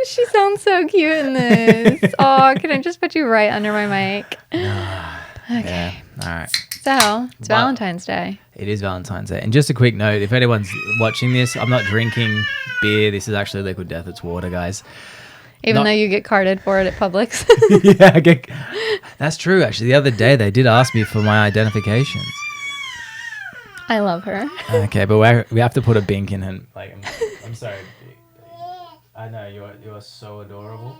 She sounds so cute in this. Oh, can I just put you right under my mic? Okay. Yeah. All right. So, it's Valentine's Day. It is Valentine's Day. And just a quick note, if anyone's watching this, I'm not drinking beer. This is actually liquid death. It's water, guys. Even though you get carded for it at Publix. Yeah, that's true. Actually, the other day they did ask me for my identifications. I love her. Okay, but we have to put a bink in and like. I'm sorry. I know you are so adorable.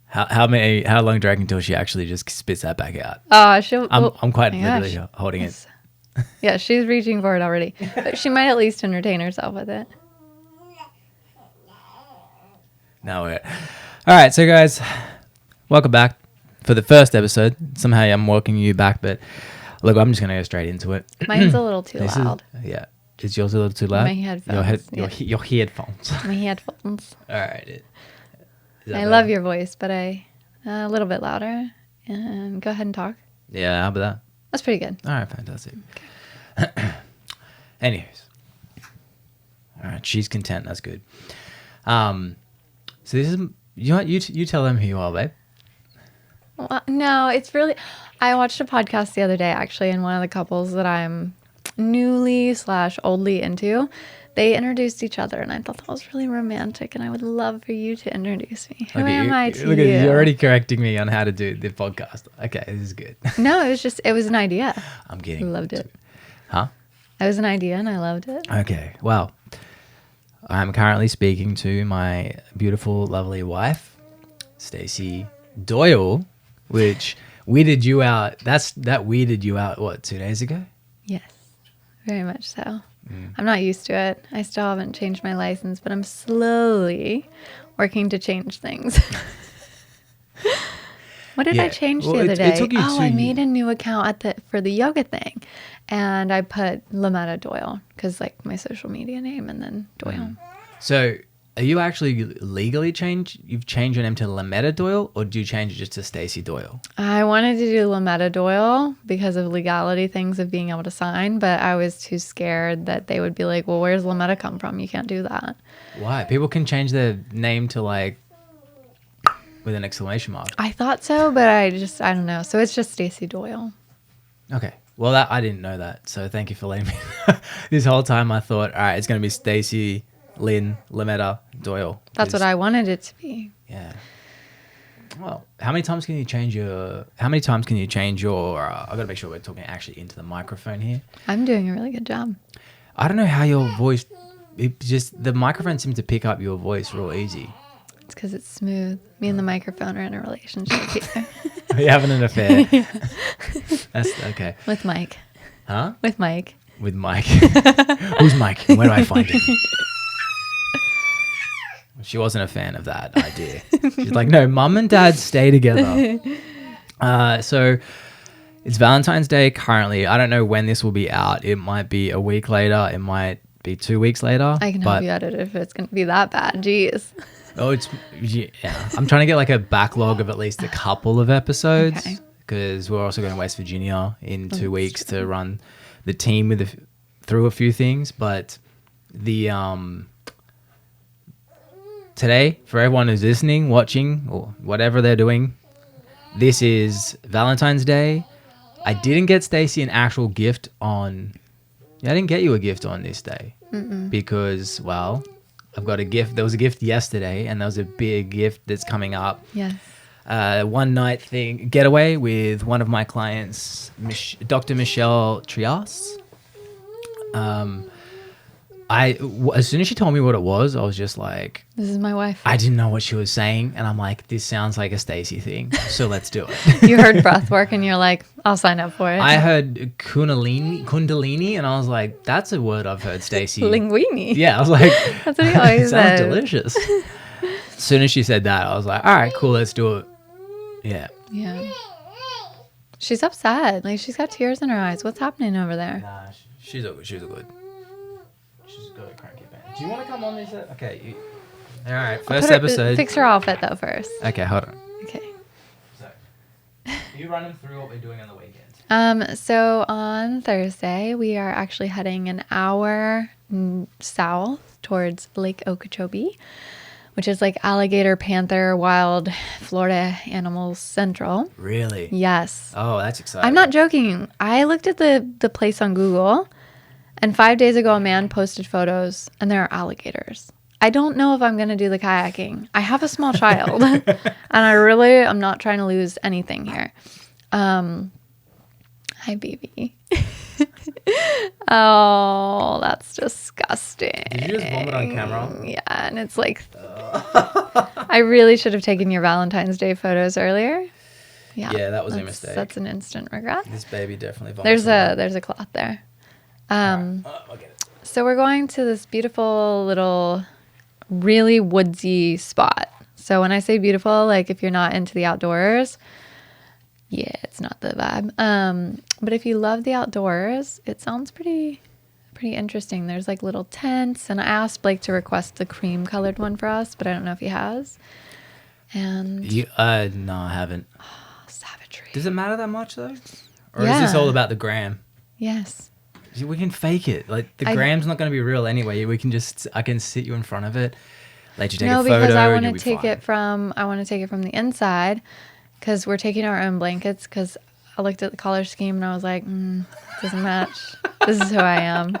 How long do you reckon until she actually just spits that back out? I'm quite literally holding it. Yeah, she's reaching for it already. But she might at least entertain herself with it. No, all right, so guys, welcome back for the first episode. Somehow I'm welcoming you back, but look, I'm just gonna go straight into it. Mine's a little too loud. Is yours a little too loud? My headphones. Your headphones. My headphones. All right. I love your voice, but a little bit louder. And go ahead and talk. Yeah, how about that? That's pretty good. All right, fantastic. Okay. Anyways, all right, she's content. That's good. So this is you tell them who you are, babe. Well, no, it's really. I watched a podcast the other day, actually, and one of the couples that I'm newly/oldly into, they introduced each other, and I thought that was really romantic, and I would love for you to introduce me. Who am I to you? Look at you. You're already correcting me on how to do the podcast. Okay, this is good. No, it was an idea. I'm getting. Loved it. Huh? It was an idea, and I loved it. Okay, well, I'm currently speaking to my beautiful, lovely wife, Stacey Doyle, which weirded you out. That weirded you out, what, 2 days ago? Yes, very much so. I'm not used to it. I still haven't changed my license, but I'm slowly working to change things. What did I change the other day? I made a new account for the yoga thing, and I put LeMetta Doyle because like my social media name, and then Doyle. So, are you actually legally changed? You've changed your name to LeMetta Doyle, or do you change it just to Stacey Doyle? I wanted to do LeMetta Doyle because of legality things of being able to sign, but I was too scared that they would be like, "Well, where's LeMetta come from? You can't do that." Why? People can change their name to like with an exclamation mark. I thought so, but I don't know. So it's just Stacey Doyle. Okay. Well, I didn't know that, so thank you for letting me know. This whole time I thought, all right, it's going to be Stacey LeMetta Doyle. That's what I wanted it to be. Yeah. Well, how many times can you change your... I got to make sure we're talking actually into the microphone here. I'm doing a really good job. I don't know how your voice... the microphone seems to pick up your voice real easy. It's because it's smooth. Me and the microphone are in a relationship here. Are you having an affair? That's okay. With Mike. Huh? With Mike. With Mike. Who's Mike? Where do I find him? She wasn't a fan of that idea. She's like, no, mum and dad stay together. So it's Valentine's Day currently. I don't know when this will be out. It might be a week later. It might be 2 weeks later. I can help you edit it if it's going to be that bad. Jeez. Oh, yeah. I'm trying to get like a backlog of at least a couple of episodes because we're also going to West Virginia in 2 weeks to run the team through a few things. But the today, for everyone who's listening, watching, or whatever they're doing, this is Valentine's Day. I didn't get Stacey an actual gift I didn't get you a gift on this day because, well, I've got a gift. There was a gift yesterday, and there was a big gift that's coming up. Yes. One night getaway with one of my clients, Dr. Michelle Trias. As soon as she told me what it was, I was just like, this is my wife. I didn't know what she was saying, and I'm like, this sounds like a Stacey thing, so let's do it. You heard breath work, and you're like, I'll sign up for it. I heard kundalini, and I was like, that's a word I've heard, Stacey. Linguini. Yeah, I was like, that's what he always says. Sounds delicious. As soon as she said that, I was like, all right, cool, let's do it. Yeah. Yeah. She's upset. Like, she's got tears in her eyes. What's happening over there? Nah, she's a good. She's got a cranky band. Do you want to come on this? Okay. All right. First episode. Fix her outfit though first. Okay, hold on. Okay. So, you run them through what we're doing on the weekend. So on Thursday we are actually heading an hour south towards Lake Okeechobee, which is like alligator, panther, wild Florida animals central. Really? Yes. Oh, that's exciting. I'm not joking. I looked at the place on Google, and 5 days ago, a man posted photos, and there are alligators. I don't know if I'm going to do the kayaking. I have a small child, and I'm not trying to lose anything here. Hi, baby. Oh, that's disgusting. Did you just vomit on camera? Yeah, and it's like, I really should have taken your Valentine's Day photos earlier. Yeah, that was a mistake. That's an instant regret. This baby definitely vomited. There's a cloth there. I'll get it. So we're going to this beautiful little, really woodsy spot. So when I say beautiful, like if you're not into the outdoors, yeah, it's not the vibe. But if you love the outdoors, it sounds pretty interesting. There's like little tents, and I asked Blake to request the cream colored one for us, but I don't know if he has. And no, I haven't. Oh, savagery. Does it matter that much though, or Yeah. is this all about the gram? Yes. We can fake it. Like the gram's not going to be real anyway. I can sit you in front of it, let you take a photo. No, because I want want to take it from the inside, because we're taking our own blankets. Because I looked at the color scheme and I was like, doesn't match. This is who I am.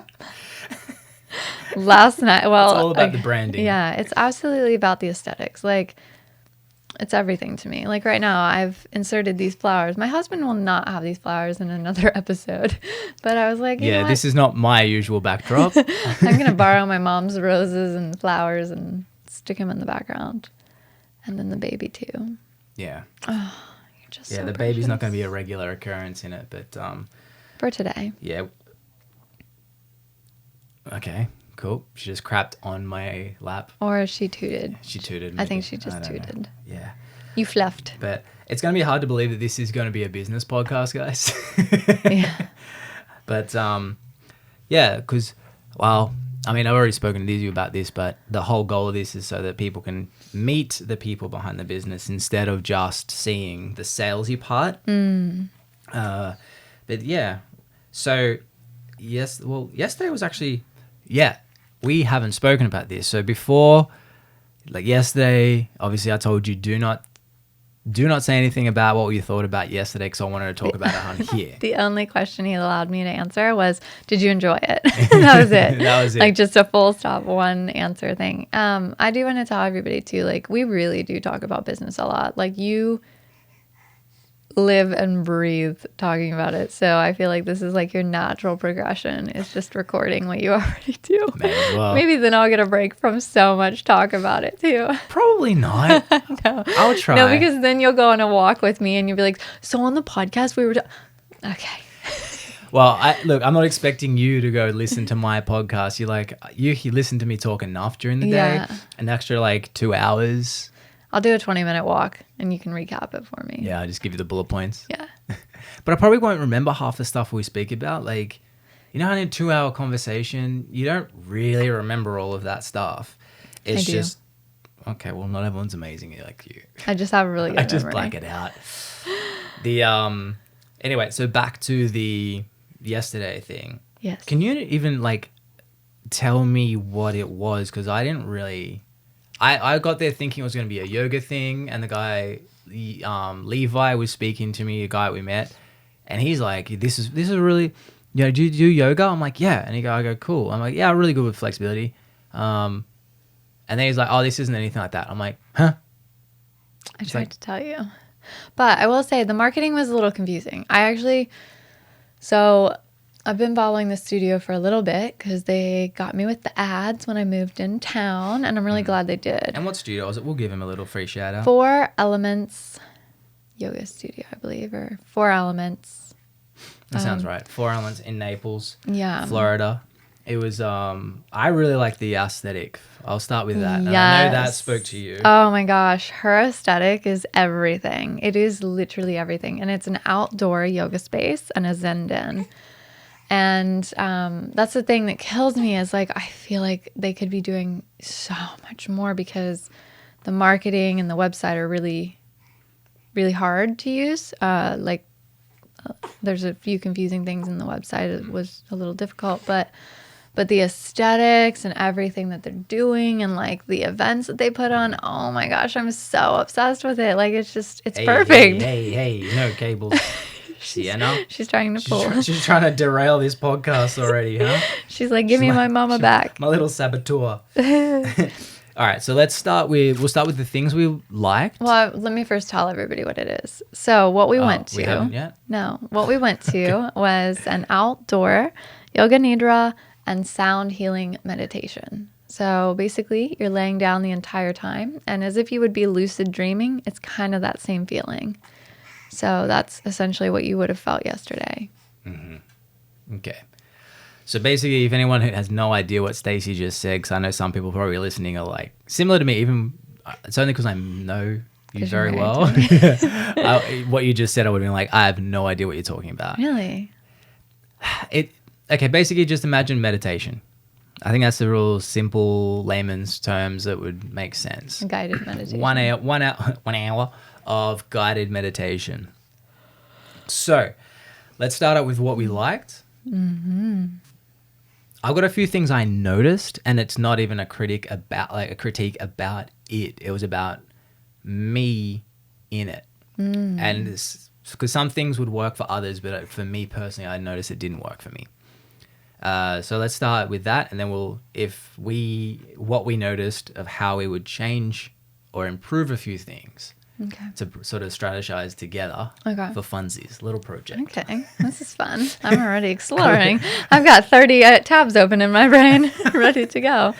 Last night, well, it's all about the branding. Yeah, it's absolutely about the aesthetics. Like, it's everything to me. Like right now, I've inserted these flowers. My husband will not have these flowers in another episode, but I was like, you know what? This is not my usual backdrop. I'm gonna borrow my mom's roses and flowers and stick them in the background, and then the baby too. Yeah. Oh, you're just so the precious. baby's not going to be a regular occurrence in it, but For today. yeah. Okay, cool. She just crapped on my lap. Or she tooted. She tooted. I think maybe. she just I don't know. tooted. Yeah. You fluffed. But it's going to be hard to believe that this is going to be a business podcast, guys. Yeah. But yeah, because, well, I mean, I've already spoken to you about this, but the whole goal of this is so that people can meet the people behind the business instead of just seeing the salesy part. But yeah, so yesterday was actually, we haven't spoken about this. So before, like yesterday, obviously I told you do not say anything about what you thought about yesterday, because I wanted to talk about it on here. The only question he allowed me to answer was, did you enjoy it? That was it. That was it. Like just a full stop, one answer thing. I do want to tell everybody too, like we really do talk about business a lot. Like you live and breathe talking about it. So I feel like this is like your natural progression. It's just recording what you already do. May as well. Maybe then I'll get a break from so much talk about it too. Probably not. No. I'll try. No, because then you'll go on a walk with me and you'll be like, so on the podcast we were okay. Well, I'm not expecting you to go listen to my podcast. You listen to me talk enough during the day. An extra like 2 hours. I'll do a 20-minute walk and you can recap it for me. Yeah, I'll just give you the bullet points. Yeah. But I probably won't remember half the stuff we speak about. Like, you know, in a 2-hour conversation, you don't really remember all of that stuff. It's just, okay, well, not everyone's amazing like you. I just have a really good I just memory. black it out. Anyway, so back to the yesterday thing. Yes. Can you even like tell me what it was? Because I didn't really. I got there thinking it was going to be a yoga thing, and the guy, Levi, was speaking to me, a guy we met, and he's like, "This is really, you know, do you do yoga?" I'm like, "Yeah," and I go, "Cool." I'm like, "Yeah, I'm really good with flexibility," and then he's like, "Oh, this isn't anything like that." I'm like, "Huh?" I tried to tell you. But I will say the marketing was a little confusing. I've been following the studio for a little bit because they got me with the ads when I moved in town, and I'm really glad they did. And what studio is it? We'll give him a little free shout out. 4 Elements Yoga Studio, I believe, or 4 Elements. That sounds right. 4 Elements in Naples, Yeah. Florida. It was, I really like the aesthetic. I'll start with that. And I know that spoke to you. Oh my gosh. Her aesthetic is everything. It is literally everything. And it's an outdoor yoga space and a Zen den. And that's the thing that kills me is like, I feel like they could be doing so much more because the marketing and the website are really, really hard to use. There's a few confusing things in the website. It was a little difficult, but But the aesthetics and everything that they're doing and like the events that they put on, oh my gosh, I'm so obsessed with it. Like it's perfect. Hey, no cables. Sienna. She's trying to pull. She's trying to derail this podcast already, huh? She's like, give me my mama back. My little saboteur. All right, so we'll start with the things we liked. Well, let me first tell everybody what it is. So what we went to. We haven't yet? No, what we went to was an outdoor yoga nidra and sound healing meditation. So basically, you're laying down the entire time, and as if you would be lucid dreaming, it's kind of that same feeling. So that's essentially what you would have felt yesterday. Mm-hmm. Okay. So basically, if anyone who has no idea what Stacey just said, because I know some people probably listening are like, similar to me, even, it's only because I know you very well. What you just said, I would have been like, I have no idea what you're talking about. Really? Okay, basically just imagine meditation. I think that's the real simple layman's terms that would make sense. Guided meditation. 1 hour of guided meditation. So let's start out with what we liked. Mm-hmm. I've got a few things I noticed, and it's not even a critique about it. It was about me in it. And because some things would work for others, but for me personally, I noticed it didn't work for me. So let's start with that, and then what we noticed of how we would change or improve a few things. Okay. To sort of strategize together for funsies, little project. Okay, this is fun. I'm already exploring. I've got 30 tabs open in my brain, ready to go.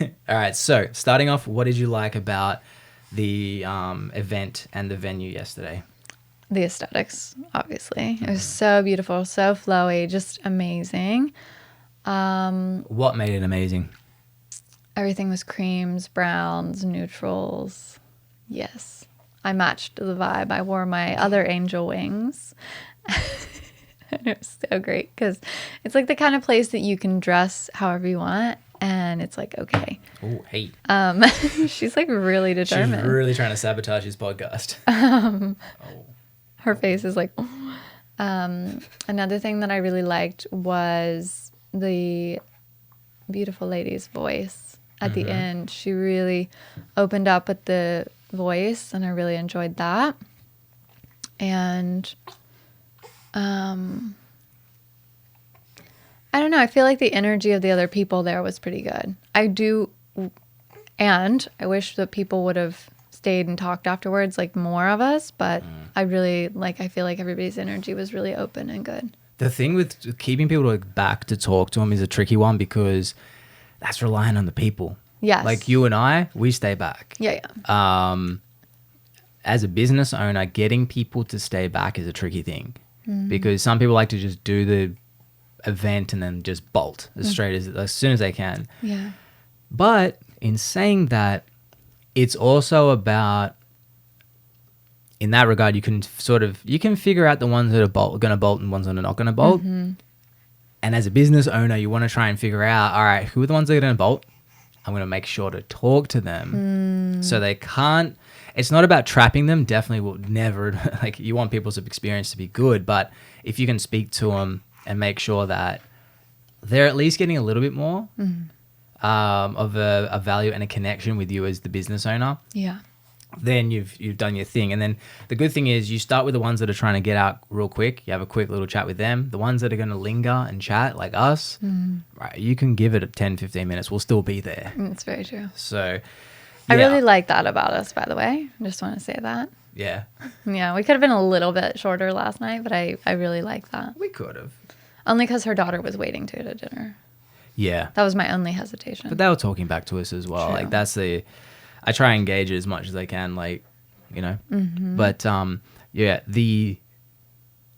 All right, so starting off, what did you like about the event and the venue yesterday? The aesthetics, obviously. It was so beautiful, so flowy, just amazing. What made it amazing? Everything was creams, browns, neutrals. Yes. I matched the vibe. I wore my other angel wings. And it was so great because it's like the kind of place that you can dress however you want. And it's like, okay. Oh, hey. She's like really determined. She's really trying to sabotage his podcast. Her face is like, another thing that I really liked was the beautiful lady's voice at the end. She really opened up with the voice, and I really enjoyed that. And I don't know, I feel like the energy of the other people there was pretty good. And I wish that people would have stayed and talked afterwards, like more of us, but I feel like everybody's energy was really open and good. The thing with keeping people back to talk to them is a tricky one, because that's relying on the people. Yes. Like you and I, we stay back. Yeah. As a business owner, getting people to stay back is a tricky thing, because some people like to just do the event and then just bolt as soon as they can. Yeah. But in saying that, it's also about, in that regard, you can figure out the ones that are going to bolt and ones that are not going to bolt. And as a business owner, you want to try and figure out, all right, who are the ones that are going to bolt? I'm going to make sure to talk to them so they can't. It's not about trapping them. Definitely will never, like, you want people's experience to be good, but if you can speak to them and make sure that they're at least getting a little bit more of a value and a connection with you as the business owner, then you've done your thing. And then the good thing is you start with the ones that are trying to get out real quick. You have a quick little chat with them. The ones that are going to linger and chat like us, right, you can give it 10, 15 minutes. We'll still be there. That's very true. So I really like that about us, by the way. I just want to say that. Yeah. Yeah, we could have been a little bit shorter last night, but I really like that. We could have. Only because her daughter was waiting to at dinner. Yeah. That was my only hesitation. But they were talking back to us as well. True. Like I try and engage it as much as I can, like, you know. But yeah, the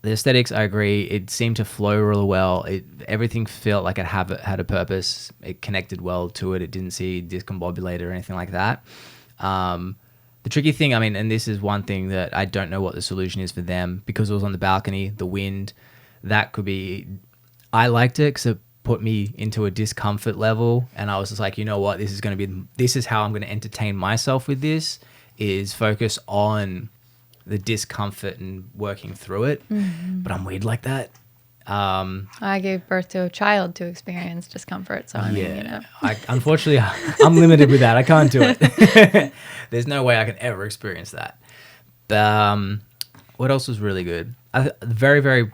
aesthetics, I agree. It seemed to flow really well. Everything felt like it had a purpose. It connected well to it. It didn't seem discombobulated or anything like that. The tricky thing, I mean, and this is one thing that I don't know what the solution is for them, because it was on the balcony, the wind, that could be. I liked it because it put me into a discomfort level, and I was just like, you know what, this is how I'm going to entertain myself with this, is focus on the discomfort and working through it. But I'm weird like that. I gave birth to a child to experience discomfort. So, I mean, you know. Unfortunately, I'm limited with that. I can't do it. There's no way I can ever experience that. What else was really good? Very, very,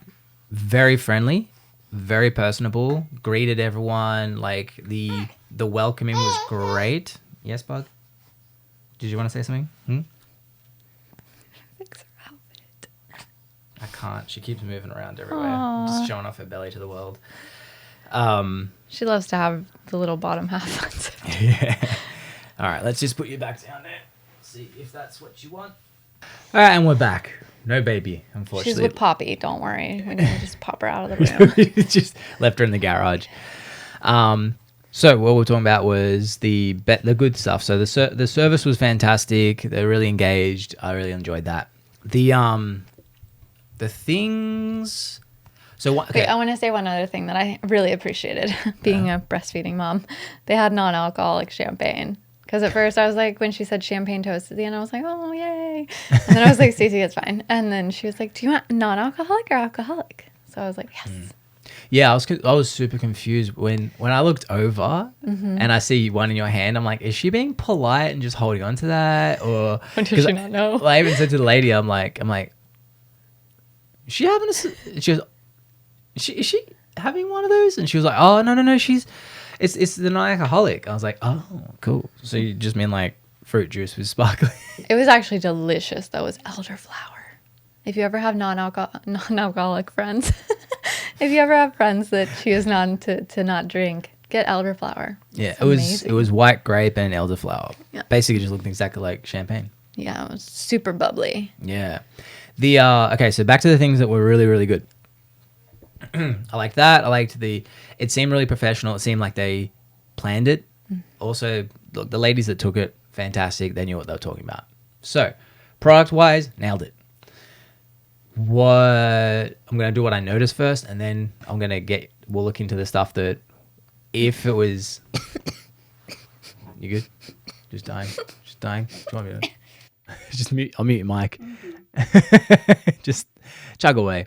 very friendly, very personable, greeted everyone. Like the welcoming was great. Yes, Bug? Did you want to say something? Fix her outfit. I can't. She keeps moving around everywhere. Aww. Just showing off her belly to the world. She loves to have the little bottom half. Yeah. All right, let's just put you back down there. See if that's what you want. All right, and we're back. No baby, unfortunately. She's with Poppy. Don't worry. We can just pop her out of the room. Just left her in the garage. So what we're talking about was the good stuff. So the service was fantastic. They're really engaged. I really enjoyed that. The things. So what? Okay. Wait, I want to say one other thing that I really appreciated being a breastfeeding mom. They had non-alcoholic champagne. Because at first I was like, when she said champagne toast at the end, I was like, oh, yay. And then I was like, Stacey, it's fine. And then she was like, do you want non-alcoholic or alcoholic? So I was like, yes. Yeah, I was super confused when I looked over and I see one in your hand. I'm like, is she being polite and just holding on to that, or Does she not know? I even said to the lady, I'm like, is she having she goes, is she having one of those? And she was like, oh no, it's the non-alcoholic. I was like, oh, cool. So you just mean like fruit juice with sparkling? It was actually delicious. That was elderflower. If you ever have non-alcoholic friends, if you ever have friends that choose to not drink, get elderflower. Yeah, it's it was white grape and elderflower. Yeah. Basically, just looked exactly like champagne. Yeah, it was super bubbly. Yeah. Okay, so back to the things that were really, really good. I liked that. I liked it seemed really professional. It seemed like they planned it. Also, look, the ladies that took it, fantastic. They knew what they were talking about. So, product-wise, nailed it. I'm going to do what I noticed first, and then we'll look into the stuff that if it was... You good? Just dying? Do you want me to... I'll mute your mic. Just chug away.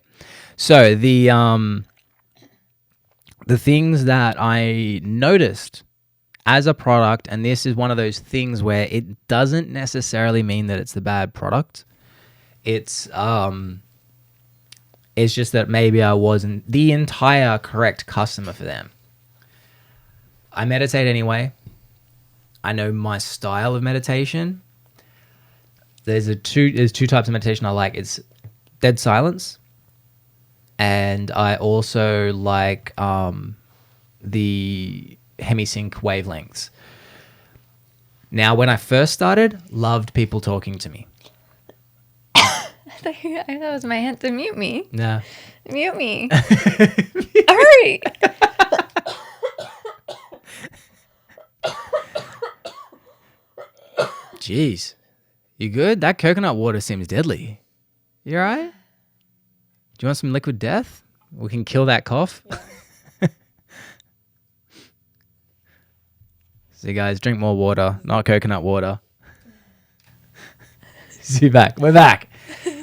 So the things that I noticed as a product, and this is one of those things where it doesn't necessarily mean that it's the bad product. It's just that maybe I wasn't the entire correct customer for them. I meditate anyway. I know my style of meditation. There's two types of meditation I like. It's dead silence. And I also like the hemisync wavelengths. Now, when I first started, loved people talking to me. I thought that was my hint to mute me. No. Mute me. Hurry. Jeez. You good? That coconut water seems deadly. You all right? Do you want some liquid death? We can kill that cough. Yeah. So guys, drink more water, not coconut water. See, back. We're back.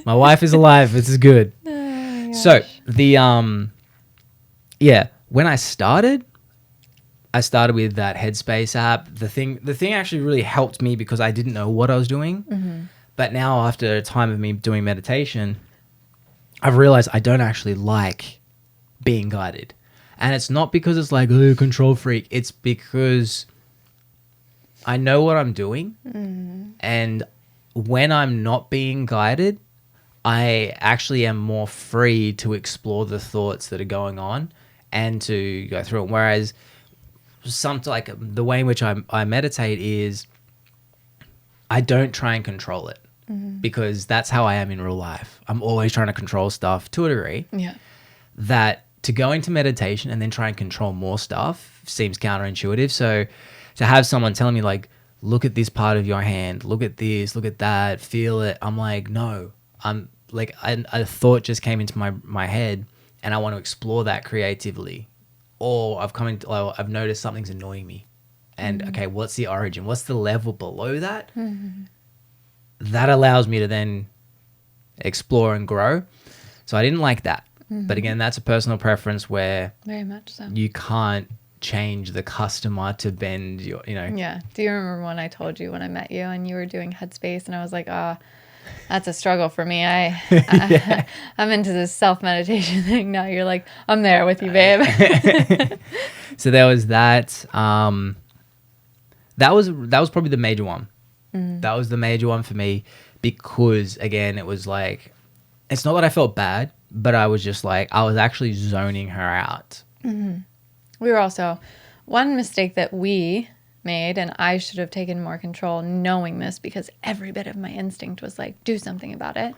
My wife is alive. This is good. Oh, so when I started with that Headspace app. The thing actually really helped me because I didn't know what I was doing. Mm-hmm. But now after a time of me doing meditation, I've realized I don't actually like being guided. And it's not because it's like, oh, control freak. It's because I know what I'm doing. Mm. And when I'm not being guided, I actually am more free to explore the thoughts that are going on and to go through them. Whereas the way in which I meditate is I don't try and control it. Because that's how I am in real life. I'm always trying to control stuff to a degree. Yeah. That to go into meditation and then try and control more stuff seems counterintuitive. So to have someone telling me like, look at this part of your hand, look at this, look at that, feel it. I'm like, no. I'm like, a thought just came into my head and I want to explore that creatively. Or I've noticed something's annoying me. And okay, what's the origin? What's the level below that? Mm-hmm. That allows me to then explore and grow. So I didn't like that. But again, that's a personal preference where Very much so. you can't change the customer to bend your, Yeah. Do you remember when I told you when I met you and you were doing Headspace and I was like, that's a struggle for me. I'm into this self-meditation thing now. You're like, I'm there with you, babe. So there was that. That was probably the major one. That was the major one for me because, again, it was like, it's not that I felt bad, but I was just like, I was actually zoning her out. We were also, one mistake that we made, and I should have taken more control knowing this because every bit of my instinct was like, do something about it.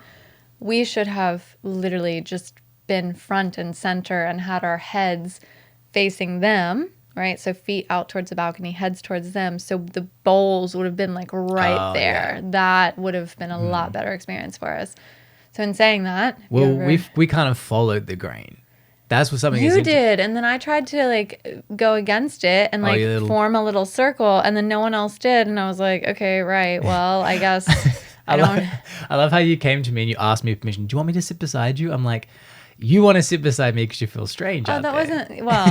We should have literally just been front and center and had our heads facing them, right? So feet out towards the balcony, heads towards them. So the bowls would have been like right there. Yeah. That would have been a lot better experience for us. So in saying that, well, we kind of followed the grain. That's what something you did, and then I tried to like go against it and like form a little circle, and then no one else did, and I was like, okay, right, well, I guess I love how you came to me and you asked me permission. Do you want me to sit beside you? I'm like, you want to sit beside me because you feel strange. Oh, out that there. wasn't well.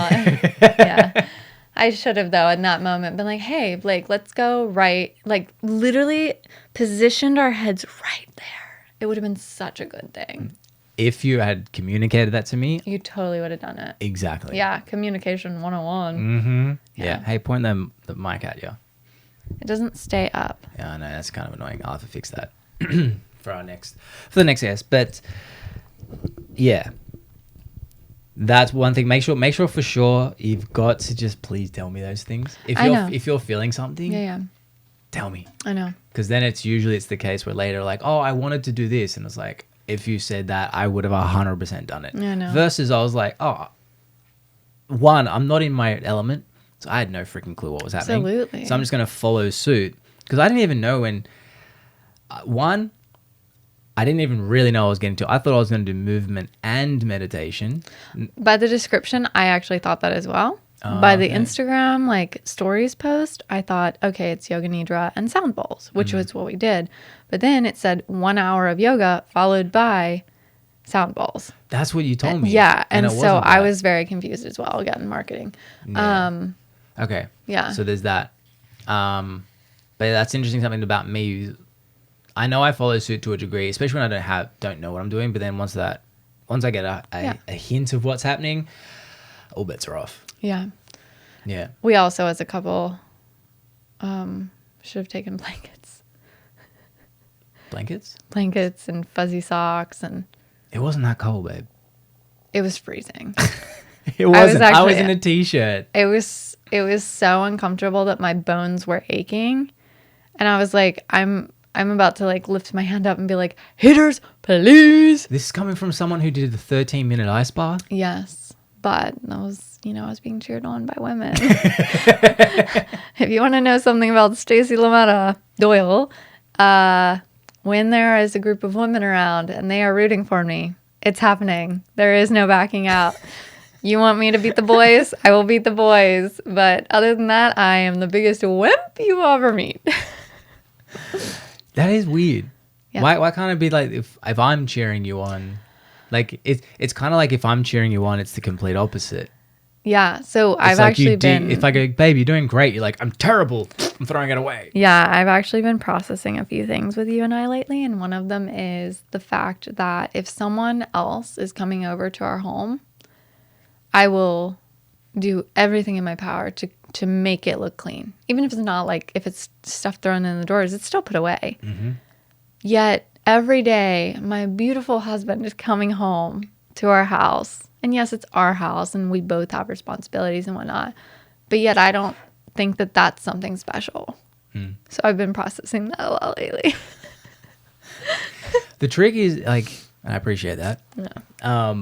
Yeah, I should have though in that moment been like, hey, Blake, let's go right, like literally positioned our heads right there. It would have been such a good thing. If you had communicated that to me, you totally would have done it. Exactly. Yeah, communication 101. Yeah. Hey, point the mic at you. It doesn't stay up. Yeah, I know, that's kind of annoying. I'll have to fix that for the next guest. But yeah, that's one thing. Make sure for sure you've got to just please tell me those things. If you're feeling something, tell me. I know. Because then it's the case where later like, oh, I wanted to do this, and it's like, if you said that, I would have 100% done it. Yeah, I know. Versus I was like, one, I'm not in my element, so I had no freaking clue what was happening. Absolutely. So I'm just going to follow suit because I didn't even know when. I didn't even really know I was getting to. I thought I was going to do movement and meditation. By the description, I actually thought that as well. By the Instagram like stories post, I thought, okay, it's yoga nidra and sound bowls, which was what we did. But then it said 1 hour of yoga followed by sound bowls. That's what you told me. Yeah, and so I was very confused as well. Again, marketing. Yeah. Okay. Yeah. So there's that. But that's interesting. Something about me. I know I follow suit to a degree, especially when I don't know what I'm doing. But then once I get a hint of what's happening, all bets are off. Yeah. Yeah. We also, as a couple, should have taken blankets. Blankets and fuzzy socks, and it wasn't that cold, babe. It was freezing. It wasn't. I was in a t-shirt. It was so uncomfortable that my bones were aching, and I was like, I'm about to like lift my hand up and be like, hitters, please. This is coming from someone who did the 13-minute ice bath. Yes, but that was, I was being cheered on by women. If you want to know something about Stacey LeMetta Doyle, when there is a group of women around and they are rooting for me, it's happening. There is no backing out. You want me to beat the boys? I will beat the boys. But other than that, I am the biggest wimp you will ever meet. That is weird. Yeah. Why can't it be like if I'm cheering you on, like it's kind of like if I'm cheering you on, it's the complete opposite. Yeah. So It's I've like actually been. If I go, babe, you're doing great. You're like, I'm terrible. I'm throwing it away. Yeah, I've actually been processing a few things with you and I lately, and one of them is the fact that if someone else is coming over to our home, I will do everything in my power to make it look clean. Even if it's not like, if it's stuff thrown in the doors, it's still put away. Mm-hmm. Yet every day, my beautiful husband is coming home to our house. And yes, it's our house and we both have responsibilities and whatnot. But yet I don't think that that's something special. Mm. So I've been processing that a lot lately. The trick is like, and I appreciate that. Yeah.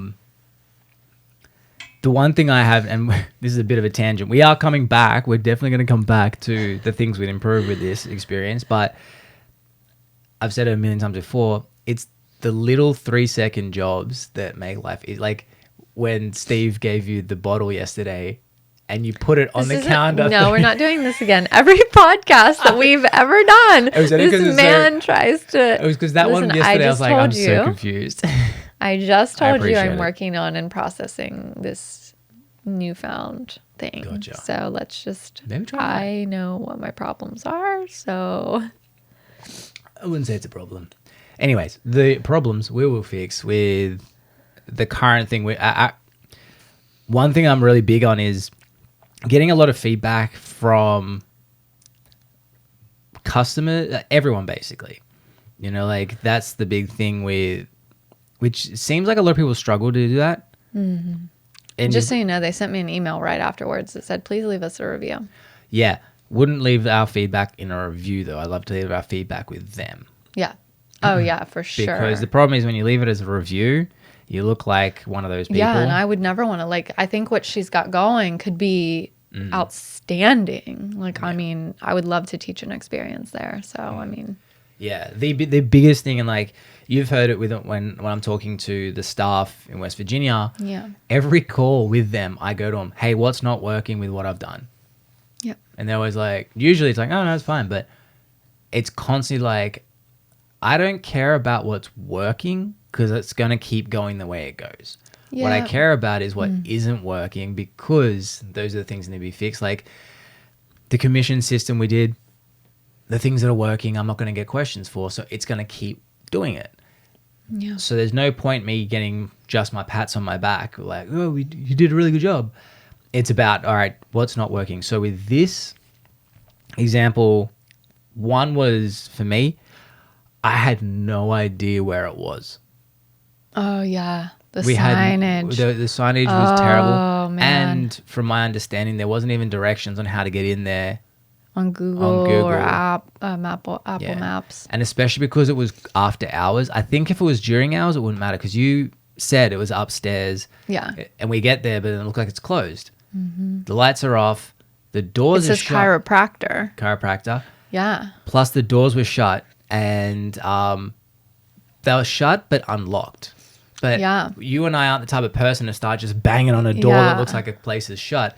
The one thing I have, and this is a bit of a tangent, we are coming back. We're definitely going to come back to the things we'd improve with this experience. But I've said it a million times before, it's the little 3-second jobs that make life easy. Like when Steve gave you the bottle yesterday and you put it on the counter. No, we're not doing this again. Every podcast that we've ever done, this man tries to. It was because that one yesterday I was like, I'm so confused. I just told you appreciate I'm it. working on and processing this newfound thing. Gotcha. So let's just, Maybe try that. I know what my problems are. So I wouldn't say it's a problem. Anyways, the problems we will fix with the current thing. One thing I'm really big on is getting a lot of feedback from customer, everyone basically. You know, like that's the big thing with, which seems like a lot of people struggle to do that. Mm-hmm. And just so you know, they sent me an email right afterwards that said, please leave us a review. yeah, wouldn't leave our feedback in a review though. I love to leave our feedback with them. Yeah. Oh yeah, for sure. Because the problem is when you leave it as a review, you look like one of those people. Yeah, and I would never want to, like, I think what she's got going could be outstanding. Like, I mean, I would love to teach an experience there. So, I mean. Yeah, the biggest thing, and like you've heard it with when I'm talking to the staff in West Virginia. Yeah. Every call with them, I go to them, hey, what's not working with what I've done? Yeah. And they're always like, usually it's like, oh no, it's fine, but it's constantly like, I don't care about what's working because it's gonna keep going the way it goes. Yeah. What I care about is what isn't working, because those are the things that need to be fixed. Like the commission system we did, the things that are working, I'm not going to get questions for, so it's going to keep doing it. Yeah. So there's no point me getting just my pats on my back, like, oh, you did a really good job. It's about, all right, what's not working? So with this example, one was for me, I had no idea where it was. Oh, yeah. The The signage was terrible. Oh, man. And from my understanding, there wasn't even directions on how to get in there. On Google, or Apple Yeah. Maps. And especially because it was after hours. I think if it was during hours, it wouldn't matter, because you said it was upstairs. Yeah. And we get there, but it looked like it's closed. Mm-hmm. The lights are off. The doors It are says shut. Chiropractor. Yeah. Plus the doors were shut, and they were shut but unlocked. But Yeah. you and I aren't the type of person to start just banging on a door that Yeah. looks like a place is shut.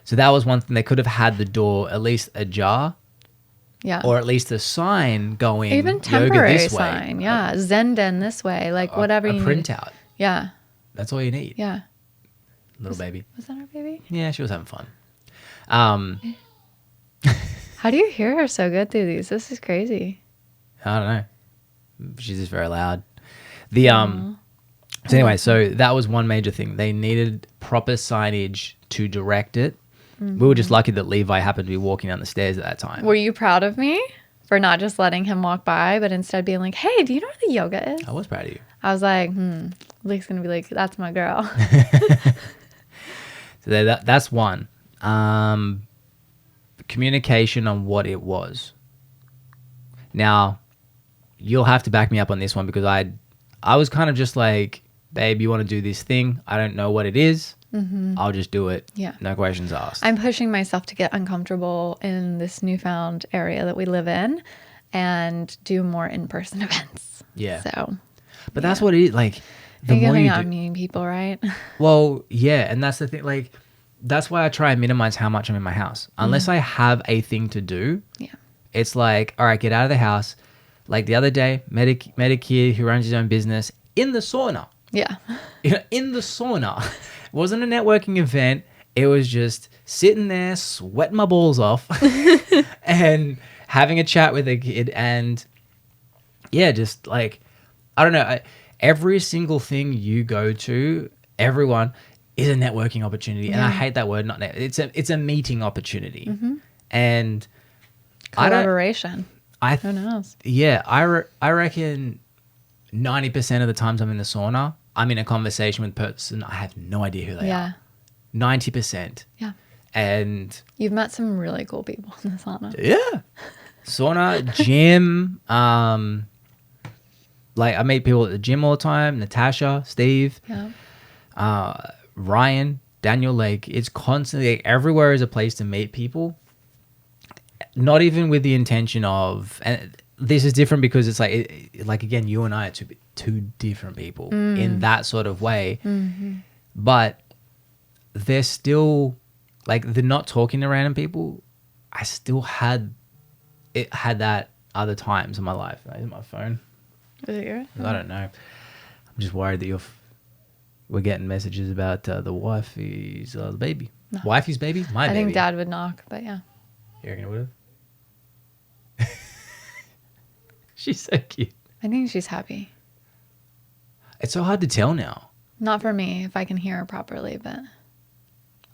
So that was one thing. They could have had the door at least ajar, Yeah. or at least a sign going, even yoga temporary this way. sign. Yeah. Zenden this way. Like whatever a you need. printout. Yeah. That's all you need. Yeah. Little baby. Was that our baby? Yeah, she was having fun. How do you hear her so good through these? This is crazy. I don't know. She's just very loud. So anyway, so that was one major thing. They needed proper signage to direct it. Mm-hmm. We were just lucky that Levi happened to be walking down the stairs at that time. Were you proud of me for not just letting him walk by, but instead being like, hey, do you know where the yoga is? I was proud of you. I was like, Blake's going to be like, that's my girl. So that's one. Communication on what it was. Now, you'll have to back me up on this one, because I was kind of just like, babe, you want to do this thing? I don't know what it is. Mm-hmm. I'll just do it. Yeah. No questions asked. I'm pushing myself to get uncomfortable in this newfound area that we live in and do more in-person events. Yeah. So. But that's what it is. Like, the you're more hang you out do, meeting people, right? well, yeah, and that's the thing. Like, that's why I try and minimize how much I'm in my house. Unless I have a thing to do, Yeah. it's like, all right, get out of the house. Like the other day, met a kid who runs his own business in the sauna. Yeah. In the sauna. It wasn't a networking event. It was just sitting there, sweating my balls off and having a chat with a kid. And yeah, just like, I don't know. Every single thing you go to, everyone, is a networking opportunity. And I hate that word, not net. It's a meeting opportunity. Mm-hmm. And Collaboration. Who knows? Yeah, I reckon 90% of the times I'm in the sauna, I'm in a conversation with a person I have no idea who they are. 90%. Yeah. And You've met some really cool people in the sauna. yeah. Sauna, gym, like I meet people at the gym all the time, Natasha, Steve, Ryan, Daniel, like it's constantly, like, everywhere is a place to meet people. Not even with the intention of, and this is different because it's like again, you and I are two different people in that sort of way. Mm-hmm. But they're still, like, the not talking to random people, I still had that other times in my life. Is it my phone? Is it yours? I don't know. I'm just worried that we're getting messages about the wifey's the baby. No. Wifey's baby? My I baby. think Dad would knock, but yeah. You reckon it would have? She's so cute. I think she's happy. It's so hard to tell now. Not for me if I can hear her properly, but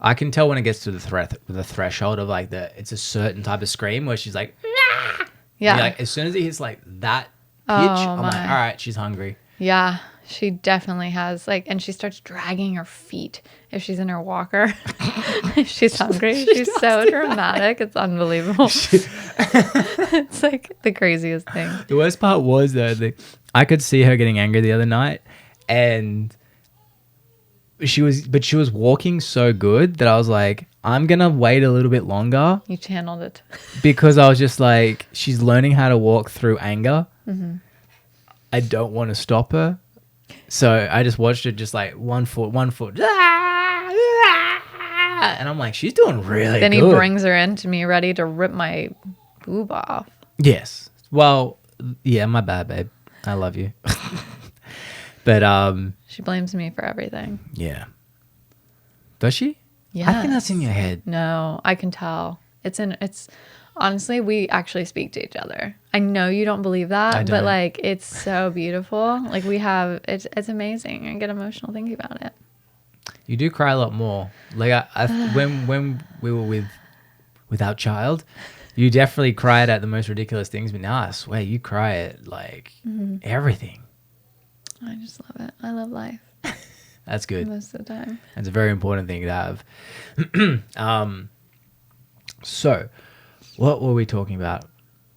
I can tell when it gets to the threshold of like it's a certain type of scream where she's like, "Ah!" yeah. Like as soon as it hits like that pitch, I'm like, all right, she's hungry. Yeah, she definitely has and she starts dragging her feet if she's in her walker. If she's hungry. She's so dramatic. It's unbelievable. It's like the craziest thing. The worst part was though, I could see her getting angry the other night, and she was walking so good that I was like, I'm gonna wait a little bit longer. You channeled it. Because I was just like, she's learning how to walk through anger. Mm-hmm. I don't want to stop her. So I just watched her just like one foot. And I'm like, she's doing really Then good. he brings her in to me ready to rip my boob off. Yes. Well, yeah, my bad, babe. I love you. But she blames me for everything. Yeah. Does she? Yeah. I think that's in your head. No, I can tell. It's honestly, we actually speak to each other. I know you don't believe that, but it's so beautiful. It's amazing. I get emotional thinking about it. You do cry a lot more. Like when we were with our child, you definitely cried at the most ridiculous things, but now I swear you cry at everything. I just love it. I love life. That's good. Most of the time. That's a very important thing to have. So, what were we talking about?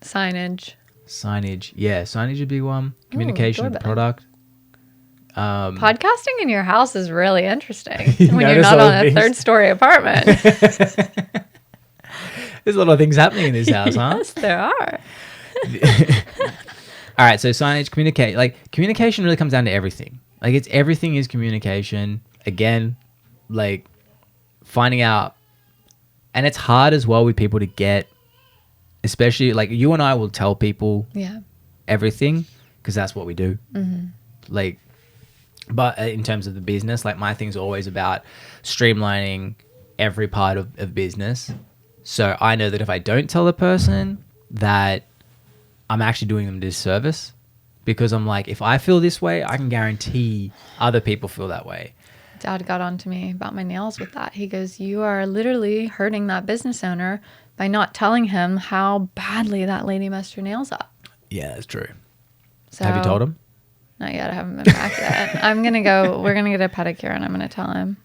Signage. Yeah, signage is a big one. Communication with product. Podcasting in your house is really interesting when you're notice not all on the a third-story apartment. There's a lot of things happening in this house, huh? Yes, there are. All right, so signage, communication really comes down to everything. Everything is communication. Again, finding out, and it's hard as well with people to get, especially you and I will tell people everything because that's what we do. Mm-hmm. But in terms of the business, my thing's always about streamlining every part of business. So I know that if I don't tell the person that I'm actually doing them a disservice, because I'm like, if I feel this way, I can guarantee other people feel that way. Dad got on to me about my nails with that. He goes, you are literally hurting that business owner by not telling him how badly that lady messed her nails up. Yeah, that's true. So, have you told him? Not yet. I haven't been back yet. We're going to get a pedicure and I'm going to tell him.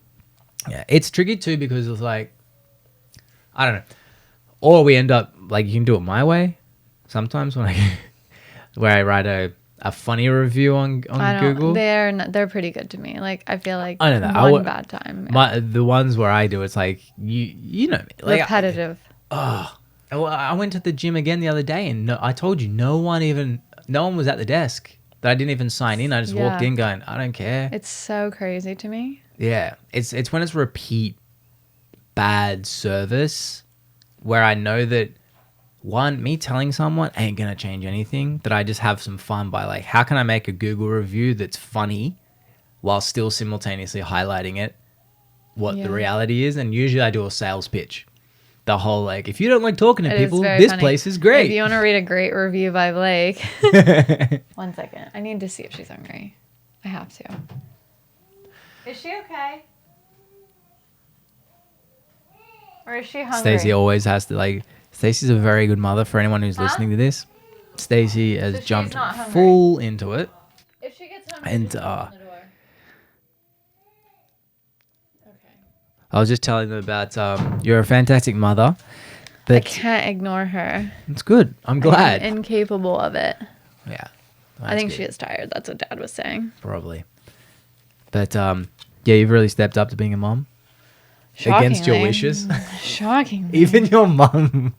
Yeah, it's tricky too because it's I don't know. Or we end up, you can do it my way. Sometimes when where I write a funny review on Google. They're pretty good to me. I feel like I don't know. one bad time. The ones where I do, it's you know me. Repetitive. I went to the gym again the other day and I told you no one was at the desk that I didn't even sign in. I just walked in going, I don't care. It's so crazy to me. Yeah. It's when it's repeat bad service where I know that me telling someone ain't gonna change anything, that I just have some fun by how can I make a Google review that's funny while still simultaneously highlighting what the reality is. And usually I do a sales pitch. The whole if you don't like talking to people, this funny. place is great. If you want to read a great review by Blake. 1 second. I need to see if she's hungry. I have to. Is she okay? Or is she hungry? Stacey always has to Stacey's a very good mother for anyone who's listening to this. Stacey has jumped full into it. If she gets hungry, and just open the door. Okay. I was just telling them about you're a fantastic mother. But I can't ignore her. It's good. I'm glad. I'm incapable of it. Yeah. I think she is tired. That's what Dad was saying. Probably. But you've really stepped up to being a mom. Against your wishes. Shockingly. Even your mom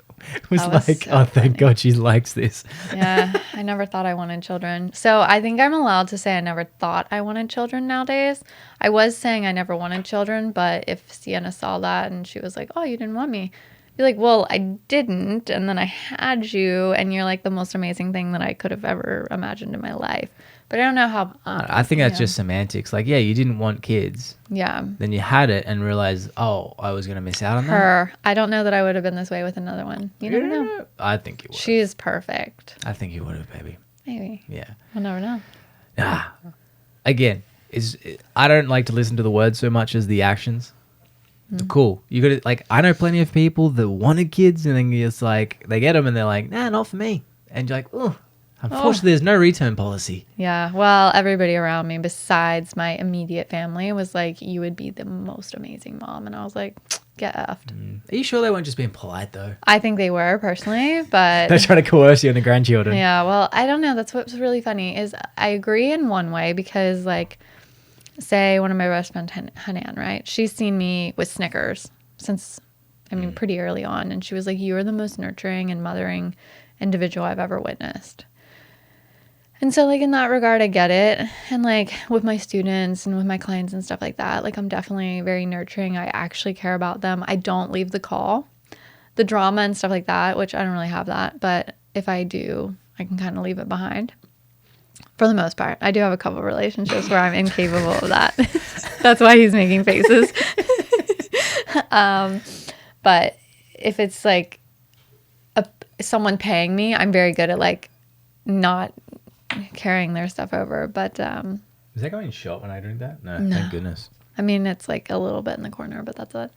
was oh, thank God she likes this. Yeah, I never thought I wanted children. So I think I'm allowed to say I never thought I wanted children nowadays. I was saying I never wanted children, but if Sienna saw that and she was like, oh, you didn't want me, be like, well, I didn't, and then I had you, and you're like the most amazing thing that I could have ever imagined in my life. But I don't know how. I think that's Yeah. just semantics. Like, yeah, you didn't want kids. Yeah. Then you had it and realized, oh, I was going to miss out on that. Her. I don't know that I would have been this way with another one. You never know. I think you would. She is perfect. I think you would have, baby. Maybe. Yeah. We'll never know. Again, I don't like to listen to the words so much as the actions. Cool. You got to, like, I know plenty of people that wanted kids and then it's like, they get them and they're like, nah, not for me. And you're like, oh, unfortunately, there's no return policy. Yeah. Well, everybody around me besides my immediate family was like, you would be the most amazing mom. And I was like, get effed. Are you sure they weren't just being polite, though? I think they were personally, but They're trying to coerce you on the grandchildren. yeah, well, I don't know. That's what's really funny is I agree in one way because like, say one of my best friends, Hanan, right? She's seen me with Snickers since, pretty early on. And she was like, you are the most nurturing and mothering individual I've ever witnessed. And so like in that regard, I get it. And like with my students and with my clients and stuff like that, like I'm definitely very nurturing. I actually care about them. I don't leave the call. The drama and stuff like that, which I don't really have that. But if I do, I can kind of leave it behind. For the most part. I do have a couple relationships where I'm incapable of that. That's why he's making faces. But if it's like someone paying me, I'm very good at like not carrying their stuff over. But Is that going shot when I drink that? No, No. thank goodness. it's like a little bit in the corner, but that's it.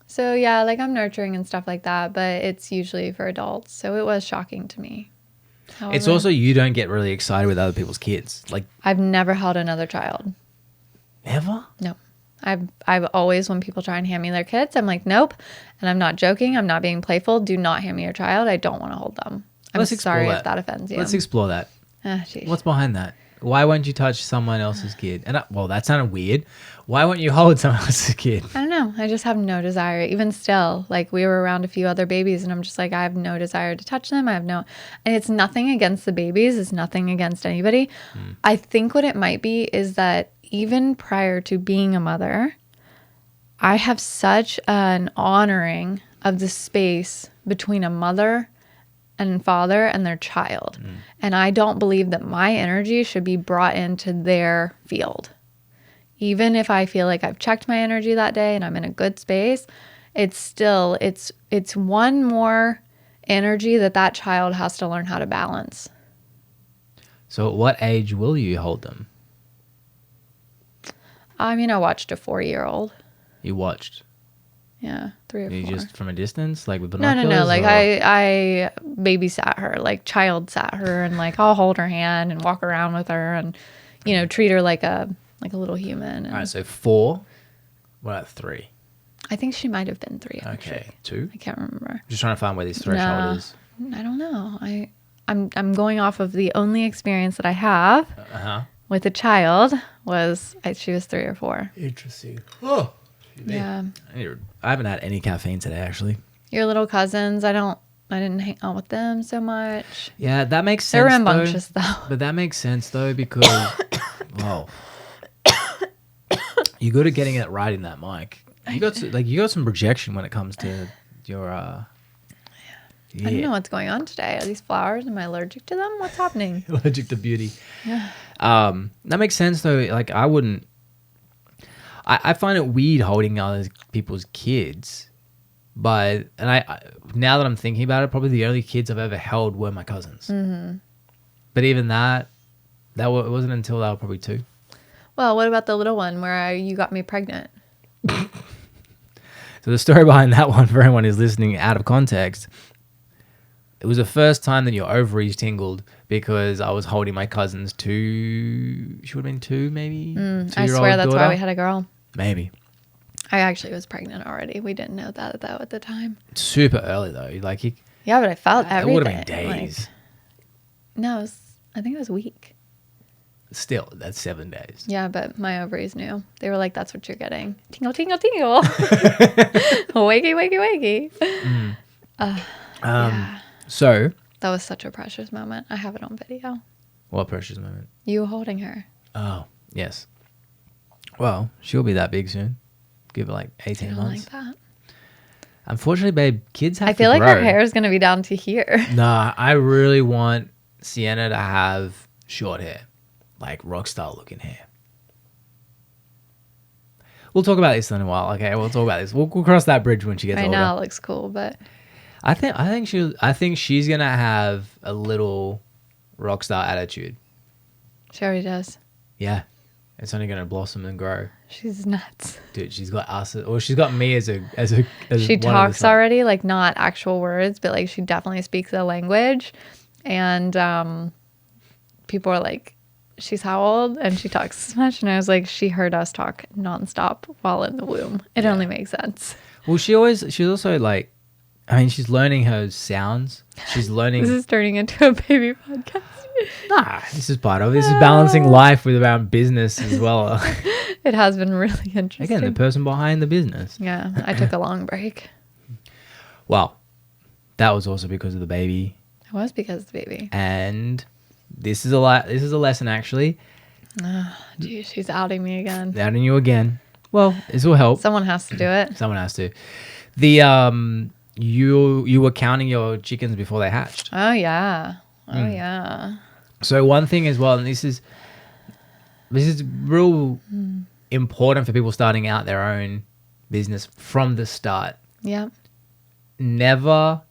So yeah, like I'm nurturing and stuff like that, but it's usually for adults. So it was shocking to me. However, It's also you don't get really excited with other people's kids. Like, I've never held another child. ever? No. I've always, when people try and hand me their kids, I'm like, nope. And I'm not joking. I'm not being playful. Do not hand me your child. I don't want to hold them. I'm sorry if that offends you. Let's explore that. Sheesh. What's behind that? Why won't you touch someone else's kid? And well, that sounded weird. Why won't you hold someone else's kid? I don't know. I just have no desire. Even still, like we were around a few other babies and I'm just like, I have no desire to touch them. And it's nothing against the babies. It's nothing against anybody. I think what it might be is that even prior to being a mother, I have such an honoring of the space between a mother and father and their child. And I don't believe that my energy should be brought into their field. Even if I feel like I've checked my energy that day and I'm in a good space, it's still, it's one more energy that child has to learn how to balance. So at what age will you hold them? I watched a 4-year-old. You watched? Yeah, 3 or 4. You just from a distance, like with No. binoculars? Like or- I babysat her, like child sat her, and like I'll hold her hand and walk around with her, and treat her like a little human. And All right, so 4. What about 3? I think she might have been 3. Actually. Okay, 2. I can't remember. Just trying to find where this threshold is. I don't know. I'm going off of the only experience that I have with a child she was 3 or 4. Interesting. Oh, Yeah. I haven't had any caffeine today, actually. Your little cousins, I didn't hang out with them so much. Yeah, that makes sense. They're rambunctious though. But that makes sense though because, whoa, you're good at getting it right in that mic. You got some projection when it comes to your. I don't know what's going on today. Are these flowers? Am I allergic to them? What's happening? Allergic to beauty. Yeah. That makes sense though. Like I wouldn't. I find it weird holding other people's kids, but I now that I'm thinking about it, probably the only kids I've ever held were my cousins. Mm-hmm. But even it wasn't until they were probably 2. Well, what about the little one where you got me pregnant? So the story behind that one, for anyone who's listening out of context, it was the first time that your ovaries tingled because I was holding my cousin's 2. She would have been 2, maybe. I swear that's why we had a girl. Maybe. I actually was pregnant already. We didn't know that though at the time. Super early though. Like Yeah, but I felt everything. it would have been days. No, I think it was a week. Still, that's 7 days. Yeah, but my ovaries knew. They were like, that's what you're getting. Tingle, tingle, tingle. Wakey, wakey, wakey. Yeah. So, That was such a precious moment. I have it on video. what precious moment? You holding her. Oh, yes. Well, she'll be that big soon. Give her like 18 I don't months. like Unfortunately, babe, kids have I feel to like grow. her hair is going to be down to here. Nah, I really want Sienna to have short hair, like rock star looking hair. We'll talk about this in a while. Okay, we'll talk about this. We'll cross that bridge when she gets Right older. now it looks cool, but I think she's gonna have a little rock star attitude. she already does. Yeah, it's only gonna blossom and grow. She's nuts. Dude, she's got us, or she's got me as She one of the talks sons. already, like not actual words, but like she definitely speaks the language. And people are like, she's how old? And she talks this much. And I was like, she heard us talk nonstop while in the womb. It only makes sense. Well, she's also like, I mean, she's learning her sounds. She's learning. This is turning into a baby podcast. Nah, this is part of it. This is balancing life with around business as well. It has been really interesting. Again, the person behind the business. Yeah, I took a long break. Well, that was also because of the baby. It was because of the baby. And this is a lesson actually. Geez, she's outing me again. Outing you again. Well, this will help. Someone has to do it. Someone has to. The you were counting your chickens before they hatched. Oh yeah. Oh yeah. So one thing as well, and this is real important for people starting out their own business from the start. Yeah. Never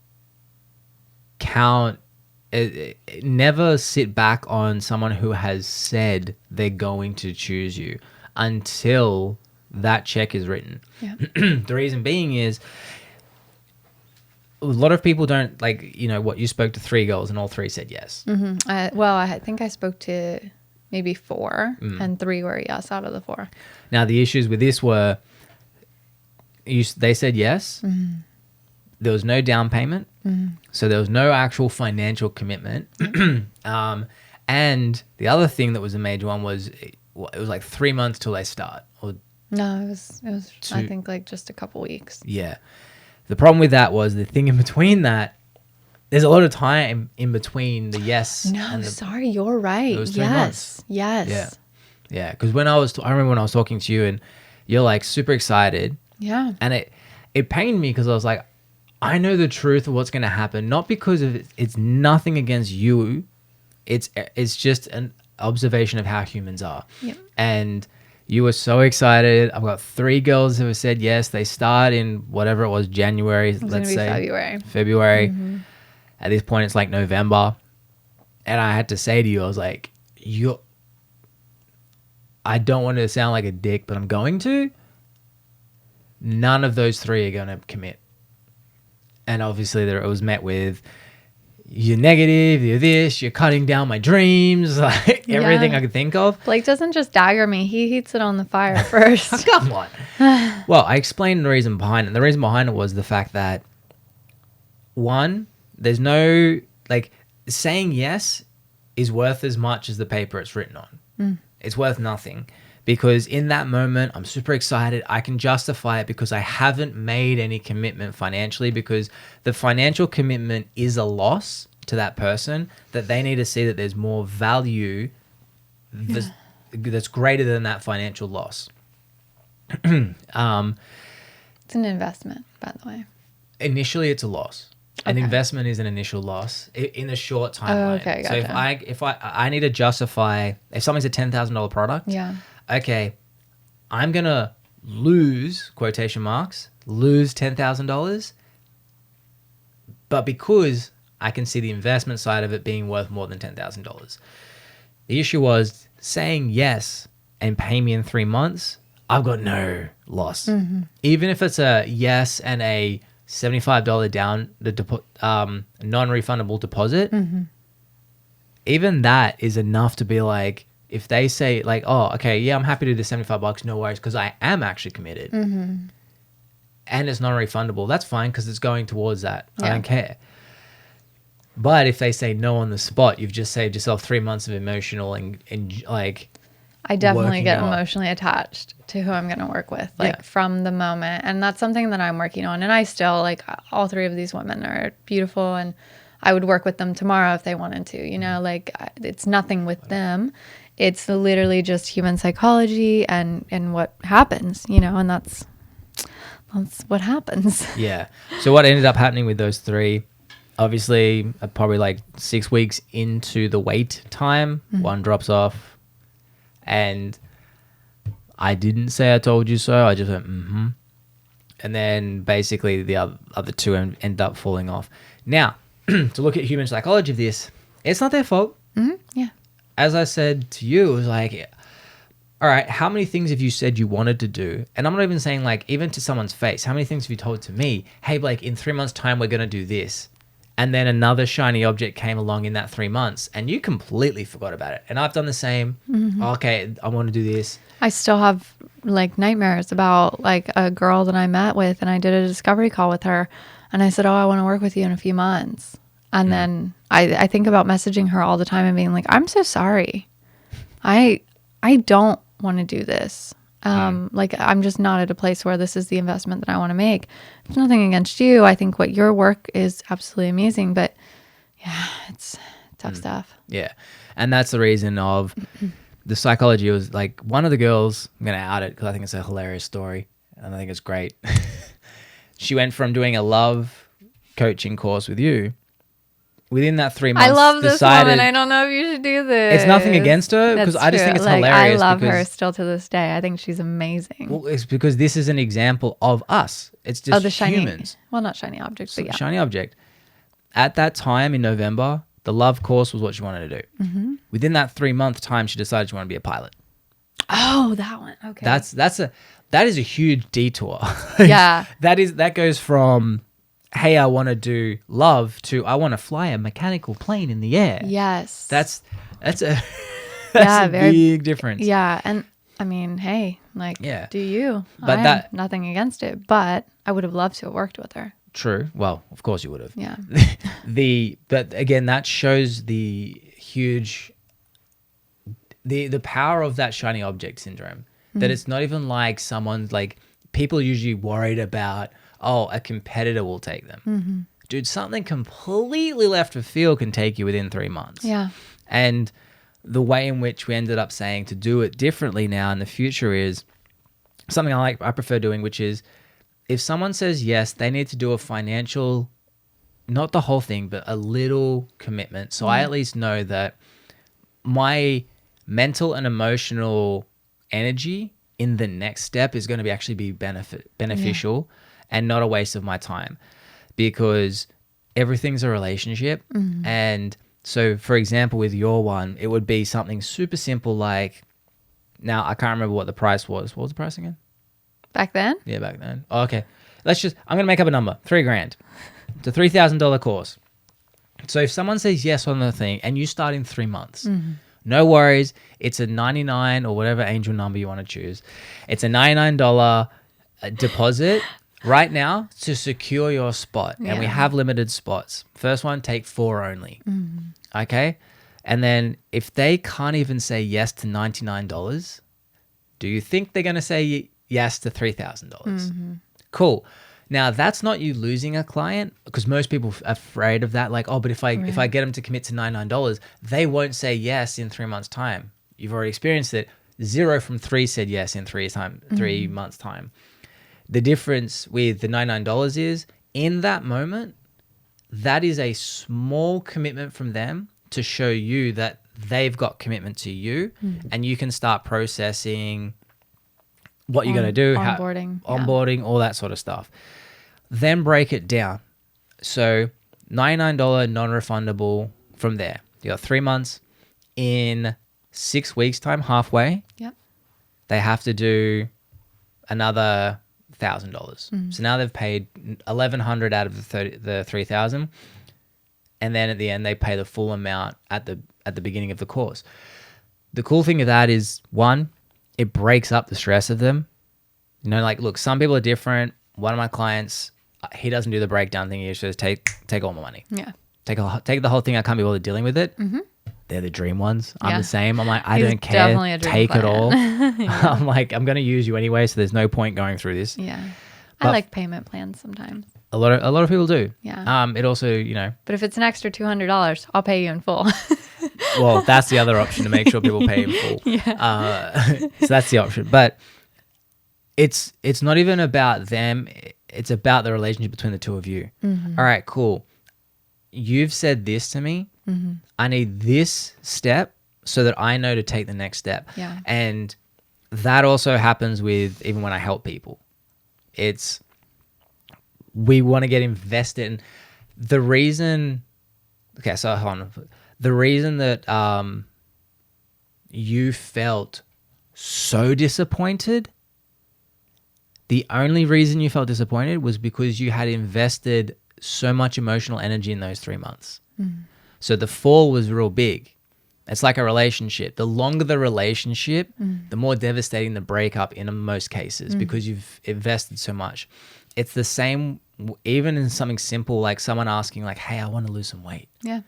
never sit back on someone who has said they're going to choose you until that check is written. Yeah. The reason being is a lot of people don't what you spoke to 3 girls and all 3 said yes. I think I spoke to maybe 4 and 3 were yes out of the 4. Now the issues with this were they said yes. There was no down payment. So there was no actual financial commitment. And the other thing that was a major one was it was like 3 months till they start. Or No, it was I think like just a couple weeks. yeah. The problem with that was the thing in between that. There's a lot of time in between the yes. No, sorry, you're right. It was 3 Yes. months. Yes. Yeah. Because I remember when I was talking to you and you're like super excited. Yeah. And it pained me because I was like, I know the truth of what's going to happen, not because of it's nothing against you. It's just an observation of how humans are. Yep. And you were so excited. I've got 3 girls who have said yes. They start in whatever it was, January, let's say. February. At this point, it's like November. And I had to say to you, I was like, I don't want to sound like a dick, but I'm going to. None of those 3 are going to commit. And obviously it was met with, you're negative, you're this, you're cutting down my dreams, like everything I could think of. Blake doesn't just dagger me. He heats it on the fire first. Come on. Well, I explained the reason behind it. The reason behind it was the fact that, one, there's no, saying yes is worth as much as the paper it's written on. It's worth nothing. Because in that moment, I'm super excited. I can justify it because I haven't made any commitment financially, because the financial commitment is a loss to that person, that they need to see that there's more value that's greater than that financial loss. It's an investment, by the way. Initially, it's a loss. An investment is an initial loss in a short timeline. Okay, gotcha. So if I need to justify, if something's a $10,000 product, okay, I'm going to lose, quotation marks, lose $10,000, but because I can see the investment side of it being worth more than $10,000. The issue was saying yes and pay me in 3 months, I've got no loss. Even if it's a yes and a $75 down, non-refundable deposit, even that is enough to be like, if they say like, oh, okay, yeah, I'm happy to do the $75, no worries, because I am actually committed. And it's non-refundable, that's fine because it's going towards that. I don't care. But if they say no on the spot, you've just saved yourself 3 months of emotional and like... I definitely get emotionally attached to who I'm going to work with, from the moment. And that's something that I'm working on. And I still, all 3 of these women are beautiful and I would work with them tomorrow if they wanted to, it's nothing with them. It's literally just human psychology and what happens, and that's that's what happens. Yeah. So what ended up happening with those three, obviously, probably like 6 weeks into the wait time, one drops off. And I didn't say I told you so. I just went, mm-hmm. And then basically the other two end up falling off. Now, to look at human psychology of this, it's not their fault. Yeah. As I said to you, it was like, all right, how many things have you said you wanted to do? And I'm not even saying like, even to someone's face, how many things have you told to me? Hey, Blake, in 3 months' time, we're going to do this. And then another shiny object came along in that 3 months and you completely forgot about it. And I've done the same. Okay, I want to do this. I still have like nightmares about like a girl that I met with, and I did a discovery call with her, and I said, oh, I want to work with you in a few months. And then I think about messaging her all the time and being like, I'm so sorry. I don't want to do this. Like I'm just not at a place where this is the investment that I want to make. It's nothing against you. I think what your work is absolutely amazing, but yeah, it's tough stuff. Yeah. And that's the reason of the psychology was like one of the girls, I'm going to out it because I think it's a hilarious story and I think it's great. She went from doing a love coaching course with you. Within that 3 months, I love this woman. I don't know if you should do this. It's nothing against her because I just think it's hilarious. I love her still to this day. I think she's amazing. Well, it's because this is an example of us. It's just the shiny, humans. Well, not shiny object, but yeah. Shiny object. At that time in November, the love course was what she wanted to do. Within that 3 month time, she decided she wanted to be a pilot. Oh, that one. Okay. That is a huge detour. Yeah. that goes from, hey, I want to do love to I want to fly a mechanical plane in the air. Yes. That's a big difference. Yeah. And I mean, hey, like, do you? But I have nothing against it, but I would have loved to have worked with her. True. Well, of course you would have. Yeah. But again, that shows the huge, the power of that shiny object syndrome. That it's not even like someone's like, people usually worried about, oh, a competitor will take them. Dude, something completely left of field can take you within 3 months. Yeah. And the way in which we ended up saying to do it differently now in the future is something I prefer doing, which is if someone says yes, they need to do a financial, not the whole thing, but a little commitment. So I at least know that my mental and emotional energy in the next step is going to actually be beneficial and not a waste of my time, because everything's a relationship. And so, for example, with your one, it would be something super simple like, now I can't remember what the price was. What was the price again? Back then? Yeah, back then. Oh, okay. I'm going to make up a number, $3,000. It's a $3,000 course. So if someone says yes on the thing and you start in 3 months, no worries. It's a $99 or whatever angel number you want to choose. It's a $99 deposit right now to secure your spot. And we have limited spots. First one, take 4 only. Okay? And then if they can't even say yes to $99, do you think they're going to say yes to $3,000? Cool. Now, that's not you losing a client, because most people are afraid of that. Like, oh, but if I get them to commit to $99, they won't say yes in 3 months' time. You've already experienced it. 0 from 3 said yes in 3 months' time. The difference with the $99 is, in that moment, that is a small commitment from them to show you that they've got commitment to you, and you can start processing what you're going to do, onboarding, all that sort of stuff. Then break it down. So $99 non-refundable from there. You got 3 months. In 6 weeks' time, halfway, they have to do another $1,000. So now they've paid $1,100 out of the $3,000, and then at the end they pay the full amount at the beginning of the course. The cool thing of that is, one, it breaks up the stress of them. You know, like, look, some people are different. One of my clients, he doesn't do the breakdown thing. He just says, take all my money. Yeah. Take the whole thing. I can't be bothered dealing with it. They're the dream ones. I'm the same. I'm like, I don't care. Take it all. I'm like, I'm going to use you anyway, so there's no point going through this. Yeah. I like payment plans sometimes. A lot of people do. Yeah. It also, you know. But if it's an extra $200, I'll pay you in full. Well, that's the other option, to make sure people pay in full. So that's the option. But it's not even about them. It's about the relationship between the two of you. All right, cool. You've said this to me. I need this step so that I know to take the next step. Yeah. And that also happens with even when I help people. We want to get invested in the reason. Okay, so hold on. The reason that you felt so disappointed, the only reason you felt disappointed was because you had invested so much emotional energy in those 3 months. So the fall was real big. It's like a relationship. The longer the relationship, the more devastating the breakup in most cases because you've invested so much. It's the same even in something simple like someone asking like, hey, I want to lose some weight. Yeah.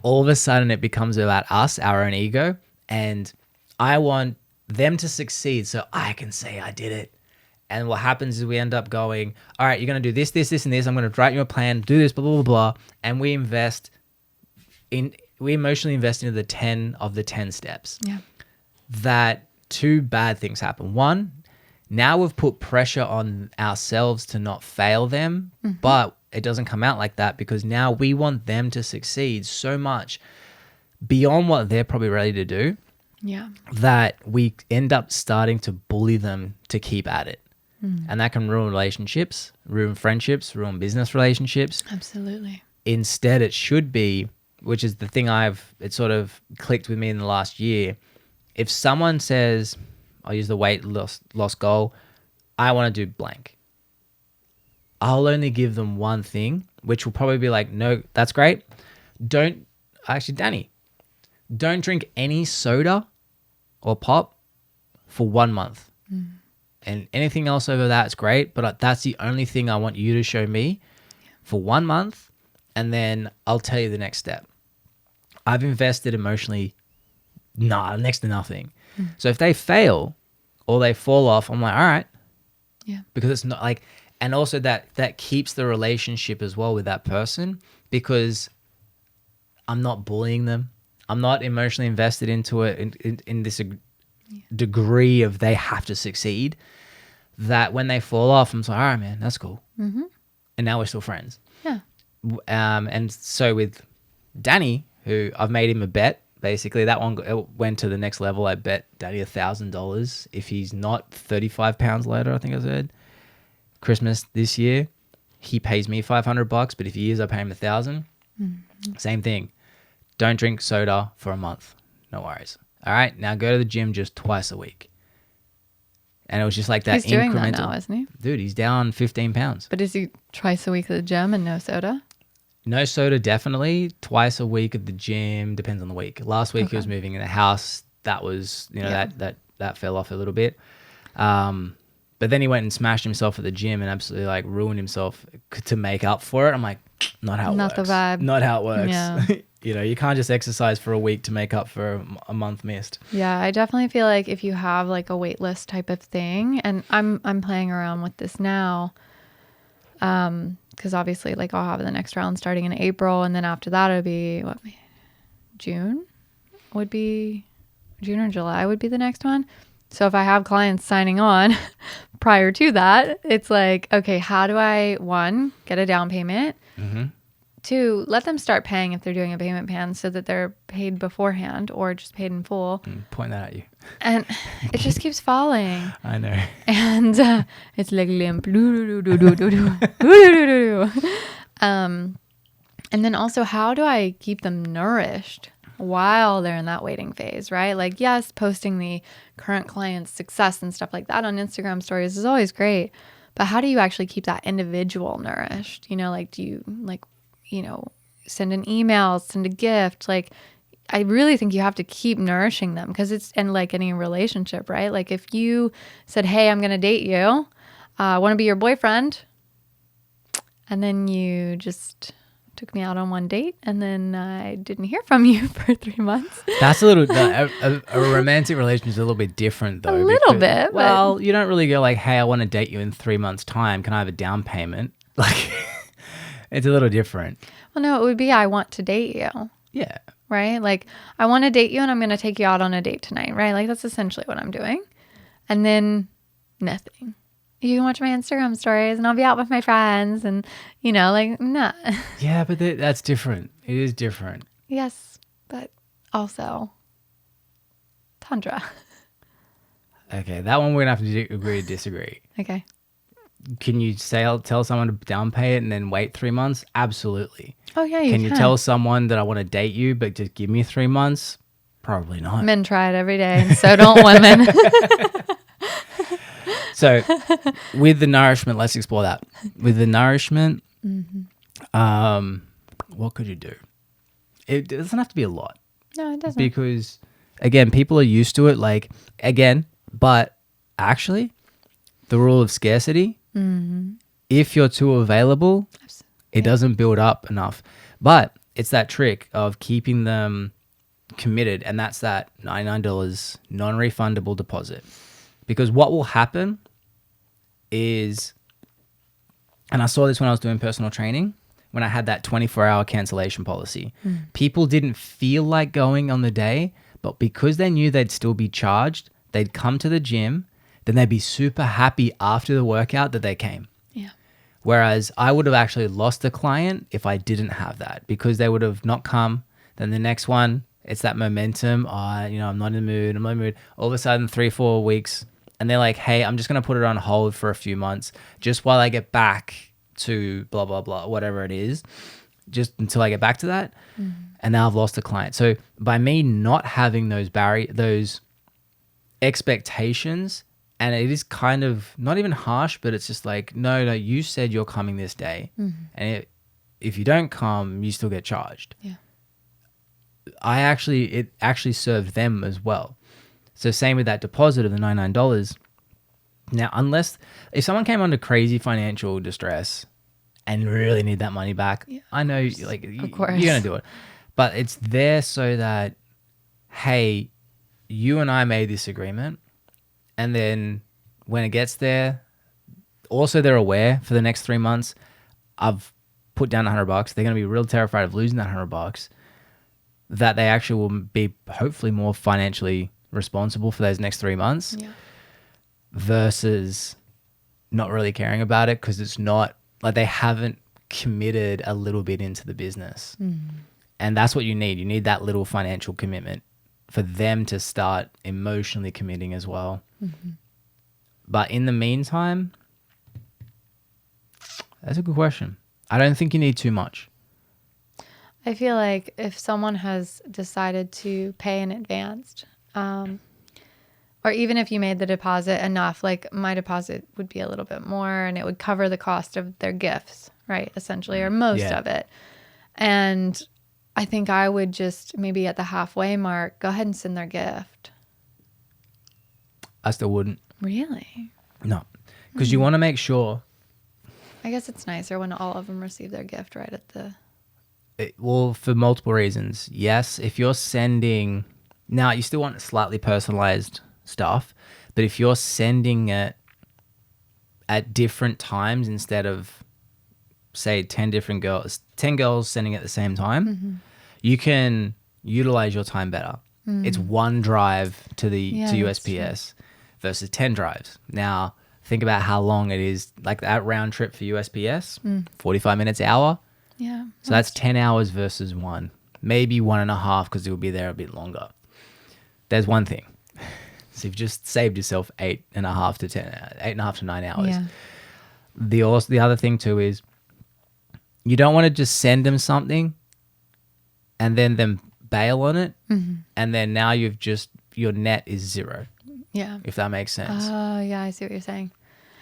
All of a sudden it becomes about us, our own ego, and I want them to succeed so I can say I did it. And what happens is we end up going, all right, you're going to do this, this, this, and this. I'm going to write you a plan, do this, blah, blah, blah, blah. And we emotionally invest into the 10 of the 10 steps. Yeah. That two bad things happen. One, now we've put pressure on ourselves to not fail them, but it doesn't come out like that because now we want them to succeed so much beyond what they're probably ready to do. Yeah. That we end up starting to bully them to keep at it. And that can ruin relationships, ruin friendships, ruin business relationships. Absolutely. Instead, it should be, which is the thing it sort of clicked with me in the last year. If someone says, I'll use the weight loss goal, I want to do blank. I'll only give them one thing, which will probably be like, no, that's great. Danny, don't drink any soda or pop for 1 month. And anything else over that is great, but that's the only thing I want you to show me for 1 month, and then I'll tell you the next step. I've invested emotionally next to nothing. So if they fail or they fall off, I'm like, all right. Yeah. Because it's not like, and also that keeps the relationship as well with that person because I'm not bullying them. I'm not emotionally invested into it in this degree of they have to succeed, that when they fall off, I'm like, all right, man, that's cool. And now we're still friends. Yeah. And so with Danny, who I've made him a bet, basically that one went to the next level. I bet Danny $1,000 if he's not 35 pounds later, I think I said, Christmas this year, he pays me $500, but if he is, I pay him $1,000. Same thing. Don't drink soda for a month. No worries. All right, now go to the gym just twice a week. And it was just like that He's doing incremental. that now, isn't he? Dude, he's down 15 pounds. But is he twice a week at the gym and no soda? No soda, definitely. Twice a week at the gym, depends on the week. Last week he was moving in the house. That was, that fell off a little bit. But then he went and smashed himself at the gym and absolutely like ruined himself to make up for it. I'm like, not how it works. Not the vibe. Not how it works. Yeah. You can't just exercise for a week to make up for a month missed. Yeah, I definitely feel like if you have like a wait list type of thing, and I'm playing around with this now, because obviously like I'll have the next round starting in April, and then after that it'll be June or July would be the next one. So if I have clients signing on prior to that, it's like, okay, how do I, one, get a down payment? Two, let them start paying if they're doing a payment plan so that they're paid beforehand or just paid in full. Point that at you. And it just keeps falling. I know. And it's like limp. And then also, how do I keep them nourished while they're in that waiting phase, right? Like, yes, posting the current client's success and stuff like that on Instagram stories is always great. But how do you actually keep that individual nourished? Like, do you send an email, send a gift? Like, I really think you have to keep nourishing them because it's, and like any relationship, right? Like if you said, hey, I'm going to date you, I want to be your boyfriend. And then you just took me out on one date and then I didn't hear from you for 3 months. That's a little, a romantic relationship is a little bit different though. A little bit. Well, you don't really go like, hey, I want to date you in 3 months time. Can I have a down payment? Like it's a little different. Well, no, it would be, I want to date you. Yeah. Right? Like I want to date you and I'm going to take you out on a date tonight, right? Like that's essentially what I'm doing. And then Nothing. You can watch my Instagram stories and I'll be out with my friends and, like, nah. Yeah, but that's different. It is different. Yes, but also Tundra. Okay, that one we're going to have to agree to disagree. Okay. Can you tell someone to down pay it and then wait 3 months? Absolutely. Oh, yeah, you Can you tell someone that I want to date you, but just give me 3 months? Probably not. Men try it every day, and so don't women. So with the nourishment, let's explore that. With the nourishment, what could you do? It doesn't have to be a lot. No, it doesn't. Because, again, people are used to it. Like, again, but actually, the rule of scarcity, if you're too available, it doesn't build up enough. But it's that trick of keeping them committed, and that's that $99 non-refundable deposit. Because what will happen is, and I saw this when I was doing personal training, when I had that 24-hour cancellation policy, people didn't feel like going on the day, but because they knew they'd still be charged, they'd come to the gym, then they'd be super happy after the workout that they came. Yeah. Whereas I would have actually lost a client if I didn't have that, because they would have not come. Then the next one, it's that momentum. I'm not in the mood. All of a sudden, 3-4 weeks, and they're like, hey, I'm just going to put it on hold for a few months just while I get back to blah, blah, blah, whatever it is, just until I get back to that. And now I've lost a client. So by me not having those expectations, and it is kind of not even harsh, but it's just like, no, you said you're coming this day. And if you don't come, you still get charged. Yeah. It actually served them as well. So same with that deposit of the $99. Now, if someone came under crazy financial distress and really need that money back, I know you're going to do it. But it's there so that, hey, you and I made this agreement. And then when it gets there, also they're aware for the next 3 months, I've put down $100. They're going to be real terrified of losing that $100. That they actually will be hopefully more financially responsible for those next 3 months, versus not really caring about it because it's not like they haven't committed a little bit into the business. And that's what you need. You need that little financial commitment for them to start emotionally committing as well. But in the meantime, that's a good question. I don't think you need too much. I feel like if someone has decided to pay in advance, or even if you made the deposit enough, like my deposit would be a little bit more and it would cover the cost of their gifts, right? Essentially, or most of it. And I think I would just maybe at the halfway mark, go ahead and send their gift. I still wouldn't. Really? No. Because you want to make sure. I guess it's nicer when all of them receive their gift right at the... Well, for multiple reasons. Yes, if you're sending... Now, you still want slightly personalized stuff, but if you're sending it at different times instead of, say, 10 girls sending it at the same time, you can utilize your time better. It's one drive to USPS versus 10 drives. Now, think about how long it is, like that round trip for USPS, 45 minutes, hour. Yeah. So that's 10 hours versus 1, maybe 1.5 because you'll be there a bit longer. There's one thing. So you've just saved yourself 8.5 to 9 hours. Yeah. The other thing too is you don't want to just send them something and then them bail on it. And then now your net is zero. Yeah. If that makes sense. Oh, yeah, I see what you're saying.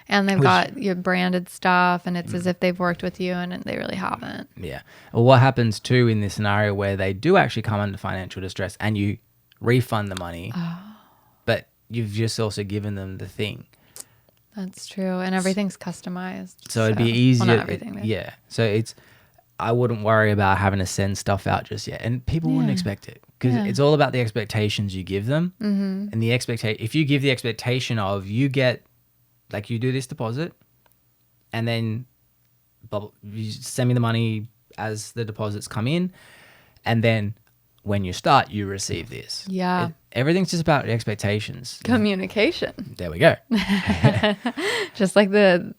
And they've got your branded stuff and it's as if they've worked with you and they really haven't. Yeah. Well, what happens too in this scenario where they do actually come under financial distress and you refund the money, but you've just also given them the thing. That's true. And everything's customized. So it'd be easier. Well, not everything. Yeah. So I wouldn't worry about having to send stuff out just yet. And people wouldn't expect it because it's all about the expectations you give them. And the if you give the expectation of you get, like you do this deposit and then you send me the money as the deposits come in. And then when you start, you receive this. Yeah. everything's just about expectations. Communication. There we go. Just like the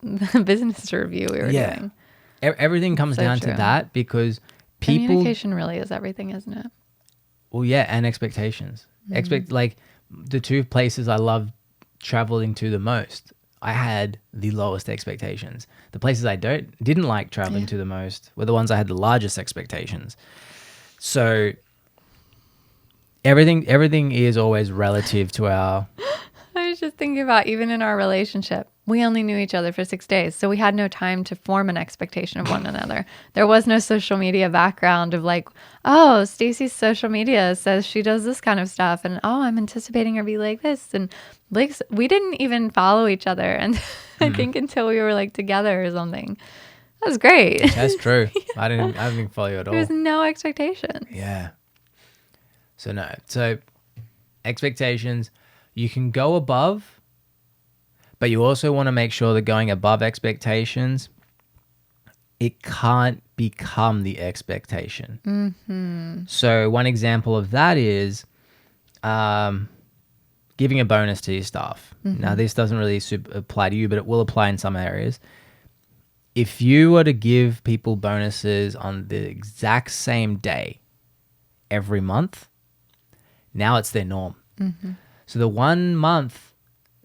business review we were doing. Everything comes So down true. to that because people. Communication really is everything, isn't it? Well, yeah, and expectations. Like the two places I love traveling to the most, I had the lowest expectations. The places I didn't like traveling to the most were the ones I had the largest expectations. So everything is always relative to our. I was just thinking about even in our relationship, we only knew each other for 6 days. So we had no time to form an expectation of one another. There was no social media background of like, oh, Stacey's social media says she does this kind of stuff. And oh, I'm anticipating her be like this. And Blake's, we didn't even follow each other. And I think until we were like together or something. That was great. That's true. I didn't follow you at all. There was no expectation. Yeah. So no. So expectations, you can go above, but you also want to make sure that going above expectations, it can't become the expectation. Mm-hmm. So one example of that is giving a bonus to your staff. Mm-hmm. Now, this doesn't really apply to you, but it will apply in some areas. If you were to give people bonuses on the exact same day every month, now it's their norm. Mm-hmm. So the 1 month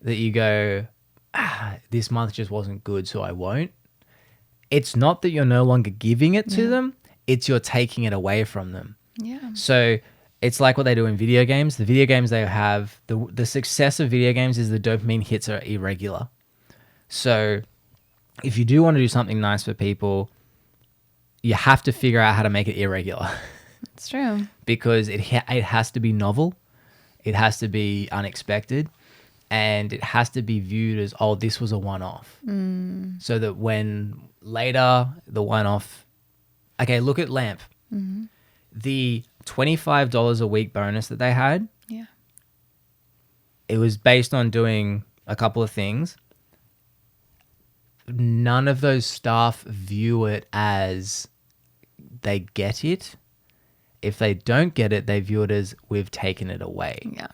that you go, this month just wasn't good, so I won't. It's not that you're no longer giving it to them. It's you're taking it away from them. Yeah. So it's like what they do in video games. The video games they have, the success of video games is the dopamine hits are irregular. So if you do want to do something nice for people, you have to figure out how to make it irregular. It's true. Because it has to be novel. It has to be unexpected. And it has to be viewed as, oh, this was a one-off. So that when later the one-off... Okay, look at LAMP. Mm-hmm. The $25 a week bonus that they had, it was based on doing a couple of things. None of those staff view it as they get it. If they don't get it, they view it as we've taken it away. Yeah.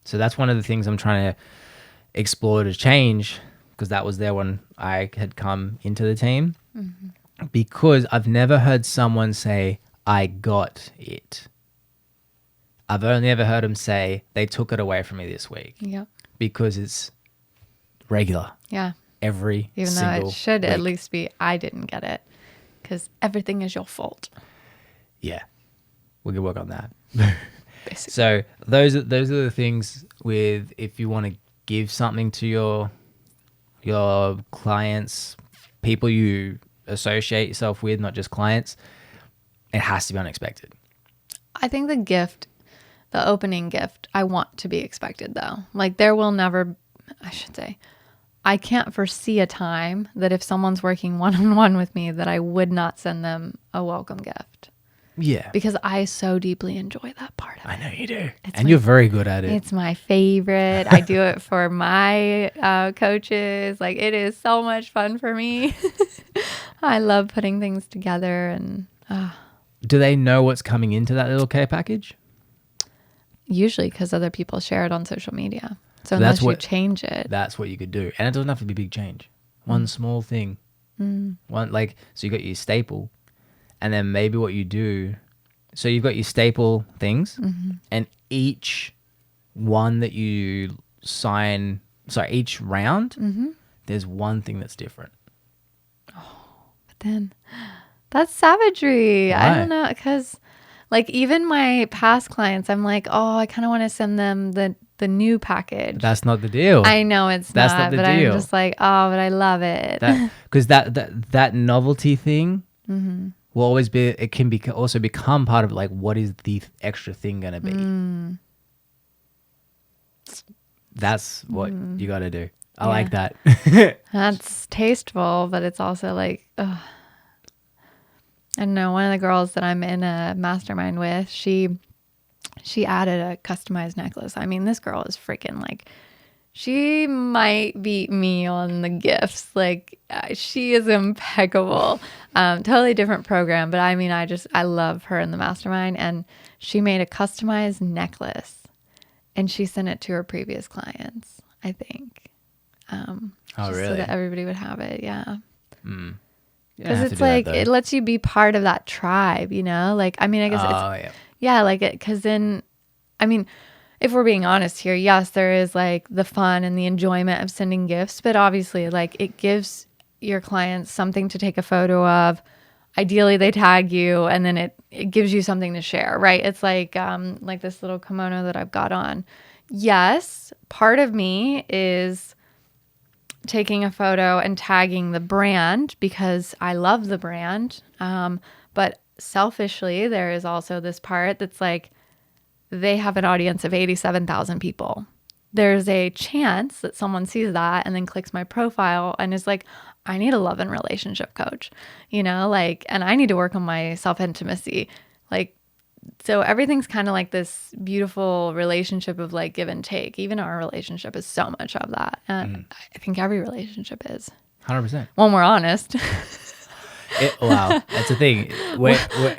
So that's one of the things I'm trying to explore to change, because that was there when I had come into the team. Mm-hmm. Because I've never heard someone say, I got it. I've only ever heard them say, they took it away from me this week. Yeah. Because it's regular. Yeah. Every Even single though it should week. at least be, I didn't get it. Because everything is your fault. Yeah. We can work on that. Basically. So those are the things with, if you want to give something to your clients, people you associate yourself with, not just clients, it has to be unexpected. I think the opening gift, I want to be expected though. Like I can't foresee a time that if someone's working one-on-one with me that I would not send them a welcome gift. Yeah. Because I so deeply enjoy that part of it. I know you do. And you're very good at it. It's my favorite. I do it for my coaches. Like, it is so much fun for me. I love putting things together. And do they know what's coming into that little care package? Usually because other people share it on social media. So unless you change it. That's what you could do. And it doesn't have to be a big change. One small thing. So you got your staple. And then maybe what you do, so you've got your staple things, and each one that you sign, each round, there's one thing that's different. Oh, but then that's savagery. Why? I don't know, because like even my past clients, I'm like, oh, I kind of want to send them the new package. That's not the deal. I know that's not the deal. I'm just like, oh, but I love it. Because that novelty thing will always be, it can also become part of like, what is the extra thing going to be? That's what you got to do. I like that. That's tasteful, but it's also like, ugh. I don't know. One of the girls that I'm in a mastermind with, she added a customized necklace. I mean, this girl is freaking like, she might beat me on the gifts. Like, she is impeccable. Totally different program, but I mean, I love her in the mastermind. And she made a customized necklace. and she sent it to her previous clients, I think. Oh, Just really? so that everybody would have it. Yeah. You don't Because have to it's do that, like, though. it lets you be part of that tribe, you know? Like, I mean, I guess it's, Oh, yeah. yeah, like it, because then, I mean, if we're being honest here, yes, there is like the fun and the enjoyment of sending gifts, but obviously, like, it gives your clients something to take a photo of. Ideally, they tag you, and then it gives you something to share, right? It's like this little kimono that I've got on. Yes, part of me is taking a photo and tagging the brand because I love the brand. But selfishly, there is also this part that's like, they have an audience of 87,000 people. There's a chance that someone sees that and then clicks my profile and is like, I need a love and relationship coach, you know, like, and I need to work on my self intimacy. Like, so everything's kind of like this beautiful relationship of like give and take. Even our relationship is so much of that. And I think every relationship is, 100%. when we're honest. Wow, that's the thing.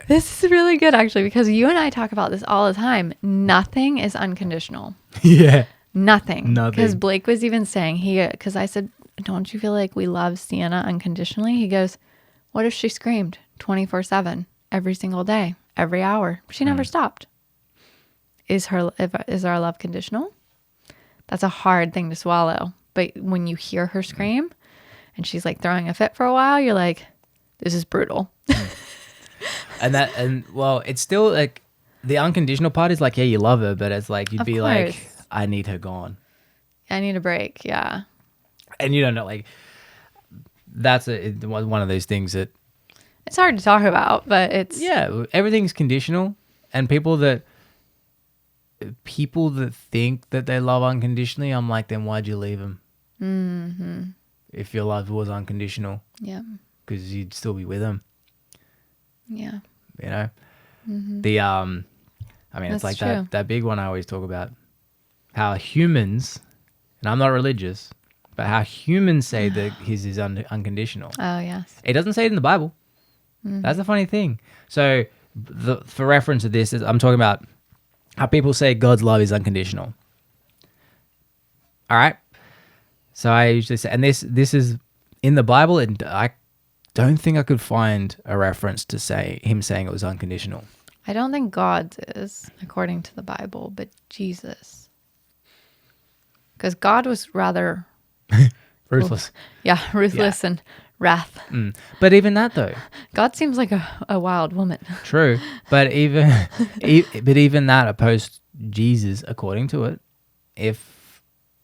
This is really good actually, because you and I talk about this all the time. Nothing is unconditional. Yeah. Nothing. Nothing. Because Blake was even saying, because I said, don't you feel like we love Sienna unconditionally? He goes, what if she screamed 24/7 every single day, every hour? She never stopped. Is our love conditional? That's a hard thing to swallow. But when you hear her scream and she's like throwing a fit for a while, you're like, this is brutal. And well, it's still like the unconditional part is like, yeah, you love her, but it's like you'd Of be like, course. I need her gone. I need a break. Yeah. And you don't know, like, that's one of those things that, It's hard to talk about, but it's, yeah, everything's conditional. And people that think that they love unconditionally, I'm like, then why'd you leave them? Mm-hmm. If your love was unconditional, yeah. because you'd still be with them, Yeah. you know? Mm-hmm. I mean, it's That's like true. that big one I always talk about, how humans, and I'm not religious, but how humans say that his is unconditional. Oh, yes. It doesn't say it in the Bible. That's the funny thing. So, for reference to this, I'm talking about how people say God's love is unconditional. All right. So I usually say, and this is in the Bible, and I don't think I could find a reference to say him saying it was unconditional. I don't think God's is, according to the Bible, but Jesus. Because God was rather Ruthless. ruthless and wrath. But even that though, God seems like a wild woman. true. But even that opposed Jesus, according to it, if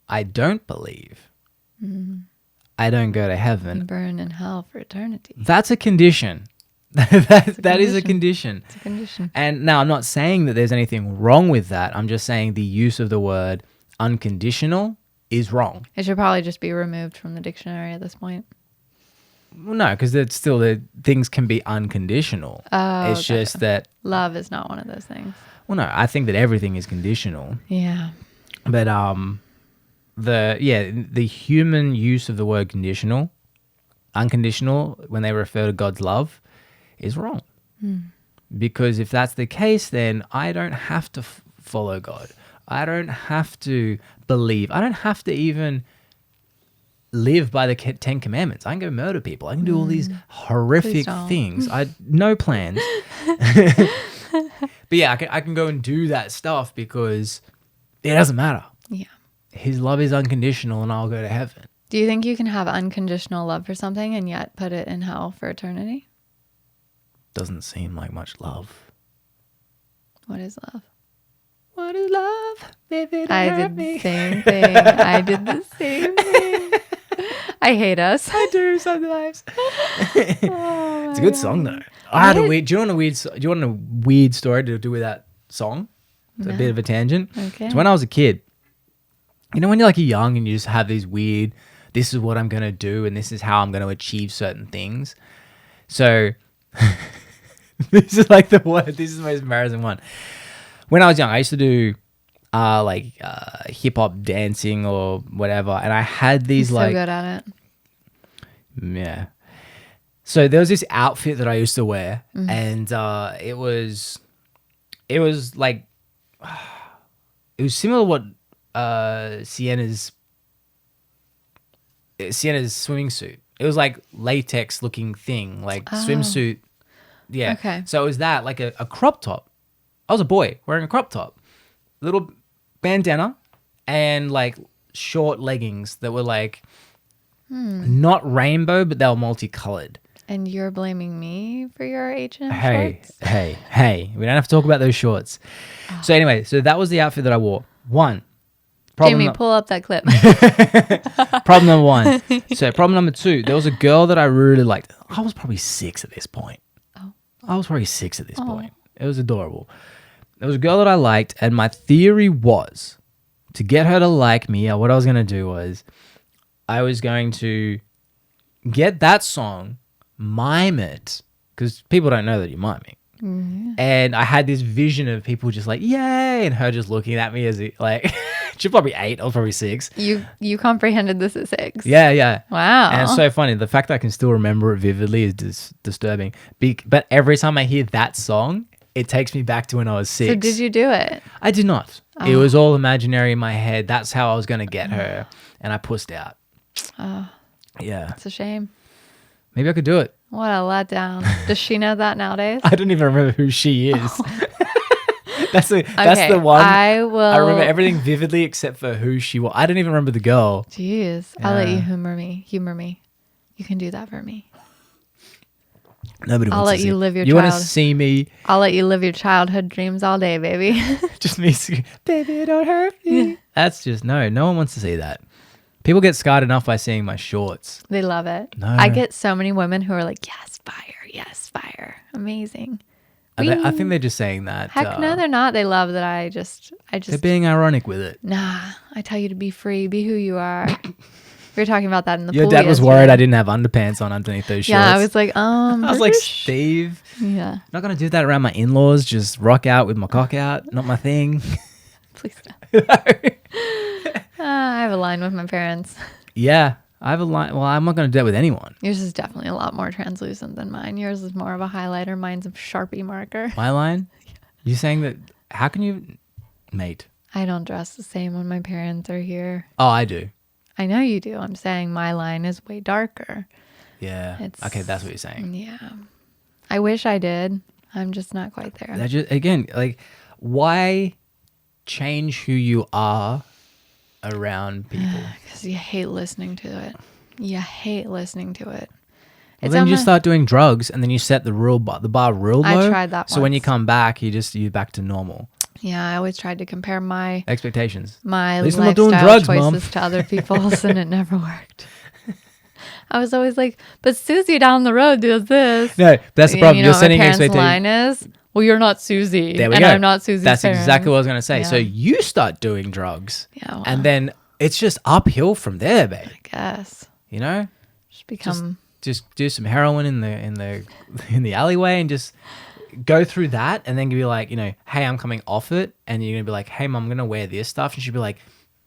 I don't believe, I don't go to You heaven. burn in hell for eternity. That's a condition. That is a condition. It's a condition. And now I'm not saying that there's anything wrong with that. I'm just saying the use of the word unconditional is wrong. It should probably just be removed from the dictionary at this point. Well, no, because it's still the things can be unconditional. Oh, it's just that. Love is not one of those things. Well, no, I think that everything is conditional. Yeah. But the human use of the word unconditional, when they refer to God's love, is wrong. Because if that's the case, then I don't have to follow God. I don't have to believe. I don't have to even live by the 10 commandments. I can go murder people. I can do all these horrific things. No plans. But yeah, I can go and do that stuff because it doesn't matter. Yeah. His love is unconditional and I'll go to heaven. Do you think you can have unconditional love for something and yet put it in hell for eternity? Doesn't seem like much love. What is love? What is love? Baby, don't I hurt did me. the same thing. I did the same thing. I hate us. I do sometimes. Oh, It's a good song though. I had a weird. Do you want a weird story to do with that song? It's a bit of a tangent. Okay. So when I was a kid, you know, when you're young and you just have these weird, this is what I'm gonna do and this is how I'm gonna achieve certain things. So this is like the one. This is the most embarrassing one. When I was young, I used to do hip hop dancing or whatever, and I had these He's so good at it. yeah. So there was this outfit that I used to wear, and it was like it was similar to what Sienna's swimming suit. It was like latex looking thing, like swimsuit. Yeah. Okay. So it was that, like a crop top. I was a boy wearing a crop top, little bandana, and like short leggings that were like not rainbow, but they were multicolored. And you're blaming me for your H&M shorts? Hey. We don't have to talk about those shorts. So anyway, so that was the outfit that I wore. Jamie, pull up that clip. Problem number one. So problem number two, there was a girl that I really liked. I was probably 6 at this point. Oh. I was probably 6 at this point. It was adorable. There was a girl that I liked, and my theory was to get her to like me, what I was going to do was I was going to get that song, mime it, because people don't know that you're miming. Mm-hmm. And I had this vision of people just like, yay, and her just looking at me as like, she's probably 8, I was probably 6. You comprehended this at 6? Yeah. Wow. And it's so funny. The fact that I can still remember it vividly is disturbing. But every time I hear that song, it takes me back to when I was 6. So did you do it? I did not. It was all imaginary in my head. That's how I was going to get her. And I pussed out. Oh, Yeah. it's a shame. Maybe I could do it. What a letdown. Does she know that nowadays? I don't even remember who she is. Oh. That's the one. I remember everything vividly except for who she was. I don't even remember the girl. Jeez. Yeah. I'll let you humor me. You can do that for me. Nobody wants I'll to let see. you live your You want to child. see me? I'll let you live your childhood dreams all day, baby. Just me, baby, don't hurt me. That's just no one wants to see that. People get scarred enough by seeing my shorts. They love it. No. I get so many women who are like, yes, fire. Amazing. I think they're just saying that. Heck no, they're not. They love that I just They're being ironic with it. nah, I tell you to be free, be who you are. We were talking about that in the Your pool dad was yesterday. worried I didn't have underpants on underneath those shorts. Yeah, I was like, I was like, British? Steve, Yeah, not going to do that around my in-laws. Just rock out with my cock out. Not my thing. please don't. I have a line with my parents. Yeah, I have a line. Well, I'm not going to do that with anyone. Yours is definitely a lot more translucent than mine. Yours is more of a highlighter. Mine's a Sharpie marker. My line? You saying that? How can you, mate? I don't dress the same when my parents are here. Oh, I do. I know you do. I'm saying my line is way darker. Yeah. It's- Okay, that's what you're saying. Yeah. I wish I did. I'm just not quite there. That just, again, like, why change who you are around people? Because you hate listening to it. You hate listening to it. Well, then you just start doing drugs, and then you set the bar real low. I tried that So when you once. come back, you're back to normal Yeah, I always tried to compare my expectations. my least I'm lifestyle not doing drugs, choices Mom. to other people's, and it never worked. I was always like, but Susie down the road does this. No, that's the problem. You know You're what my setting parents' expectations. line is, well, you're not Susie. There we and go. I'm not Susie's That's parents. exactly what I was going to say. Yeah. So you start doing drugs, Yeah, well, and then it's just uphill from there, babe. I guess. You know, Just become... just do some heroin in the alleyway and just go through that, and then be like, you know, hey, I'm coming off it, and you're gonna be like, hey, Mom, I'm gonna wear this stuff, and she'll be like,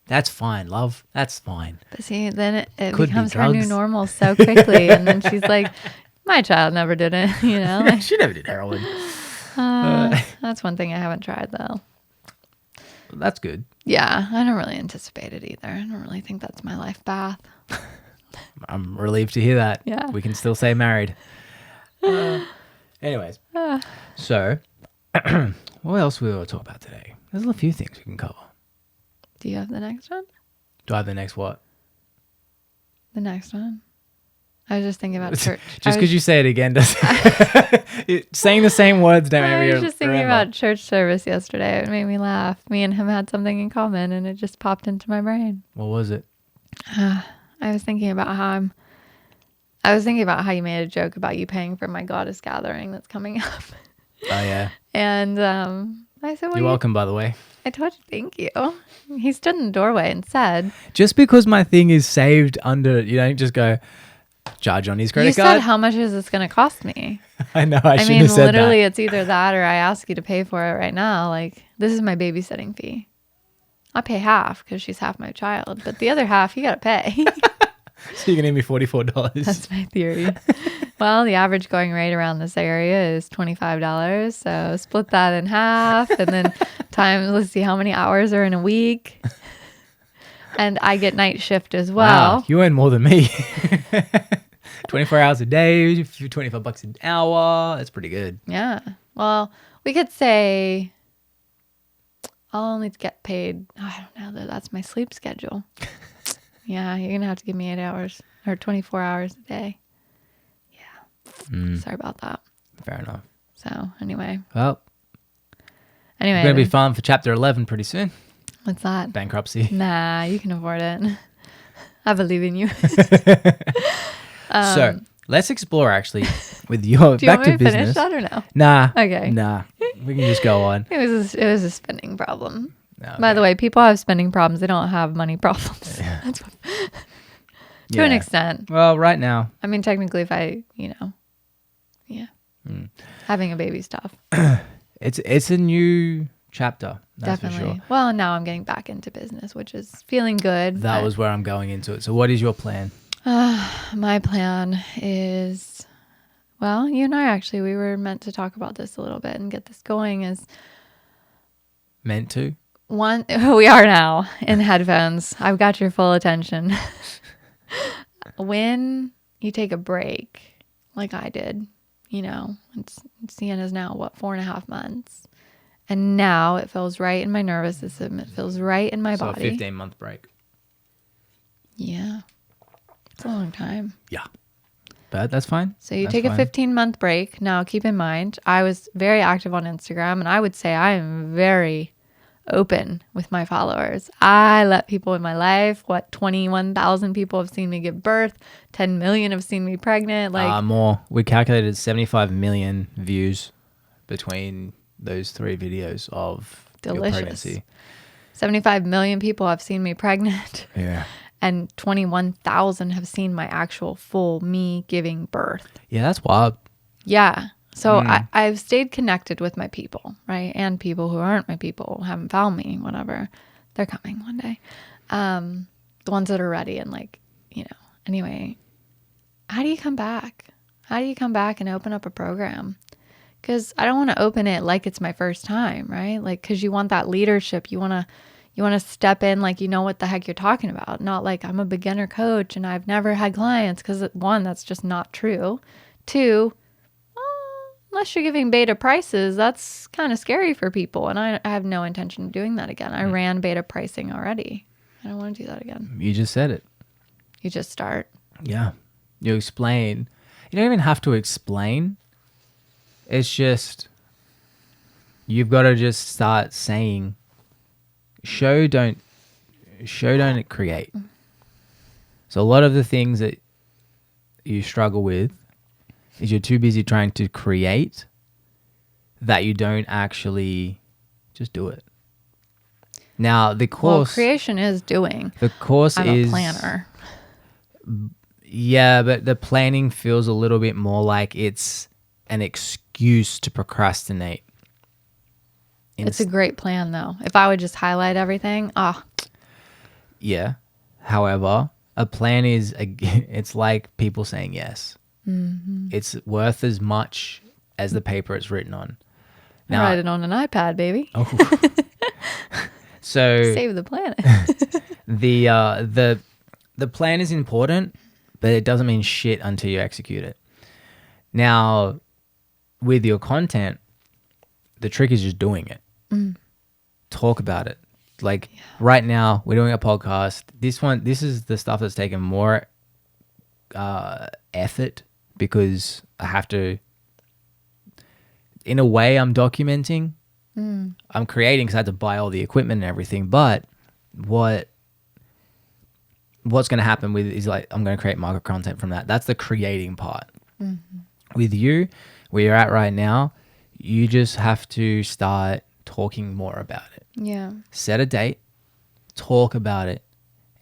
that's fine, love, that's fine. But see, then it Could be becomes her new drugs. normal so quickly. And then she's like, my child never did it, you know? Like, She never did heroin. that's one thing I haven't tried, though. That's good. Yeah, I don't really anticipate it either. I don't really think that's my life path. I'm relieved to hear that. Yeah. We can still say married. Anyways, so what else we want to talk about today? There's a few things we can cover. Do you have the next one? Do I have the next what? The next one? I was just thinking about church. Just because you say it again does saying the same words don't I make me was just thinking remember. about church service yesterday. It made me laugh. Me and him had something in common, and it just popped into my brain. What was it? I was thinking about how you made a joke about you paying for my goddess gathering that's coming up. Oh yeah. And I said, well, You're welcome, by the way. I told you thank you. He stood in the doorway and said, Just because my thing is saved under, you don't just go charge on his you credit said, card. how much is this going to cost me? I know. I shouldn't mean, have said literally, that. it's either that or I ask you to pay for it right now. Like, this is my babysitting fee. I pay half because she's half my child, but the other half, you got to pay. So you're gonna give me $44. That's my theory. Well, the average going rate around this area is $25. So split that in half and then times, let's see how many hours are in a week. And I get night shift as well. Wow, you earn more than me. 24 hours a day, $25 an hour. That's pretty good. Yeah. Well, we could say I'll only get paid. I don't know. That's my sleep schedule. Yeah, you're going to have to give me 8 hours or 24 hours a day. Yeah. Sorry about that. Fair enough. So, anyway. Well, Anyway. it's going to be fun for chapter 11 pretty soon. What's that? Bankruptcy. Nah, you can afford it. I believe in you. So let's explore actually with your Do you back want me to to finish business. that or no? Nah. Okay. Nah. We can just go on. It was a spending problem. Okay. By the way, people have spending problems. They don't have money problems. Yeah. That's what, to an extent. Well, right now. I mean, technically, if I, having a baby's tough. It's a new chapter. That's Definitely. for sure. Well, now I'm getting back into business, which is feeling good. That was where I'm going into it. So what is your plan? My plan is, well, you and I we were meant to talk about this a little bit and get this going is Meant to? we are now in headphones. I've got your full attention. When you take a break, like I did, Sienna's now, 4.5 months. And now it feels right in my nervous system. It feels right in my body. So a 15-month break. Yeah. It's a long time. Yeah. But that's fine. So you That's take fine. a 15-month break. Now, keep in mind, I was very active on Instagram, and I would say I am very open with my followers. I let people in my life, 21,000 people have seen me give birth, 10 million have seen me pregnant. More. We calculated 75 million views between those 3 videos of your Delicious. pregnancy. 75 million people have seen me pregnant. Yeah. And 21,000 have seen my actual full me giving birth. Yeah, that's wild. Yeah. So I've stayed connected with my people, right? And people who aren't my people, haven't found me, whatever. They're coming one day. The ones that are ready and anyway, how do you come back? How do you come back and open up a program? Because I don't want to open it like it's my first time, right? Because you want that leadership. You want to step in like you know what the heck you're talking about. Not like I'm a beginner coach and I've never had clients, because 1, that's just not true. 2, unless you're giving beta prices, that's kind of scary for people. And I have no intention of doing that again. I ran beta pricing already. I don't want to do that again. You just said it. You just start. Yeah. You explain. You don't even have to explain. It's just, you've got to just start saying, show, don't create. So a lot of the things that you struggle with is you're too busy trying to create that you don't actually just do it. Now the course, Well, creation is doing. the course I'm is a planner. Yeah, but the planning feels a little bit more like it's an excuse to procrastinate. It's a great plan, though. If I would just highlight everything, Yeah. However, a plan is, it's like people saying yes. Mm-hmm. It's worth as much as the paper it's written on. I write it on an iPad, baby. Oh. So Save the planet. the plan is important, but it doesn't mean shit until you execute it. Now, with your content, the trick is just doing it. Talk about it. Right now, we're doing a podcast. This is the stuff that's taken more effort because I have to. In a way, I'm documenting. I'm creating because I had to buy all the equipment and everything. But what's going to happen with is I'm going to create micro content from that. That's the creating part. With you, where you're at right now, you just have to start talking more about it. Yeah. Set a date. Talk about it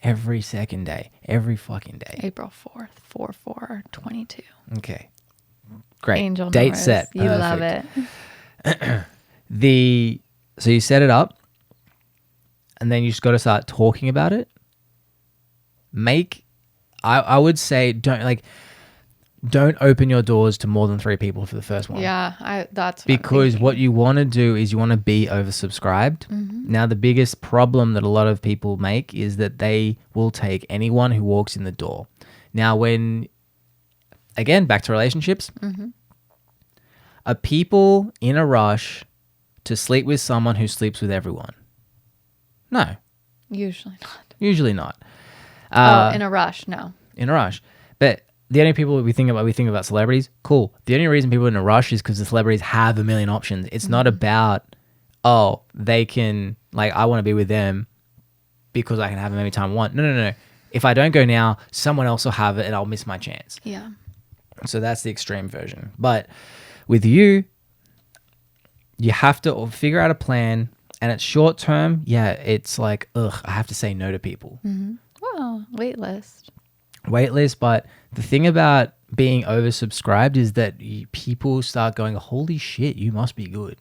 every second day, every fucking day. April 4th, 4/4/22. Okay. Great. Angel Date numbers. set. You love Perfect. it. So you set it up, and then you just got to start talking about it. I would say don't don't open your doors to more than 3 people for the first one. Yeah, that's what because what you want to do is you want to be oversubscribed. Now, the biggest problem that a lot of people make is that they will take anyone who walks in the door. Now, again, back to relationships, are people in a rush to sleep with someone who sleeps with everyone? No. Usually not. Usually not. In a rush, no. In a rush. But the only people we think about celebrities, cool. The only reason people are in a rush is because the celebrities have a million options. It's not about, they can, like, I want to be with them because I can have them anytime I want. No. If I don't go now, someone else will have it and I'll miss my chance. Yeah. So that's the extreme version. But with you have to figure out a plan, and it's short term. Yeah, it's like, I have to say no to people. Well, wait list, but the thing about being oversubscribed is that people start going, holy shit, you must be good.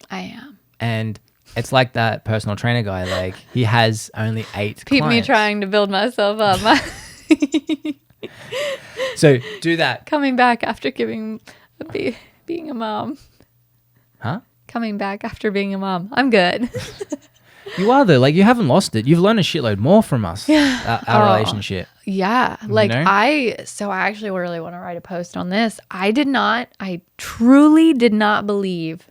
I am. And it's like that personal trainer guy, like he has only 8 Keep clients. me trying to build myself up. So do that. Coming back after being a mom. Huh? Coming back after being a mom. I'm good. You are though. Like, you haven't lost it. You've learned a shitload more from us. Yeah. Our relationship. Yeah. Like, know? I actually really want to write a post on this. I truly did not believe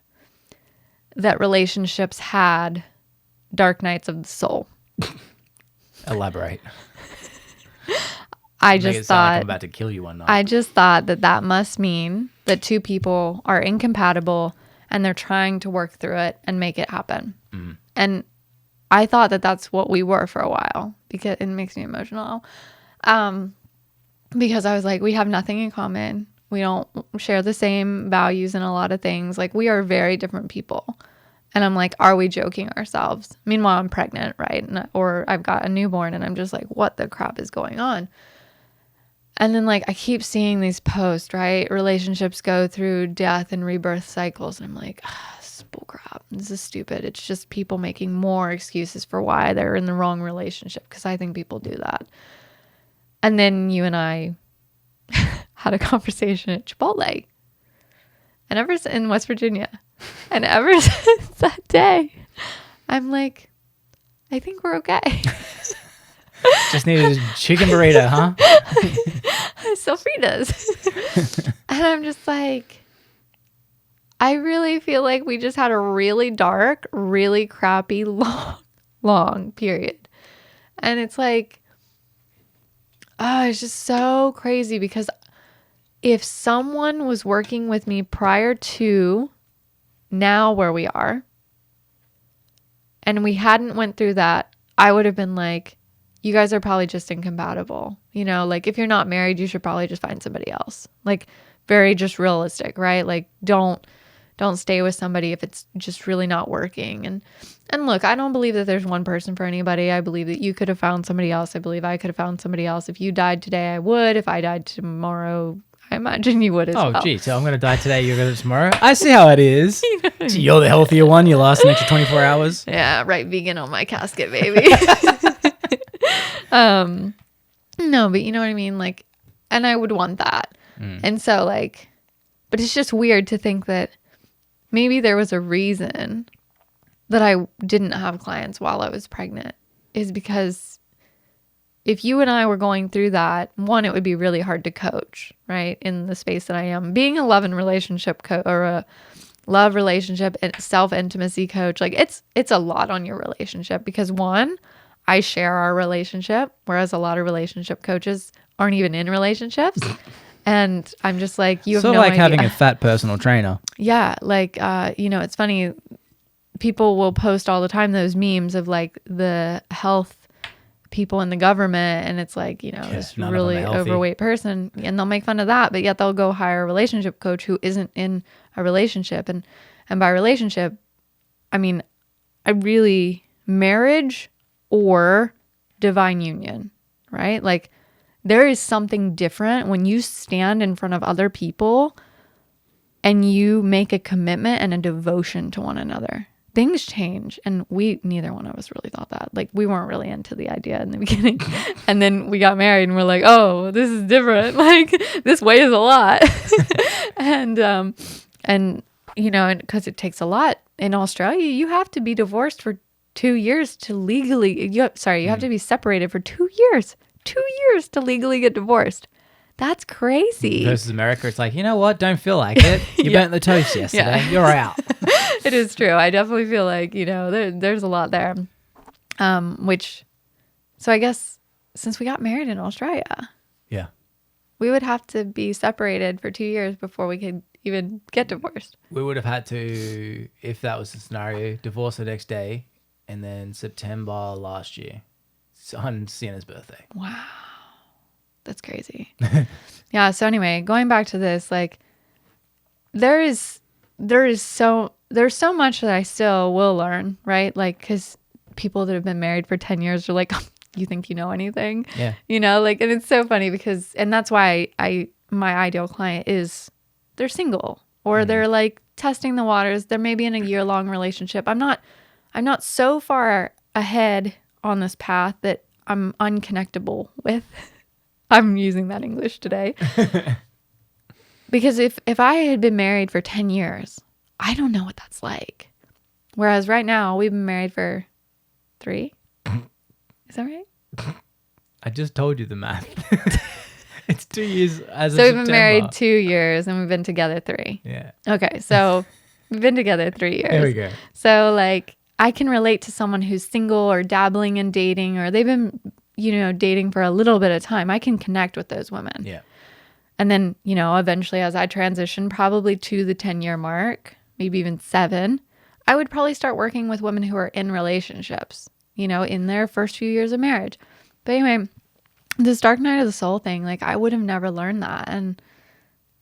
that relationships had dark nights of the soul. Elaborate. I Make just it sound like thought I'm about to kill you one night. I just thought that must mean that 2 people are incompatible and they're trying to work through it and make it happen. And I thought that that's what we were for a while, because it makes me emotional. Because I was like, we have nothing in common. We don't share the same values in a lot of things. Like, we are very different people. And I'm like, are we joking ourselves? Meanwhile, I'm pregnant, right? Or I've got a newborn and I'm just like, what the crap is going on? And then, like, I keep seeing these posts, right? Relationships go through death and rebirth cycles. And I'm like, this is bullcrap. This is stupid. It's just people making more excuses for why they're in the wrong relationship, because I think people do that. And then you and I had a conversation at Chipotle. And in West Virginia. And ever since that day, I'm like, I think we're okay. Just needed a chicken burrito, huh? Sofritas. And I'm just like, I really feel like we just had a really dark, really crappy, long period. And it's like, it's just so crazy, because if someone was working with me prior to now where we are, and we hadn't went through that, I would have been like, you guys are probably just incompatible. You know, like, if you're not married, you should probably just find somebody else. Like, very just realistic, right? Like, don't stay with somebody if it's just really not working. And look, I don't believe that there's one person for anybody. I believe that you could have found somebody else. I believe I could have found somebody else. If you died today, I would. If I died tomorrow, I imagine you would as well. Oh, gee, so I'm going to die today, you're going to tomorrow? I see how it is. Gee, you're the healthier one. You last an extra 24 hours. Yeah, right. Vegan on my casket, baby. No, but you know what I mean? Like, and I would want that. And so, like, but it's just weird to think that maybe there was a reason that I didn't have clients while I was pregnant, is because if you and I were going through that, one, it would be really hard to coach, right? In the space that I am. Being a love and relationship coach, or a love relationship and self-intimacy coach, like, it's a lot on your relationship, because one, I share our relationship, whereas a lot of relationship coaches aren't even in relationships. And I'm just like, you have no idea. So like having a fat personal trainer. Yeah. Like, it's funny. People will post all the time those memes of, like, the health people in the government. And it's like, this really overweight person. And they'll make fun of that. But yet they'll go hire a relationship coach who isn't in a relationship. And by relationship, I mean, marriage or divine union, right? Like, there is something different when you stand in front of other people and you make a commitment and a devotion to one another. things change. And neither one of us really thought that. Like, we weren't really into the idea in the beginning. And then we got married and we're like, oh, this is different. Like, this weighs a lot. And you know, and because it takes a lot in Australia, you have to be divorced for 2 years to legally, you have to be separated for 2 years. 2 years to legally get divorced. That's crazy. Versus America, it's like, you know what? Don't feel like it. You burnt the toast yesterday. Yeah. You're out. It is true. I definitely feel like, you know, there's a lot there. So I guess since we got married in Australia, Yeah. we would have to be separated for 2 years before we could even get divorced. We would have had to, if that was the scenario, divorce the next day, and then September last year, on Sienna's birthday. Wow. That's crazy. Yeah. So anyway, going back to this, like, there's so much that I still will learn, right? Like, because people that have been married for 10 years are like, you think you know anything? Yeah. You know, like, and it's so funny because, and that's why my ideal client is, they're single or they're like testing the waters. They're maybe in a year-long relationship. I'm not so far ahead on this path that I'm unconnectable with. I'm using that English today. Because if I had been married for 10 years, I don't know what that's like. Whereas right now, we've been married for 3. Is that right? I just told you the math. It's 2 years as of So we've September. been married 2 years and we've been together 3. Yeah. Okay, so we've been together 3 years. There we go. So like, I can relate to someone who's single or dabbling in dating, or they've been, you know, dating for a little bit of time. I can connect with those women. Yeah. And then, you know, eventually as I transition probably to the 10-year mark, maybe even 7, I would probably start working with women who are in relationships, you know, in their first few years of marriage. But anyway, this dark night of the soul thing, like, I would have never learned that. And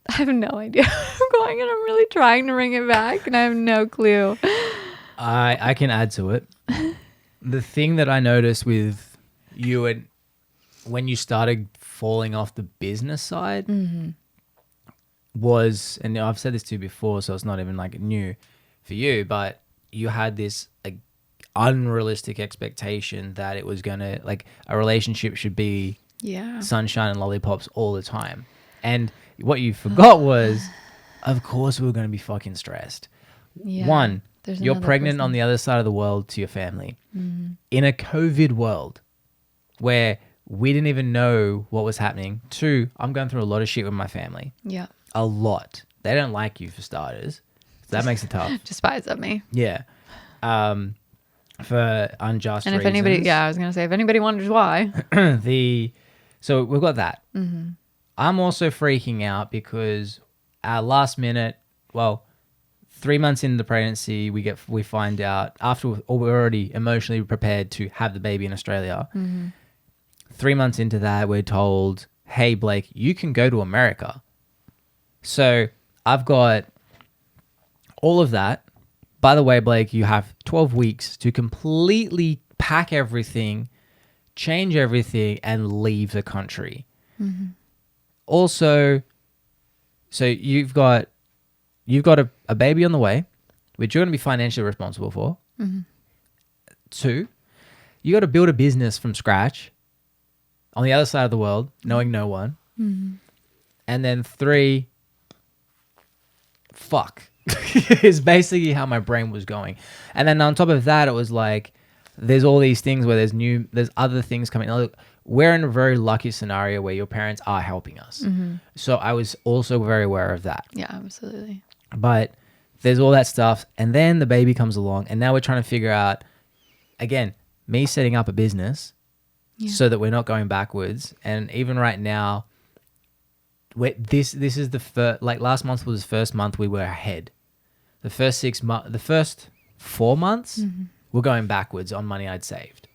I have no idea where I'm going, and I'm really trying to bring it back, and I have no clue. I can add to it. The thing that I noticed with you and when you started falling off the business side was, and I've said this to you before, so it's not even like new for you, but you had this like unrealistic expectation that it was gonna, like, a relationship should be sunshine and lollipops all the time. And what you forgot was, of course, we were going to be fucking stressed. Yeah. One, There's you're another pregnant person. on the other side of the world to your family. In a COVID world where we didn't even know what was happening. 2, I'm going through a lot of shit with my family. Yeah. A lot. They don't like you, for starters. So that makes it tough. Despise of me. Yeah. For unjust And if reasons. anybody, I was going to say, if anybody wonders why. So we've got that. I'm also freaking out because our last minute, 3 months into the pregnancy, we find out after we're already emotionally prepared to have the baby in Australia. 3 months into that, we're told, hey, Blake, you can go to America. So I've got all of that. By the way, Blake, you have 12 weeks to completely pack everything, change everything, and leave the country. Also, so you've got a baby on the way, which you're going to be financially responsible for. 2, you got to build a business from scratch on the other side of the world, knowing no one. And then 3, fuck. Is basically how my brain was going. And then on top of that, it was like, there's all these things where there's other things coming. Look, we're in a very lucky scenario where your parents are helping us. So I was also very aware of that. Yeah, absolutely. But there's all that stuff. And then the baby comes along, and now we're trying to figure out, again, me setting up a business so that we're not going backwards. And even right now, this is the first, like, last month was the first month we were ahead. The first 4 months, we're going backwards on money I'd saved.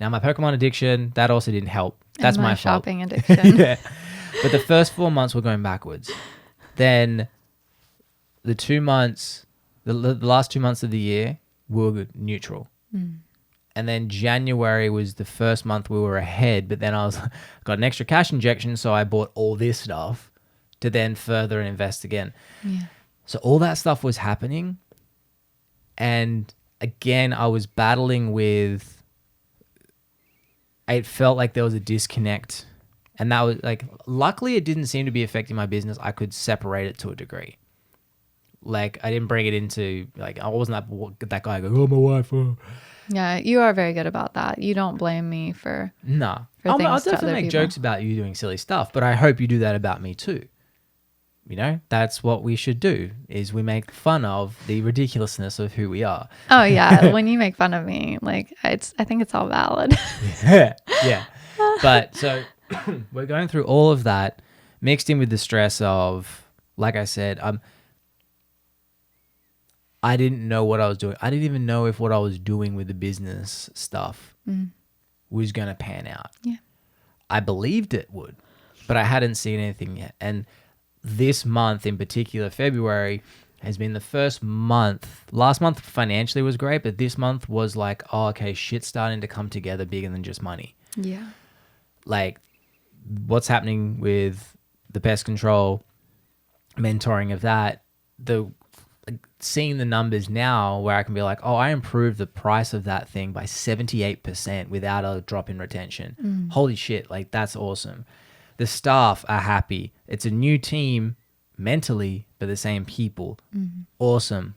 Now, my Pokemon addiction, that also didn't help. That's And my fault. shopping addiction. Yeah. But the first 4 months were going backwards. Then the 2 months, the last 2 months of the year, we were neutral. And then January was the first month we were ahead, but then got an extra cash injection, so I bought all this stuff to then further invest again. Yeah. So all that stuff was happening, and again, I was battling with, it felt like there was a disconnect. And that was like, luckily it didn't seem to be affecting my business. I could separate it to a degree. Like I didn't bring it into, like, I wasn't that guy going, oh, my wife. Oh. Yeah, you are very good about that. You don't blame me for No. for I'll things to definitely other make people. jokes about you doing silly stuff, but I hope you do that about me too. You know, that's what we should do, is we make fun of the ridiculousness of who we are. Oh yeah, when you make fun of me, like I think it's all valid. Yeah. But so we're going through all of that mixed in with the stress of, like I said, I didn't know what I was doing. I didn't even know if what I was doing with the business stuff was going to pan out. Yeah. I believed it would, but I hadn't seen anything yet. And this month in particular, February, has been the first month. Last month financially was great, but this month was like, oh, okay, shit's starting to come together bigger than just money. Yeah. Like what's happening with the pest control, mentoring of that, seeing the numbers now where I can be like, oh, I improved the price of that thing by 78% without a drop in retention. Holy shit, like that's awesome. The staff are happy. It's a new team mentally, but the same people. Awesome.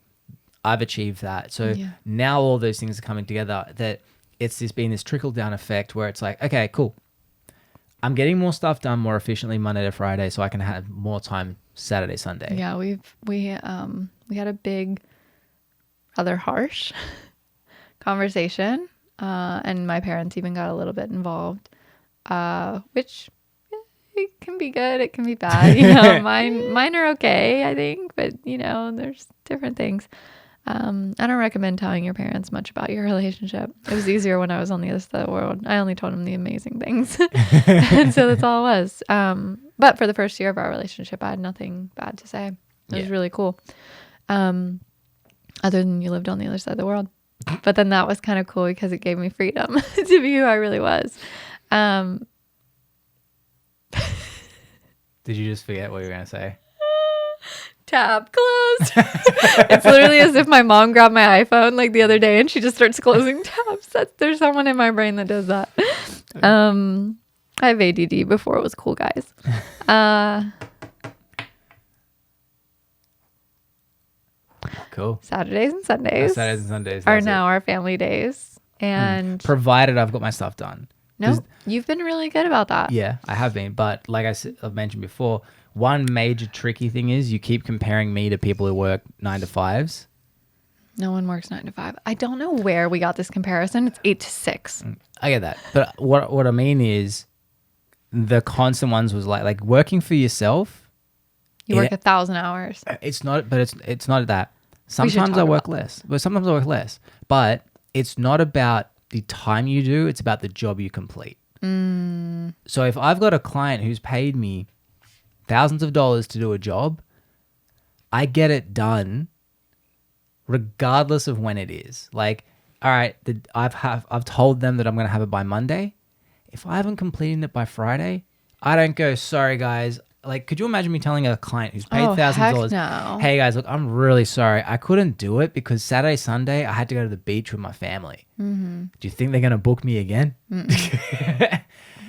I've achieved that. So now all those things are coming together, that it's just been this trickle down effect where it's like, okay, cool. I'm getting more stuff done more efficiently Monday to Friday, so I can have more time Saturday, Sunday. Yeah, we had a big, rather harsh conversation, and my parents even got a little bit involved, which it can be good, it can be bad. You know, mine are okay, I think, but you know, there's different things. I don't recommend telling your parents much about your relationship. It was easier when I was on the other side of the world. I only told them the amazing things. And so that's all it was. But for the first year of our relationship, I had nothing bad to say. It was really cool. Other than you lived on the other side of the world. But then that was kind of cool because it gave me freedom to be who I really was. Did you just forget what you were going to say? Tab closed. It's literally as if my mom grabbed my iPhone like the other day and she just starts closing tabs. There's someone in my brain that does that. I have ADD before it was cool, guys. Cool. Saturdays and Sundays are now our family days. And provided I've got my stuff done. No, you've been really good about that. Yeah, I have been. But like I've mentioned before, one major tricky thing is you keep comparing me to people who work 9 to 5s. No one works 9 to 5. I don't know where we got this comparison. It's 8 to 6. I get that. But what I mean is the constant ones was like working for yourself. You work 1,000 hours. It's not, but it's not that. Sometimes I work less. But sometimes I work less. But it's not about the time you do. It's about the job you complete. So if I've got a client who's paid me thousands of dollars to do a job, I get it done regardless of when it is. Like, all right, I've told them that I'm going to have it by Monday. If I haven't completed it by Friday, I don't go, sorry guys. Like, could you imagine me telling a client who's paid thousands of dollars, no. hey guys, look, I'm really sorry. I couldn't do it because Saturday, Sunday, I had to go to the beach with my family. Do you think they're going to book me again?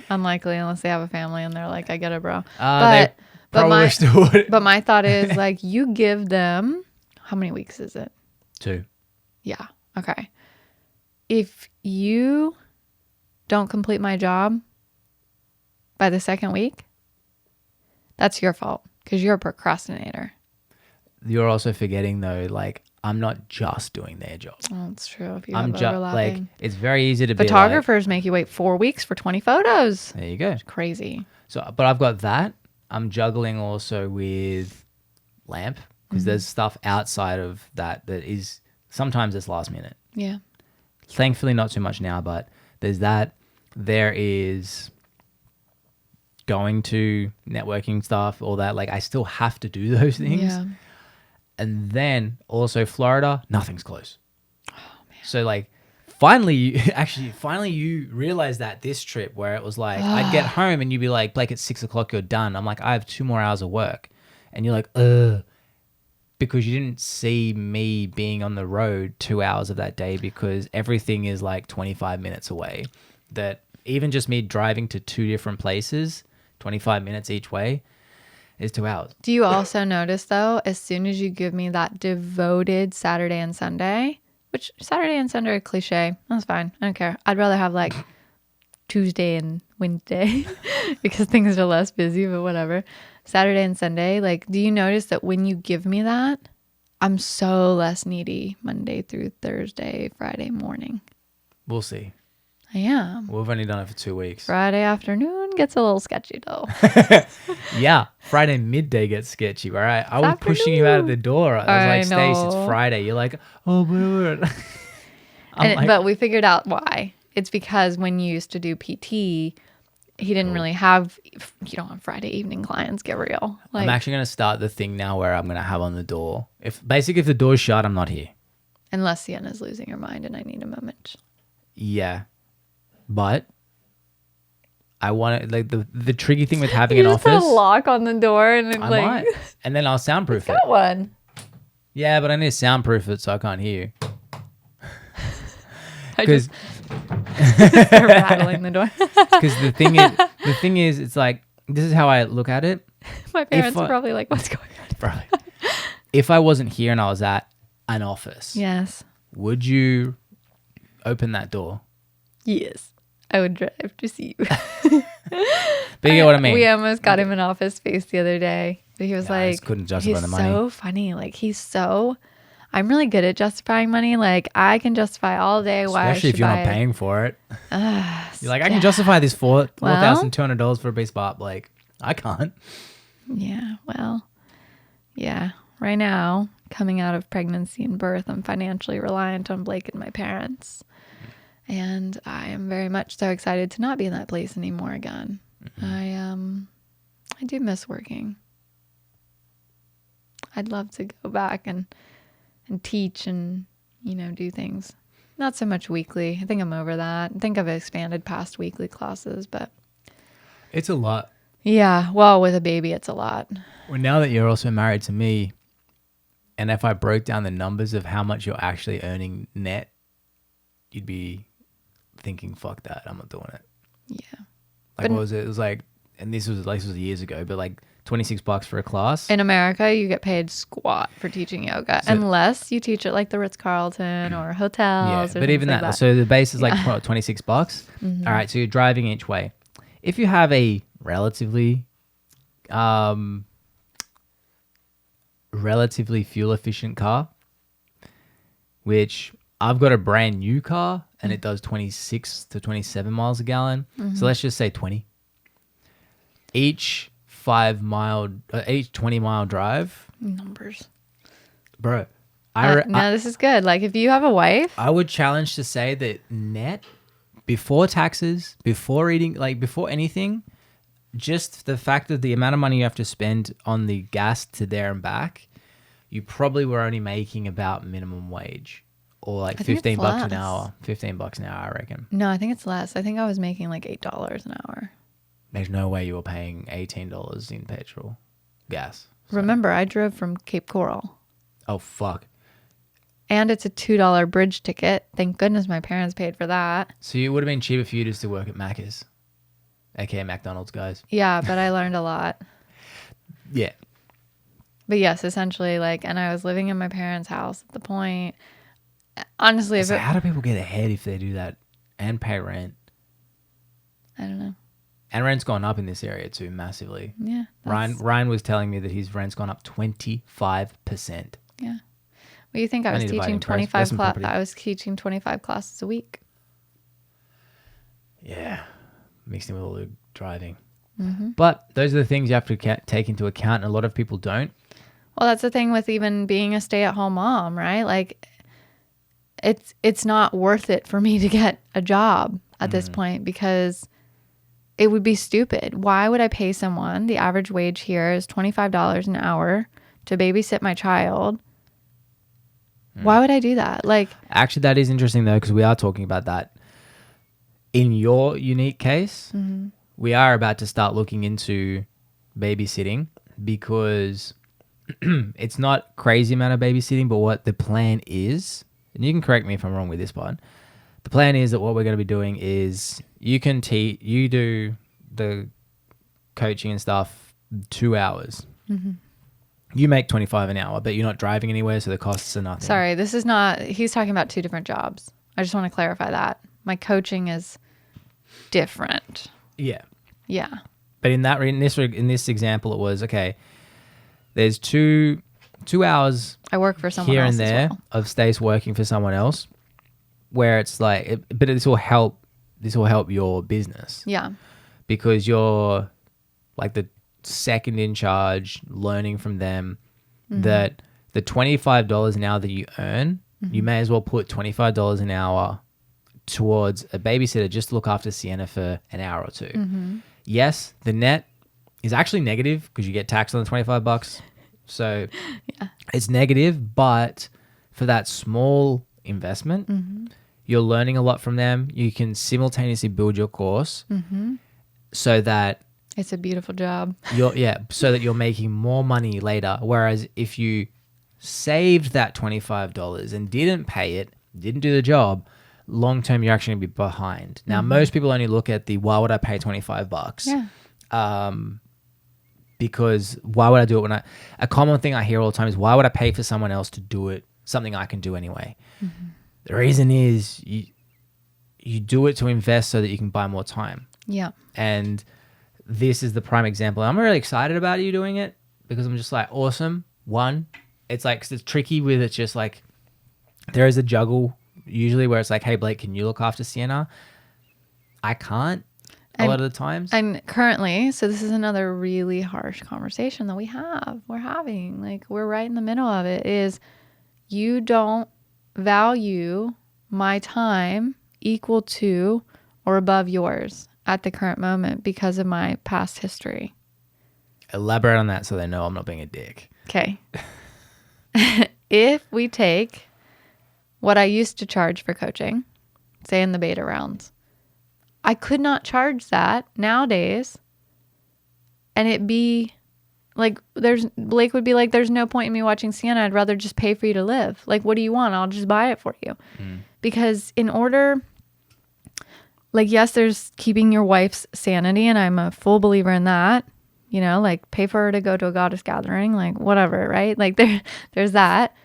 Unlikely unless they have a family and they're like, I get it, bro. They probably still would. But my thought is like, you give them, how many weeks is it? 2. Yeah. Okay. If you don't complete my job by the second week, that's your fault because you're a procrastinator. You're also forgetting though, like, I'm not just doing their job. Oh, that's true. If you I'm have just overlapping. like, it's very easy to Photographers make you wait 4 weeks for 20 photos. There you go. It's crazy. So, but I've got that. I'm juggling also with Lamp because there's stuff outside of that is sometimes it's last minute. Yeah. Thankfully, not too much now, but there's that. There is going to networking stuff, all that. Like, I still have to do those things. Yeah. And then also Florida, nothing's close. Oh, man. So like, finally you realize that this trip where it was like, I'd get home and you'd be like, Blake, it's 6 o'clock, you're done. I'm like, I have 2 more hours of work. And you're like, because you didn't see me being on the road 2 hours of that day because everything is like 25 minutes away. That even just me driving to 2 different places, 25 minutes each way, is 2 hours. Do you also notice, though, as soon as you give me that devoted Saturday and Sunday, which Saturday and Sunday are cliche. That's fine. I don't care. I'd rather have like Tuesday and Wednesday because things are less busy, but whatever. Saturday and Sunday, like, do you notice that when you give me that, I'm so less needy Monday through Thursday, Friday morning? We'll see. I am. We've only done it for 2 weeks. Friday afternoon gets a little sketchy, though. Yeah. Friday midday gets sketchy, all right? I was pushing you out of the door. I was like, Stace, it's Friday. You're like, oh, but but we figured out why. It's because when you used to do PT, he didn't really have, you don't have Friday evening clients, get real. Like, I'm actually going to start the thing now where I'm going to have on the door. If the door's shut, I'm not here. Unless Sienna's losing her mind and I need a moment. Yeah. But I want it, like the tricky thing with having an office. You just put a lock on the door and I might. And then I'll soundproof it. Got one. Yeah, but I need to soundproof it so I can't hear you. I just start rattling the door. Because the thing is, it's like, this is how I look at it. My parents are probably like, what's going on? Probably. If I wasn't here and I was at an office, yes, would you open that door? Yes. I would drive to see you. But you get what I mean. We almost got him in office space the other day. But he was like, I just couldn't justify the money. He's so funny. Like, I'm really good at justifying money. Like, I can justify all day why Especially I should if you're buy not paying for it. You're like, I can yeah. justify this $4,200 for a base spot. Like, I can't. Yeah, well, yeah. Right now, coming out of pregnancy and birth, I'm financially reliant on Blake and my parents. And I am very much so excited to not be in that place anymore again. Mm-hmm. I do miss working. I'd love to go back and teach and, do things. Not so much weekly. I think I'm over that. I think I've expanded past weekly classes, but it's a lot. Yeah, well, with a baby, it's a lot. Well, now that you're also married to me, and if I broke down the numbers of how much you're actually earning net, you'd be thinking, fuck that, I'm not doing it. Yeah. Like, what was it? It was like, and this was years ago, but like $26 for a class. In America, you get paid squat for teaching yoga, unless you teach at like the Ritz-Carlton or hotels. Yeah, or but even like that, so the base is like $26. Mm-hmm. All right, so you're driving each way. If you have a relatively fuel efficient car, which I've got a brand new car and it does 26 to 27 miles a gallon. Mm-hmm. So let's just say 20. Each 20-mile drive. Numbers. Bro. No, this is good. Like, if you have a wife. I would challenge to say that net, before taxes, before eating, like before anything, just the fact of the amount of money you have to spend on the gas to there and back, you probably were only making about minimum wage or like $15 an hour. $15 an hour, I reckon. No, I think it's less. I think I was making like $8 an hour. There's no way you were paying $18 in petrol, gas. So. Remember, I drove from Cape Coral. Oh, fuck. And it's a $2 bridge ticket. Thank goodness my parents paid for that. So it would have been cheaper for you just to work at Macca's, aka McDonald's, guys. Yeah, but I learned a lot. Yeah. But yes, essentially, like, and I was living in my parents' house at the point. Honestly, so how do people get ahead if they do that and pay rent? I don't know. And rent's gone up in this area too, massively. Yeah. Ryan was telling me that his rent's gone up 25%. Yeah. Well, you think I was teaching 25 I was teaching 25 classes a week. Yeah. Mixed in with all the driving. Mm-hmm. But those are the things you have to take into account, and a lot of people don't. Well, that's the thing with even being a stay-at-home mom, right? Like, it's not worth it for me to get a job at this point because it would be stupid. Why would I pay someone? The average wage here is $25 an hour to babysit my child. Why would I do that? Like, actually, that is interesting though, because we are talking about that. In your unique case, we are about to start looking into babysitting because it's not crazy amount of babysitting, but what the plan is, and you can correct me if I'm wrong with this part. The plan is that what we're going to be doing is you do the coaching and stuff 2 hours. You make $25 an hour, but you're not driving anywhere, so the costs are nothing. Sorry, this is not, he's talking about 2 different jobs. I just want to clarify that. My coaching is different. Yeah. Yeah. But in this example, it was, okay, there's two hours I work for someone here else and there as well. of Stace working for someone else, where it's like, but this will help your business. Yeah. Because you're like the second in charge, learning from them, that the $25 an hour that you earn, you may as well put $25 an hour towards a babysitter just to look after Sienna for an hour or two. Yes, the net is actually negative because you get taxed on the $25. So it's negative, but for that small investment, you're learning a lot from them. You can simultaneously build your course so that It's a beautiful job. so that you're making more money later. Whereas if you saved that $25 and didn't pay it, didn't do the job, long term you're actually going to be behind. Now, most people only look at the why would I pay $25? Yeah. Because why would I do it a common thing I hear all the time is why would I pay for someone else to do it, something I can do anyway? The reason is you do it to invest so that you can buy more time. Yeah. And this is the prime example. I'm really excited about you doing it because I'm just like, awesome. One, it's like, 'cause it's tricky with it's just like, there is a juggle usually where it's like, hey, Blake, can you look after Sienna? I can't a lot of the times. And currently, so this is another really harsh conversation that we're having, like we're right in the middle of it, is you don't value my time equal to or above yours at the current moment because of my past history. Elaborate on that so they know I'm not being a dick. Okay. If we take what I used to charge for coaching, say in the beta rounds, I could not charge that nowadays and it be like, Blake would be like, there's no point in me watching Sienna. I'd rather just pay for you to live. Like, what do you want? I'll just buy it for you. Because in order, like, yes, there's keeping your wife's sanity, and I'm a full believer in that. You know, like, pay for her to go to a goddess gathering, like, whatever, right? Like, there's that.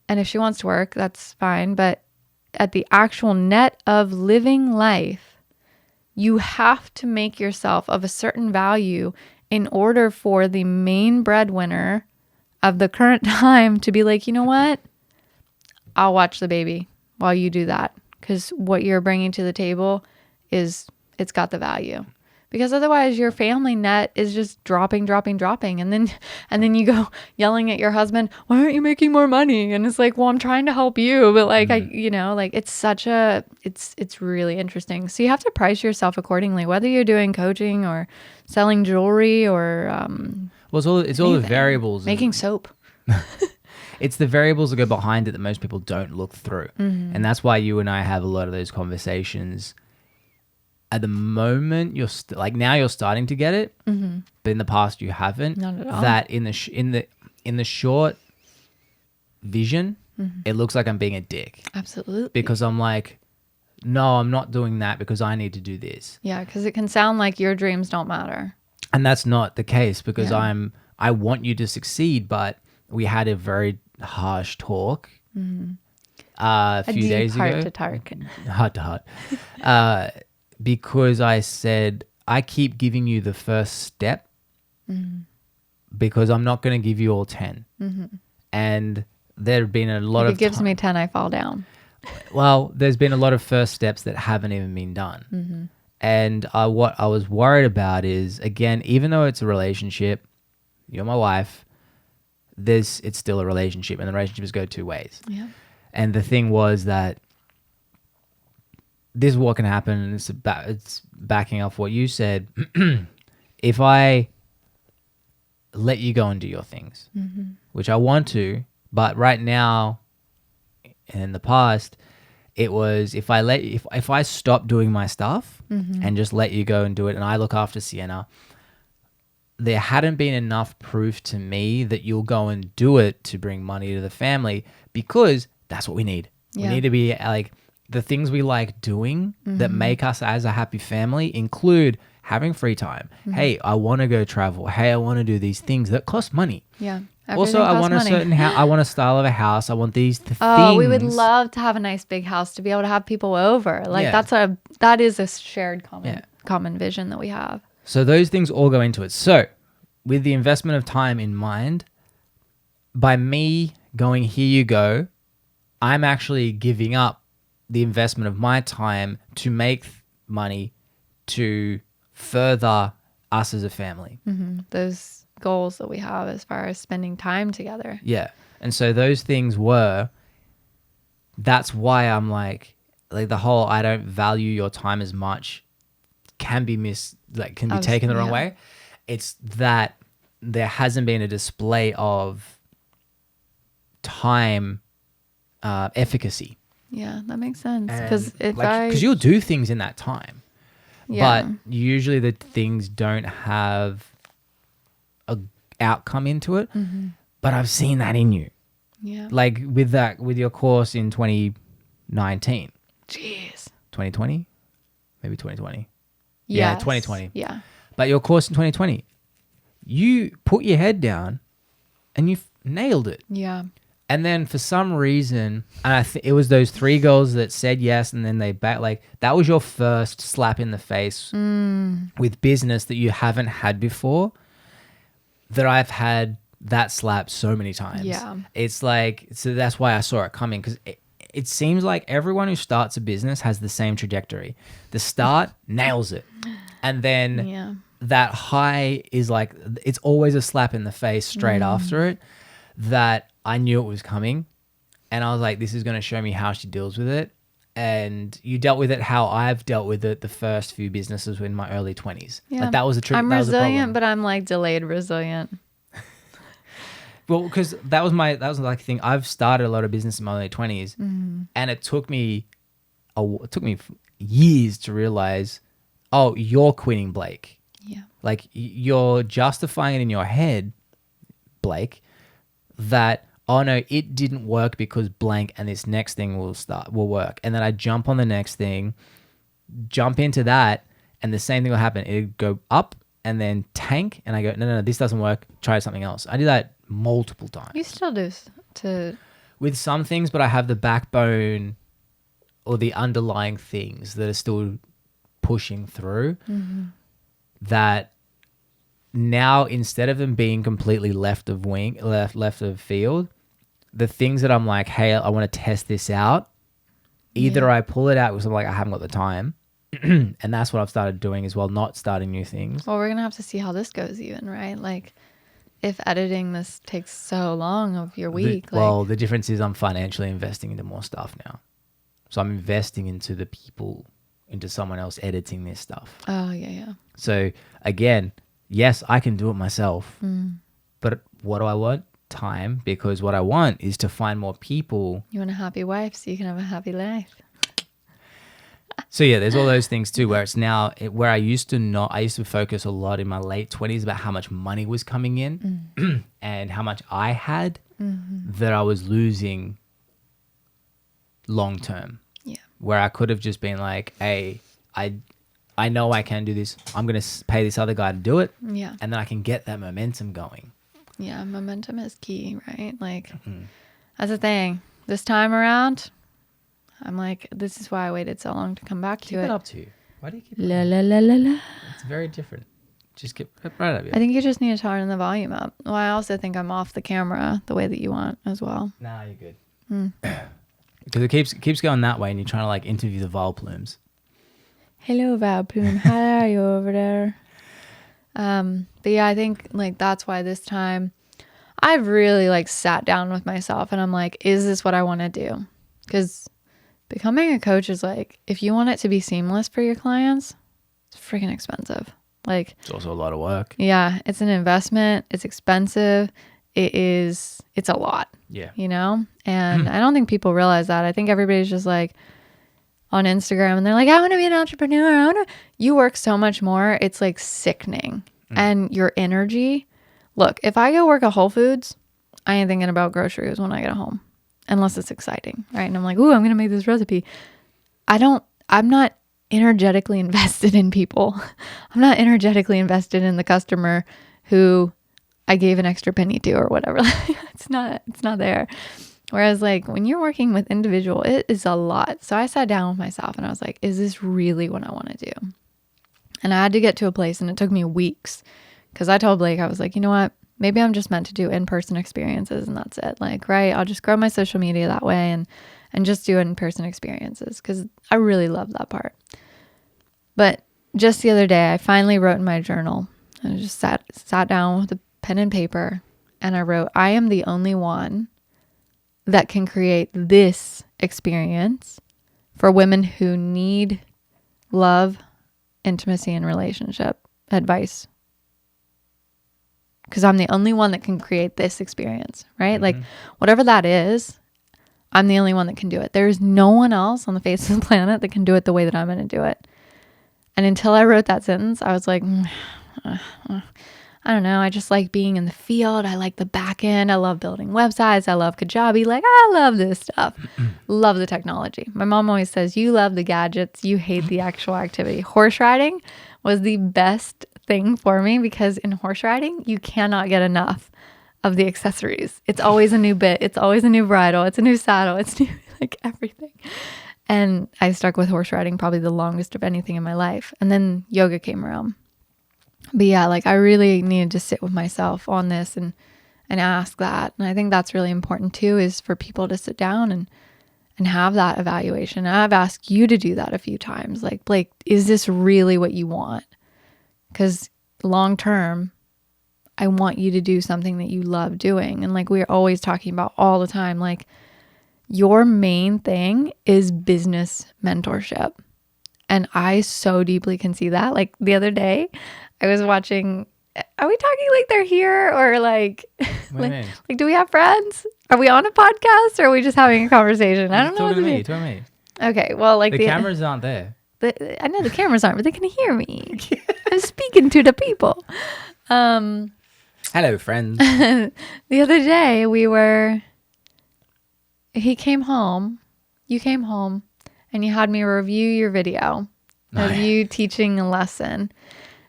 And if she wants to work, that's fine. But at the actual net of living life, you have to make yourself of a certain value in order for the main breadwinner of the current time to be like, you know what? I'll watch the baby while you do that. Because what you're bringing to the table it's got the value. Because otherwise your family net is just dropping. And then you go yelling at your husband, why aren't you making more money? And it's like, well, I'm trying to help you. But like, it's really interesting. So you have to price yourself accordingly, whether you're doing coaching or selling jewelry or, well, it's all the variables. Making soap. It's the variables that go behind it that most people don't look through. And that's why you and I have a lot of those conversations. At the moment, now you're starting to get it, but in the past you haven't. Not at all. That in the short vision, it looks like I'm being a dick. Absolutely. Because I'm like, no, I'm not doing that because I need to do this. Yeah, because it can sound like your dreams don't matter. And that's not the case because I want you to succeed, but we had a very harsh talk a few days ago. Heart to heart. Because I said, I keep giving you the first step because I'm not going to give you all 10. And there have been a lot of... If it gives me 10, I fall down. Well, there's been a lot of first steps that haven't even been done. And what I was worried about is, again, even though it's a relationship, you're my wife, it's still a relationship, and the relationships go two ways. Yeah. And the thing was that this is what can happen, and it's backing off what you said. If I let you go and do your things, which I want to, but right now and in the past, it was if I stop doing my stuff and just let you go and do it, and I look after Sienna, there hadn't been enough proof to me that you'll go and do it to bring money to the family, because that's what we need. We Yeah. need to be like, the things we like doing that make us as a happy family include having free time. Hey, I want to go travel. Hey, I want to do these things that cost money. Yeah. Also, I want a certain I want a style of a house. I want these things. Oh, we would love to have a nice big house to be able to have people over. Like Yeah. that is a shared Yeah. common vision that we have. So those things all go into it. So with the investment of time in mind, by me going, here you go, I'm actually giving up the investment of my time to make money to further us as a family. Those goals that we have as far as spending time together. Yeah. And so those things that's why I'm like the whole I don't value your time as much can be taken the wrong way. It's that there hasn't been a display of time efficacy. Yeah, that makes sense. Because you'll do things in that time, yeah. but usually the things don't have a outcome into it. But I've seen that in you. Yeah. Like with your course in 2019. Jeez. 2020? Maybe 2020. Yes. Yeah, 2020. Yeah. But your course in 2020, you put your head down and you nailed it. Yeah. And then for some reason, and it was those 3 girls that said yes, and then they that was your first slap in the face with business that you haven't had before. That I've had that slap so many times. Yeah. It's like, so that's why I saw it coming, because it seems like everyone who starts a business has the same trajectory. The start nails it. And then that high is like, it's always a slap in the face straight after it, that I knew it was coming. And I was like, this is going to show me how she deals with it. And you dealt with it how I've dealt with it the first few businesses in my early 20s. Yeah. Like that was a trick. I'm that was a problem. resilient, but I'm like delayed resilient. Well, because that was like the thing. I've started a lot of business in my early 20s, and it took me years to realize, oh, you're quitting, Blake. Yeah. Like you're justifying it in your head, Blake, that, oh no, it didn't work because blank, and this next thing will work. And then I jump on the next thing, jump into that, and the same thing will happen. It'd go up and then tank, and I go, no, this doesn't work. Try something else. I do that multiple times. You still do With some things, but I have the backbone or the underlying things that are still pushing through, that now, instead of them being completely left of field, the things that I'm like, hey, I want to test this out, either I pull it out because I'm like, I haven't got the time. And that's what I've started doing as well, not starting new things. Well, we're going to have to see how this goes even, right? Like if editing this takes so long of your week. The difference is I'm financially investing into more stuff now. So I'm investing into the people, into someone else editing this stuff. Oh, yeah. So again, yes, I can do it myself, but what do I want? Time, because what I want is to find more people. You want a happy wife so you can have a happy life. So yeah, there's all those things too, where it's now where I used to focus a lot in my late 20s about how much money was coming in and how much I had that I was losing long term. Yeah. Where I could have just been like, hey, I know I can do this. I'm going to pay this other guy to do it. Yeah. And then I can get that momentum going. Yeah, momentum is key, right? Like, that's the thing. This time around, I'm like, this is why I waited so long to come back to it. Keep it up to you. Why do you keep it La la la la la. It's very different. Just keep it right up. I think you just need to turn the volume up. Well, I also think I'm off the camera the way that you want as well. Nah, you're good. Because it keeps going that way, and you're trying to like interview the Vile Plumes. Hello, Val Plume. How are you over there? But yeah, I think like that's why this time I've really like sat down with myself and I'm like, is this what I want to do? Because becoming a coach is like, if you want it to be seamless for your clients, it's freaking expensive. Like, It's also a lot of work. yeah, it's an investment. It's expensive. It's a lot. Yeah. You know? And I don't think people realize that. I think everybody's just like on Instagram and they're like, I want to be an entrepreneur. You work so much more. It's like sickening. and your energy. Look, if I go work at Whole Foods, I ain't thinking about groceries when I get home, unless it's exciting, right? And I'm like, ooh, I'm going to make this recipe. I'm not energetically invested in people. I'm not energetically invested in the customer who I gave an extra penny to or whatever. It's not there. Whereas like when you're working with individual, it is a lot. So I sat down with myself and I was like, is this really what I want to do? And I had to get to a place, and it took me weeks, because I told Blake, I was like, you know what? Maybe I'm just meant to do in-person experiences and that's it. Like, right, I'll just grow my social media that way and just do in-person experiences, because I really love that part. But just the other day, I finally wrote in my journal, and I just sat down with a pen and paper, and I wrote, I am the only one that can create this experience for women who need love, intimacy, and relationship advice. Because I'm the only one that can create this experience, right? Mm-hmm. Like whatever that is, I'm the only one that can do it. There's no one else on the face of the planet that can do it the way that I'm going to do it. And until I wrote that sentence, I was like, I don't know. I just like being in the field. I like the back end. I love building websites. I love Kajabi. Like, I love this stuff. Love the technology. My mom always says, you love the gadgets. You hate the actual activity. Horse riding was the best thing for me, because in horse riding, you cannot get enough of the accessories. It's always a new bit. It's always a new bridle. It's a new saddle. It's new, like everything. And I stuck with horse riding probably the longest of anything in my life. And then yoga came around. But yeah, like I really needed to sit with myself on this and ask that. And I think that's really important too, is for people to sit down and have that evaluation. And I've asked you to do that a few times. Like, Blake, is this really what you want? Because long term, I want you to do something that you love doing. And like we're always talking about all the time, like your main thing is business mentorship. And I so deeply can see that. Like the other day, I was watching, are we talking like they're here, or like, like do we have friends? Are we on a podcast, or are we just having a conversation? I don't know. Talking to me. Okay, well, like the cameras aren't there. I know the cameras aren't, but they can hear me. I'm speaking to the people. Hello, friends. The other day he came home, you came home, and you had me review your video of you teaching a lesson.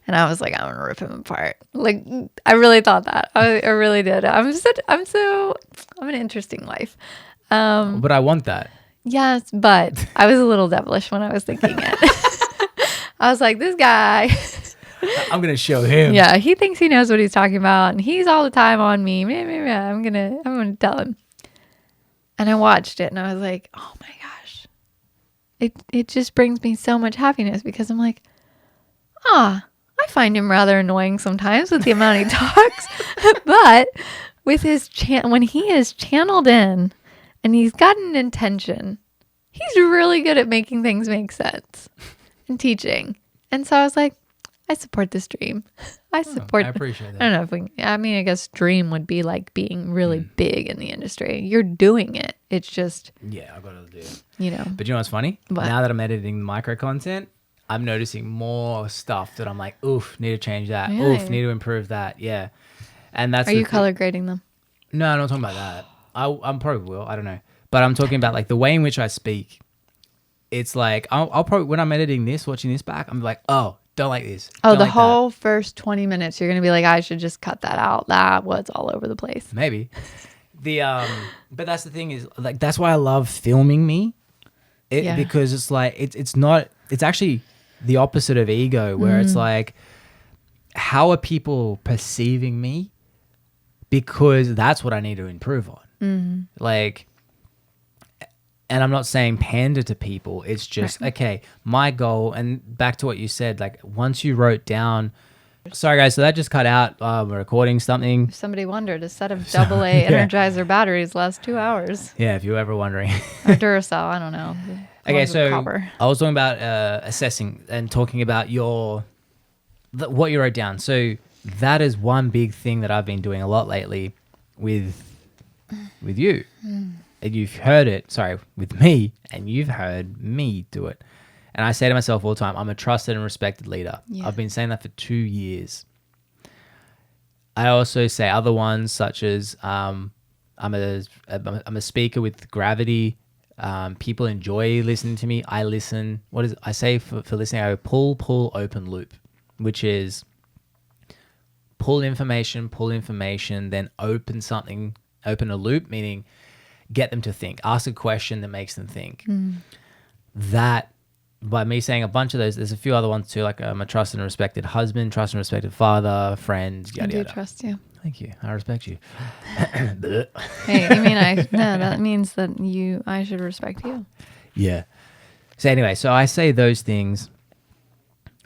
And I was like, I'm gonna rip him apart. Like, I really thought that. I really did. I'm an interesting life. But I want that. Yes, but I was a little devilish when I was thinking it. I was like, this guy. I'm gonna show him. Yeah, he thinks he knows what he's talking about, and he's all the time on me. I'm gonna tell him. And I watched it, and I was like, oh my gosh, it just brings me so much happiness, because I'm like, I find him rather annoying sometimes with the amount he talks, but with his when he is channeled in and he's got an intention, he's really good at making things make sense and teaching. And so I was like, I support this dream. I appreciate that. I don't know I guess dream would be like being really big in the industry. You're doing it. It's just, yeah, I've got to do it. You know. But you know what's funny? What? Now that I'm editing the micro content, I'm noticing more stuff that I'm like, oof, need to change that. Really? Oof, need to improve that. Yeah. And that's. Are you color grading them? No, I'm not talking about that. I probably will. I don't know. But I'm talking about like the way in which I speak. It's like, I'll probably, when I'm editing this, watching this back, I'm like, oh, don't like this. Oh, the whole first 20 minutes, you're going to be like, I should just cut that out. That was all over the place. Maybe. But that's the thing is, like, that's why I love filming me. Because it's like, it's actually the opposite of ego, where it's like, how are people perceiving me? Because that's what I need to improve on. Like, and I'm not saying pander to people. It's just, okay, my goal, and back to what you said, like once you wrote down, sorry guys, so that just cut out, we're recording something. If somebody wondered, a set of AA Energizer batteries lasts 2 hours. Yeah, if you're ever wondering. Or Duracell, I don't know. Okay, so I was talking about assessing and talking about what you wrote down. So that is one big thing that I've been doing a lot lately with you. And you've heard it, with me, and you've heard me do it. And I say to myself all the time, I'm a trusted and respected leader. Yeah. I've been saying that for 2 years. I also say other ones such as I'm a speaker with gravity. People enjoy listening to me. I listen. What is I say for listening? I go pull, open loop, which is pull information, then open a loop, meaning get them to think. Ask a question that makes them think. That, by me saying a bunch of those, there's a few other ones too, like I'm a trusted and respected husband, trusted and respected father, friend, I yada do yada. trust you. Thank you. I respect you. Hey, you mean no, that means that I should respect you. Yeah. So anyway, so I say those things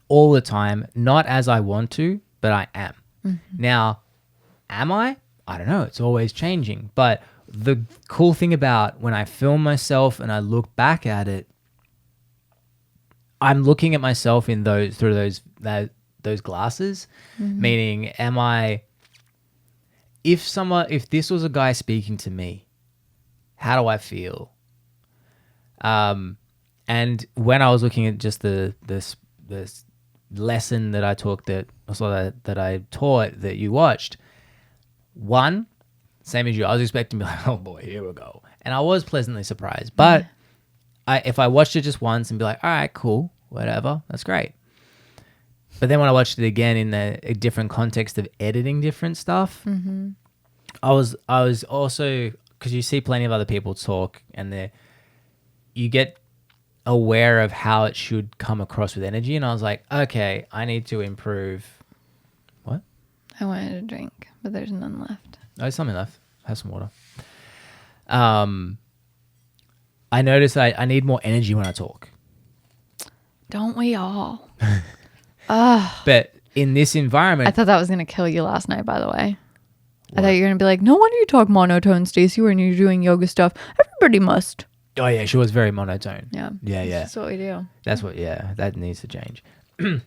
all the time, not as I want to, but I am. Now, am I? I don't know. It's always changing. But the cool thing about when I film myself and I look back at it, I'm looking at myself in through those glasses, meaning am I, if this was a guy speaking to me, how do I feel? And when I was looking at just this lesson that I took that I taught that you watched, one, same as you, I was expecting to be like, oh boy, here we go. And I was pleasantly surprised. But if I watched it just once and be like, all right, cool, whatever, that's great. But then when I watched it again in a different context of editing different stuff, I was also, because you see plenty of other people talk and you get aware of how it should come across with energy. And I was like, okay, I need to improve. What? I wanted a drink, but there's none left. Oh, there's something left. Have some water. I noticed that I need more energy when I talk. Don't we all? But in this environment, I thought that was going to kill you last night, by the way. What? I thought you were going to be like, no wonder you talk monotone, Stacey, when you're doing yoga stuff. Everybody must. Oh, yeah, she was very monotone. Yeah. Yeah. That's what we do. That needs to change. But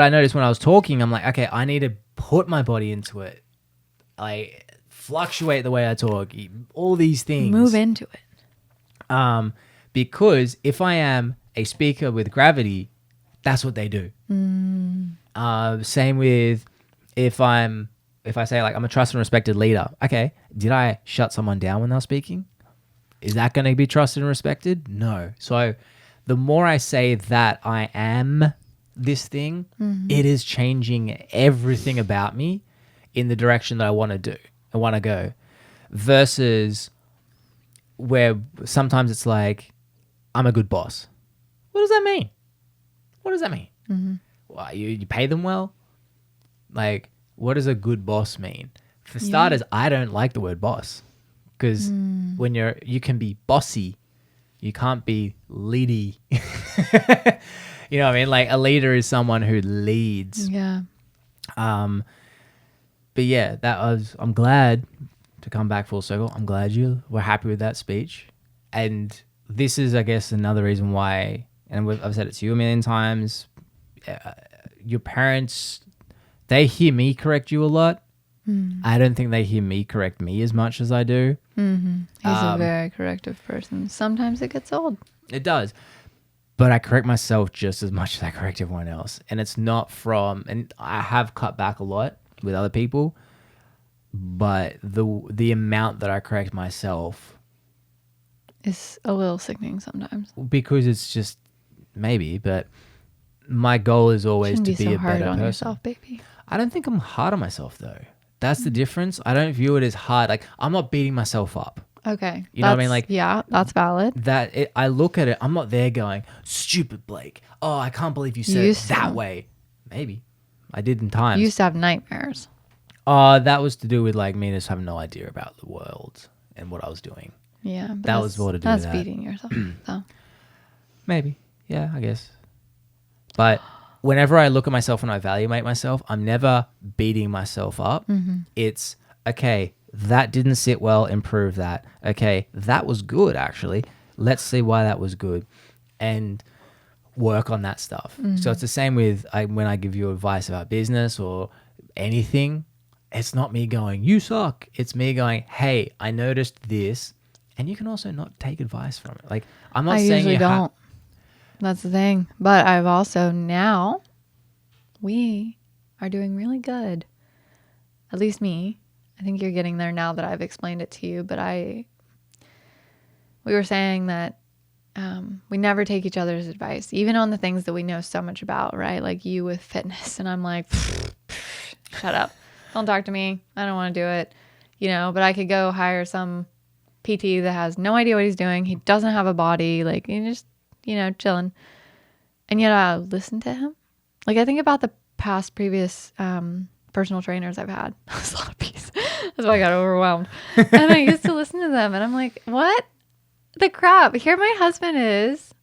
I noticed when I was talking, I'm like, okay, I need to put my body into it. I fluctuate the way I talk, all these things. Move into it. Because if I am a speaker with gravity, that's what they do. Same with if I say like I'm a trusted and respected leader. Okay, did I shut someone down when they're speaking? Is that going to be trusted and respected? No. So the more I say that I am this thing, it is changing everything about me in the direction that I want to go, versus where sometimes it's like, I'm a good boss. What does that mean? Well, you pay them well? Like, what does a good boss mean? For starters, I don't like the word boss, because when you can be bossy, you can't be leady. You know what I mean? Like, a leader is someone who leads. Yeah. But yeah, I'm glad to come back full circle. I'm glad you were happy with that speech. And this is, I guess, another reason why, and I've said it to you a million times, your parents, they hear me correct you a lot. I don't think they hear me correct me as much as I do. He's a very corrective person. Sometimes it gets old. It does. But I correct myself just as much as I correct everyone else. And it's not and I have cut back a lot with other people, but the amount that I correct myself is a little sickening sometimes. Because it's just maybe, but my goal is always to be so a hard better on person. Yourself, baby. I don't think I'm hard on myself though. That's the difference. I don't view it as hard. Like, I'm not beating myself up. Okay. You know what I mean? Like, yeah, that's valid. I look at it, I'm not there going, stupid Blake. Oh, I can't believe you said it that way. Maybe. I did in times. You used to have nightmares. That was to do with like me just having no idea about the world and what I was doing. Yeah. But that was more to do with that. That's beating yourself. So. Maybe. Yeah, I guess. But whenever I look at myself and I evaluate myself, I'm never beating myself up. It's, okay, that didn't sit well, improve that. Okay, that was good, actually. Let's see why that was good and work on that stuff. So it's the same with when I give you advice about business or anything. It's not me going, you suck. It's me going, hey, I noticed this. And you can also not take advice from it. Like, I'm not saying usually don't. That's the thing. But I've also now, we are doing really good. At least me. I think you're getting there now that I've explained it to you. But we were saying that we never take each other's advice, even on the things that we know so much about, right? Like you with fitness. And I'm like, shut up. Don't talk to me. I don't want to do it. But I could go hire some PT that has no idea what he's doing. He doesn't have a body. Like, he's just, chilling. And yet I listen to him. Like, I think about the previous personal trainers I've had. That's a lot of peace. That's why I got overwhelmed. And I used to listen to them. And I'm like, what the crap? Here my husband is.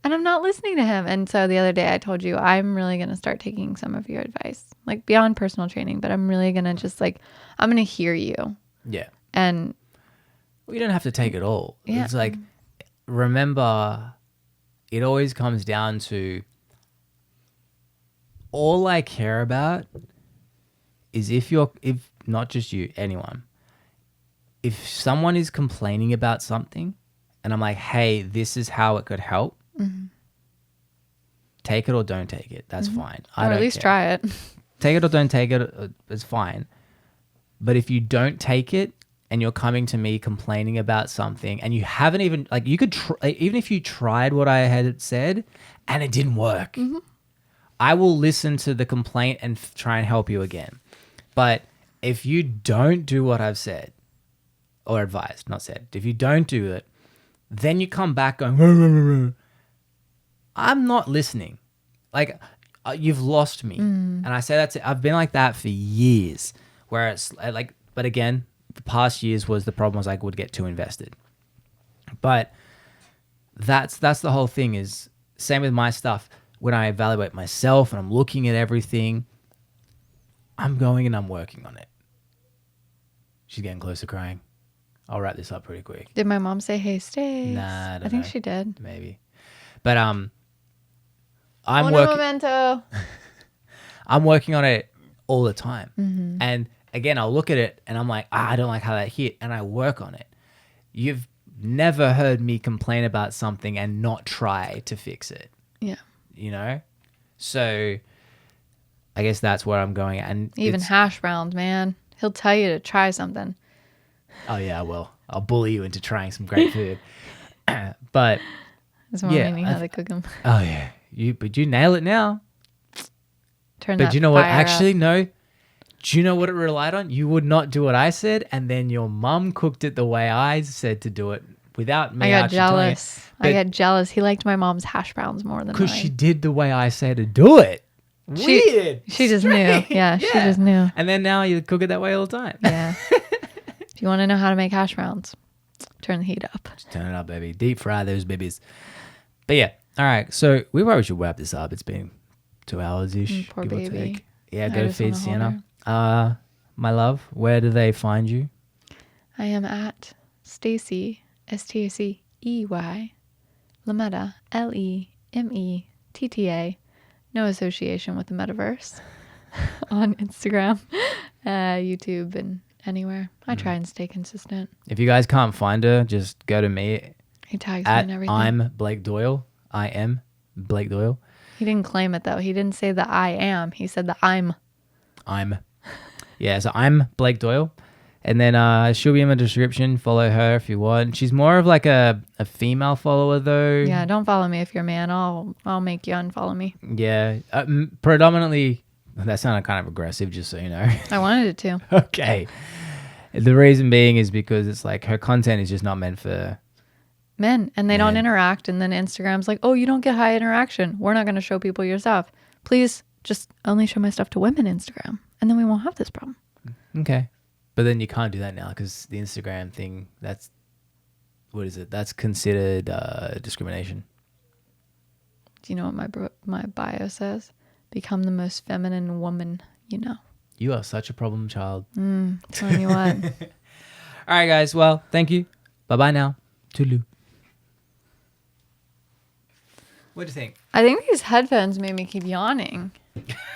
And I'm not listening to him. And so the other day I told you, I'm really going to start taking some of your advice. Like, beyond personal training. But I'm really going to just I'm going to hear you. Yeah. And we don't have to take it all. Yeah. It's like, remember, it always comes down to all I care about is if not just you, anyone, if someone is complaining about something and I'm like, hey, this is how it could help, take it or don't take it. That's fine. Or at least try it. Take it or don't take it. It's fine. But if you don't take it and you're coming to me complaining about something and you haven't even, like, you could, even if you tried what I had said and it didn't work, I will listen to the complaint and try and help you again. But if you don't do what I've said or advised, not said, if you don't do it, then you come back going, "Rah, rah, rah, rah." I'm not listening. Like, you've lost me. And I say that I've been like that for years, where it's like, but again, the past years the problem was I would get too invested. But that's the whole thing. Is same with my stuff. When I evaluate myself and I'm looking at everything, I'm going and I'm working on it. She's getting close to crying. I'll wrap this up pretty quick. Did my mom say, hey, stay? Nah, I think she did. Maybe. But I'm memento. I'm working on it all the time. And again, I'll look at it and I'm like, I don't like how that hit, and I work on it. You've never heard me complain about something and not try to fix it. Yeah. So I guess that's where I'm going at. And even hash browns, man. He'll tell you to try something. Oh yeah, well, I'll bully you into trying some great food. But that's more meaning how they cook them. Oh yeah, but you nail it now. But you know what? Actually, no. Do you know what it relied on? You would not do what I said, and then your mum cooked it the way I said to do it without me. I got jealous. I got jealous. He liked my mom's hash browns more than mine. Because she did the way I said to do it. Weird. She just knew. Yeah, she just knew. And then now you cook it that way all the time. Yeah. If you want to know how to make hash browns, turn the heat up. Just turn it up, baby. Deep fry those babies. But yeah. All right. So we probably should wrap this up. It's been 2 hours-ish. Poor give baby. Or take. Yeah, go feed Sienna. My love, where do they find you? I am at Stacey, Stacey LeMetta, LEMETTA. No association with the metaverse. On Instagram, YouTube, and anywhere. I try and stay consistent. If you guys can't find her, just go to me. He tags me and everything. I'm Blake Doyle. I am Blake Doyle. He didn't claim it though. He didn't say the I am. He said the I'm. Yeah, so I'm Blake Doyle. And then she'll be in the description. Follow her if you want. She's more of like a female follower though. Yeah, don't follow me if you're a man. I'll make you unfollow me. Yeah, predominantly. That sounded kind of aggressive, just so you know. I wanted it to. Okay. The reason being is because it's like her content is just not meant for men, and they don't interact. And then Instagram's like, oh, you don't get high interaction. We're not going to show people your stuff. Please just only show my stuff to women Instagram, and then we won't have this problem. Okay. But then you can't do that now because the Instagram thing, that's, what is it? That's considered discrimination. Do you know what my bio says? Become the most feminine woman you know. You are such a problem child. Telling you what. All right, guys. Well, thank you. Bye-bye now. Toodaloo. What do you think? I think these headphones made me keep yawning.